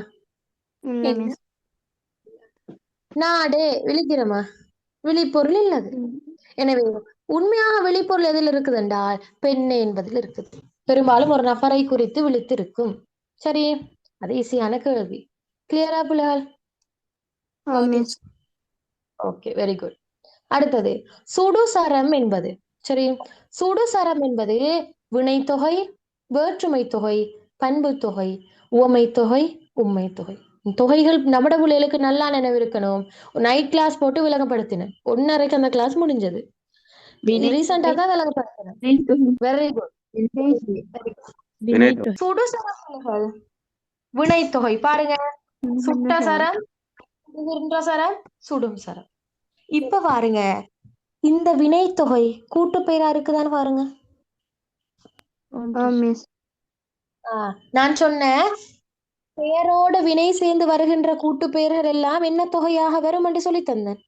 நாடே, விழிக்கிறோமா? விழிப்பொருள் இல்லது. எனவே உண்மையாக விழிப்பொருள் எதில் இருக்குது என்றால் பெண்ணே என்பதில் இருக்குது. பெரும்பாலும் ஒரு நபரை குறித்து விழித்து இருக்கும். சரி, அது ஈஸியான கேள்வி. கிளியரா பிள்ளைகள்? Okay, very good. அடுத்தது சுடுசரம் என்பது. சரி, சுடுசரம் என்பது வினைத்தொகை, வேற்றுமை தொகை, பண்பு தொகை, உவமை தொகை, உண்மை தொகை. தொகைகள் நம்மட பிள்ளைகளுக்கு நல்லா நினைவு இருக்கணும். நைட் கிளாஸ் போட்டு விளங்கப்படுத்தினேன். 1:30க்கு அந்த கிளாஸ் முடிஞ்சது. ரீசெண்டா தான் விளங்கப்படுத்தினேன். Very good. சுடுசரங்கள் வினைத்தொகை பாருங்க, சுட்ட சரம், சுடுகின்ற சரம், சுடும் சரம். இப்ப பாருங்க, இந்த வினைத்தொகை கூட்டு பெயரா இருக்குதான்னு பாருங்க. நான் சொன்னேன், பெயரோட வினை சேர்ந்து வருகின்ற கூட்டு பெயர்கள் எல்லாம் என்ன தொகையாக வரும் என்று சொல்லி தந்தேன்.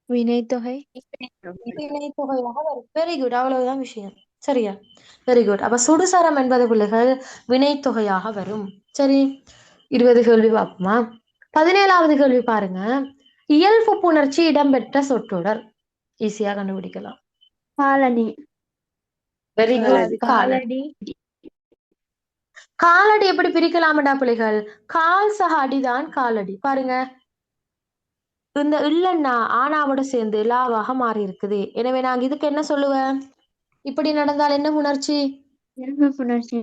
வினைத்தொகை. வினைத்தொகையாக வரும். வெரி குட், அவ்வளவுதான் விஷயம். சரியா? Very good. அப்ப சுடுசரம் என்பது பிள்ளைகள் வினைத்தொகையாக வரும். சரி, 20 கேள்வி பார்ப்போமா? 17வது கேள்வி பாருங்க. இயல்பு புணர்ச்சி இடம்பெற்ற சொற்றொடர். ஈஸியா கண்டுபிடிக்கலாம். காலனி. Very good. காலடி. காலடி எப்படி பிரிக்கலாமடா பிள்ளைகள்? கால் சக அடிதான் காலடி. பாருங்க, இந்த இல்லன்னா ஆனாவோட சேர்ந்து லாவாக மாறி இருக்குது. எனவே நாங்க இதுக்கு என்ன சொல்லுவேன்? இப்படி நடந்தால் என்ன புணர்ச்சி? இயல்பு புணர்ச்சி.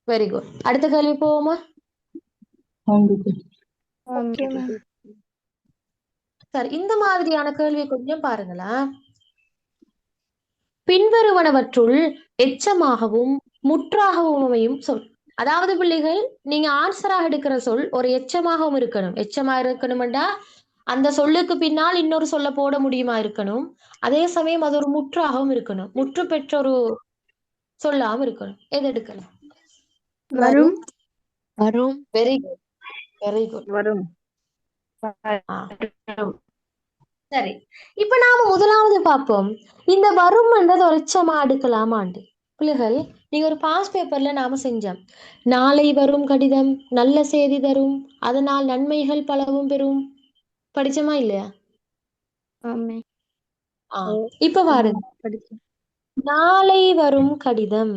Very good. அடுத்த கேள்வி போவோமா? சரி, இந்த மாதிரியான கேள்வி கொஞ்சம் பாருங்களா. பின்வருவனவற்றுள் எச்சமாகவும் முற்றாகவும் அமையும் சொல். அதாவது பிள்ளைகள், நீங்க ஆன்சராக எடுக்கிற சொல் ஒரு எச்சமாகவும் இருக்கணும். எச்சமா இருக்கணும்டா அந்த சொல்லுக்கு பின்னால் இன்னொரு சொல்ல போட முடியுமா இருக்கணும். அதே சமயம் அது ஒரு முற்றாகவும் இருக்கணும். முற்று பெற்ற ஒரு சொல்லாம இருக்கணும். எது எடுக்கலாம்? வரும். வரும். Very good, very good. வரும். சரி, இப்ப நாம முதலாவது பார்ப்போம். இந்த வரும் என்றது ஒரு எச்சமா எடுக்கலாமாண்டு. பிள்ளைகள், நீங்க ஒரு பாஸ் பேப்பர்ல நாம செஞ்சோம். நாளை வரும் கடிதம் நல்ல செய்தி தரும், அதனால் நன்மைகள் பலவும் பெறும். படிச்சோமா இல்லையா? ஆமே. இப்ப பாருங்க, படிச்சேன். நாளை வரும் கடிதம்.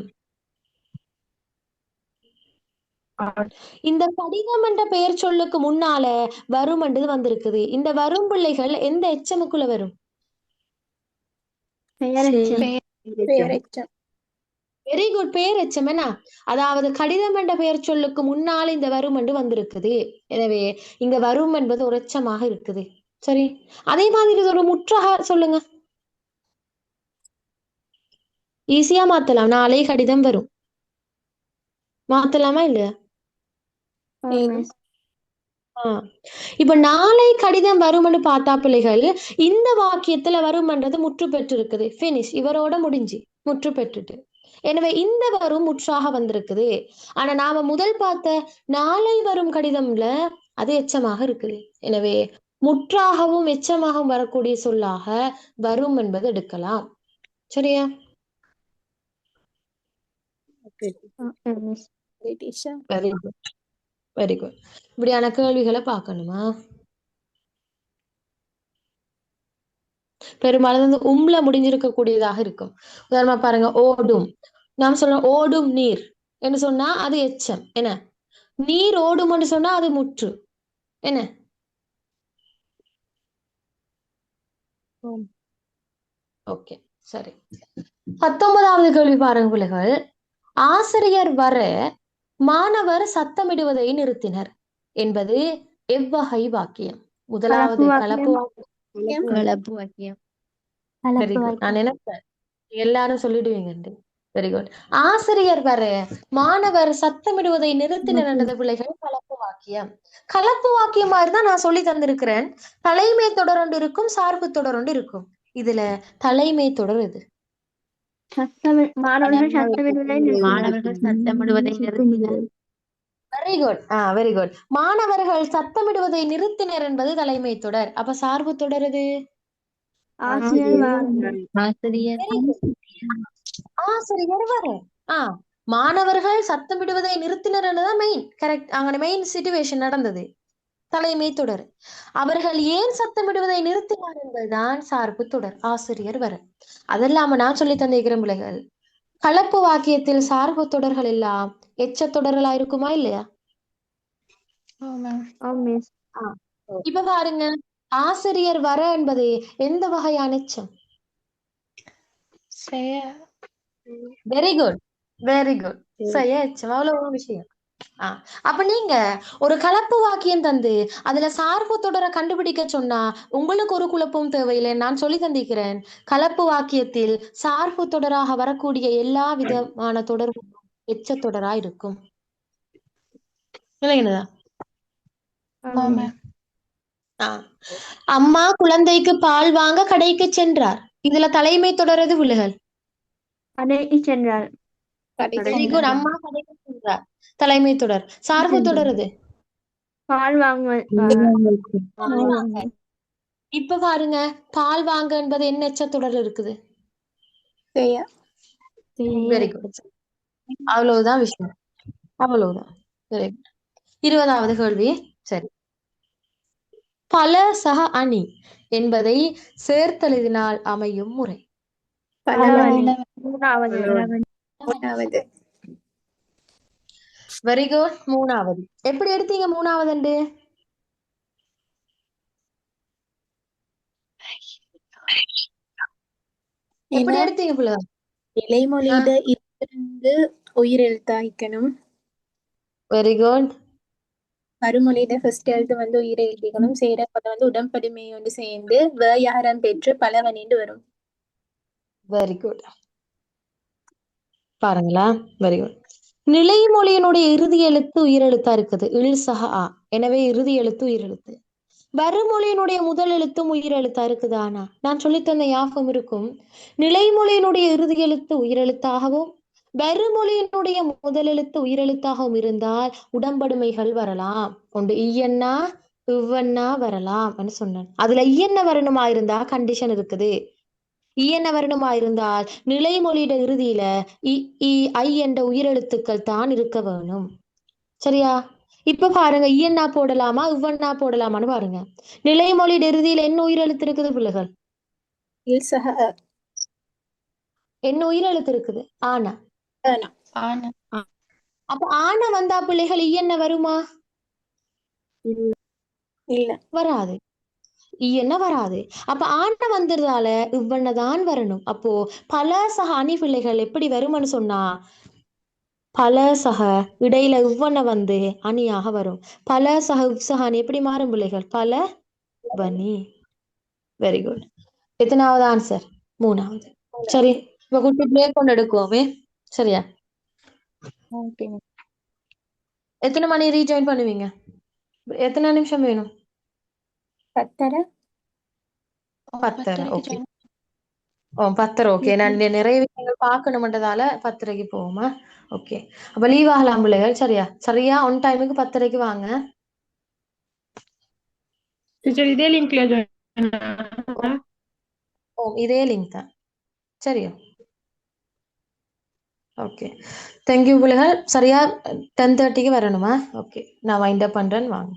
இந்த கடிதம் என்ற பெயர் சொல்லுக்கு முன்னால வரும் என்றது வந்திருக்குது. இந்த வரும் பிள்ளைகள் எந்த எச்சமுக்குள்ள வரும்? பெயரெச்சம். பெயரெச்சம். வெரி குட், பெயர் எச்சம். என்ன? அதாவது கடிதம் என்ற பெயர் சொல்லுக்கு முன்னால் இந்த வரும் என்று வந்திருக்குது. எனவே இங்க வரும் என்பது ஒரு எச்சமாக இருக்குது. சரி, அதே மாதிரி இது ஒரு முற்றாக சொல்லுங்க. ஈஸியா மாத்தலாம். நாளை கடிதம் வரும், மாத்தலாமா இல்லையா? ஆமே. இப்ப நாளை கடிதம் வரும்னு பார்த்தா பிள்ளைகள், இந்த வாக்கியத்துல வரும்ன்றது முற்று பெற்று இருக்குது. பினிஷ், இவரோட முடிஞ்சு முற்று பெற்றுட்டு. எனவே இந்த வரும் முற்றாக வந்திருக்குது. ஆனா நாம முதல் பார்த்த நாளை வரும் கடிதம்ல அது எச்சமாக இருக்குது. எனவே முற்றாகவும் எச்சமாகவும் வரக்கூடிய சொல்லாக வரும் என்பது எடுக்கலாம். சரியா? Very good, very good. இப்படியான கேள்விகளை பார்க்கணுமா? பெரும்பாலும் வந்து உம்ல முடிஞ்சிருக்க கூடியதாக இருக்கும். உதாரணமா பாருங்க, ஓடும். நாம் சொல்றோம் ஓடும் நீர் என்று சொன்னா அது எச்சம். என்ன? நீர் ஓடும்னு சொன்னா அது முற்று. என்ன? ஓகே, சரி. 19வது கேள்வி பாருங்க பிள்ளைகள். ஆசிரியர் வர மாணவர் சத்தமிடுவதை நிறுத்தினர் என்பது எவ்வகை வாக்கியம்? முதலாவது கலப்பு வாக்கியம். கலப்பு வாக்கியம். Very good. நான் நினைப்பேன் எல்லாரும் சொல்லிடுவீங்க. Very good. ஆசிரியர் வர மாணவர் சத்தமிடுவதை நிறுத்தினர் என்றது பிள்ளைகள் கலப்பு வாக்கியம். கலப்பு வாக்கியம் மாதிரி தான் நான் சொல்லி தந்திருக்கிறேன். தலைமை தொடர் ஒன்று இருக்கும், சார்பு தொடர் ஒன்று இருக்கும். இதுல தலைமை தொடர் இது. மாணவர்கள் சத்தமிடுவதை நிறுத்தினர். Very good, very good. மாணவர்கள் சத்தமிடுவதை நிறுத்தினர் என்பது தலைமை தொடர். அப்ப சார்பு தொடர் இது ஆசிரியர். ஆசிரியர் வர. மாணவர்கள் சத்தமிடுவதை நிறுத்தினர் என்றுதான் மெயின். கரெக்ட். அங்க மெயின் சிச்சுவேஷன் நடந்தது. தலைமை தொடர். அவர்கள் ஏன் சத்தமிடுவதை நிறுத்தினார் என்பதுதான் சார்பு தொடர். ஆசிரியர் வர. அதெல்லாம நான் சொல்லி தந்திருக்கிறேன் பிள்ளைகள். கலப்பு வாக்கியத்தில் சார்பு தொடர்கள் எல்லாம் எச்ச தொடர்களா இருக்குமா இல்லையா? இப்ப பாருங்க, ஆசிரியர் வர என்பது எந்த வகையான எச்சம்? Very good, very good. செய்ய எச்சம். அவ்வளவு ஒரு விஷயம். அப்ப நீங்க ஒரு கலப்பு வாக்கியம் தந்து அதுல சார்பு தொடரை கண்டுபிடிக்க சொன்னா உங்களுக்கு ஒரு குழப்பம் தேவையில்லை. நான் சொல்லி தந்திருக்கிறேன். கலப்பு வாக்கியத்தில் சார்பு தொடராக வரக்கூடிய எல்லா விதமான தொடரும் எச்ச தொடரா இருக்கும். இல்லைங்களா? அம்மா குழந்தைக்கு பால் வாங்க கடைக்கு சென்றார். இதுல தலைமை தொடரது விழுகள். கடைக்கு சென்றார். அம்மா கடைக்கு சென்றார் தலைமை தொடர். சார்பு தொடருது பால் வாங்க. இப்ப பாருங்க, பால் வாங்க என்பது என்ன எச்ச தொடர் இருக்குது? Very good. அவ்வளவுதான் விஷயம். அவ்வளவுதான். 20வது கேள்வி. சரி, பல சக அணி என்பதை சேர்த்தெழுதினால் அமையும் முறை. Very good. 3வது. எப்படி எடுத்தீங்க 3வது? எப்படி எடுத்தீங்க பிள்ளை? இலைமொழியிட இருந்து உயிரெழுத்தாய்க்கணும். Very good. மறுமொழியிட ஃபர்ஸ்ட் எழுத்து வந்து உயிரை எழுதிக்கணும். சேர பதம் வந்து உடம்படுமை வந்து சேர்ந்து வேயாரம் பெற்று பலவனிண்டு வரும். Very good. பாருங்களா, வெரி குட். நிலைமொழியினுடைய இறுதி எழுத்து உயிரெழுத்தா இருக்குது, இல் சக ஆ. எனவே இறுதி எழுத்து உயிரெழுத்து. வறுமொழியினுடைய முதல் எழுத்தும் உயிரெழுத்தா இருக்குது. ஆனா நான் சொல்லித்தந்த ஞாபகம் இருக்கும். நிலைமொழியினுடைய இறுதி எழுத்து உயிரெழுத்தாகவும் வறுமொழியினுடைய முதல் எழுத்து உயிரெழுத்தாகவும் இருந்தால் உடம்படுமைகள் வரலாம். ஒன்று ஈயன்னா இவ்வண்ணா வரலாம் சொன்னேன். அதுல ஈயன்ன வரணுமா இருந்தா கண்டிஷன் இருக்குது. ஈயன்ன வரணுமா இருந்தால் நிலைமொழியிட இறுதியில இ இ ஐ என்ற உயிரெழுத்துக்கள் தான் இருக்க வேணும். சரியா? இப்ப பாருங்க, ஈயன்னா போடலாமா இவ்வண்ணா போடலாமான்னு பாருங்க. நிலைமொழியிட இறுதியில என்ன உயிரெழுத்து இருக்குது பிள்ளைகள்? இல் சக அ. என்ன உயிரெழுத்து இருக்குது? ஆனா. ஆனா. ஆனா. அப்ப ஆனா வந்தா பிள்ளைகள் ஈயன்ன வருமா? இல்ல. வராது. ஈயன்ன வராது. அப்ப ஆன வந்ததால இவ்வண்ண தான் வரணும். அப்போ பல சக அணி பிள்ளைகள் எப்படி வரும்னு சொன்னா, பல சக இடையில இவ்வண்ண வந்து அணியாக வரும். பல சக உப்சக அணி எப்படி மாறும் பிள்ளைகள்? பல பனி. Very good. எத்தனாவது ஆன்சர்? 3வது. சரி, இப்ப குட்டி பிரேக் கொண்டு எடுக்குவோமே. சரியா? ஓகே. எத்தனை மணி ரீஜாயின் பண்ணுவீங்க? எத்தனை நிமிஷம் வேணும்? 10:30. 10:30. ஓகே. 10:30. ஓகே. நான் நிறைய விஷயங்கள் பார்க்கணும்ன்றதால 10:30க்கு போவோமா? ஓகே. அப்ப லீவ் ஆகலாம் பிள்ளைகள். சரியா? சரியா ஒன் டைமுக்கு 10:30க்கு வாங்க. டீச்சர் இதே லிங்க்ல இதே லிங்க் தான். சரியா? ஓகே. தேங்க்யூ பிள்ளைகள். சரியா 10:30க்கு வரணுமா? ஓகே, நான் வைண்ட் அப் பண்றேன், வாங்க.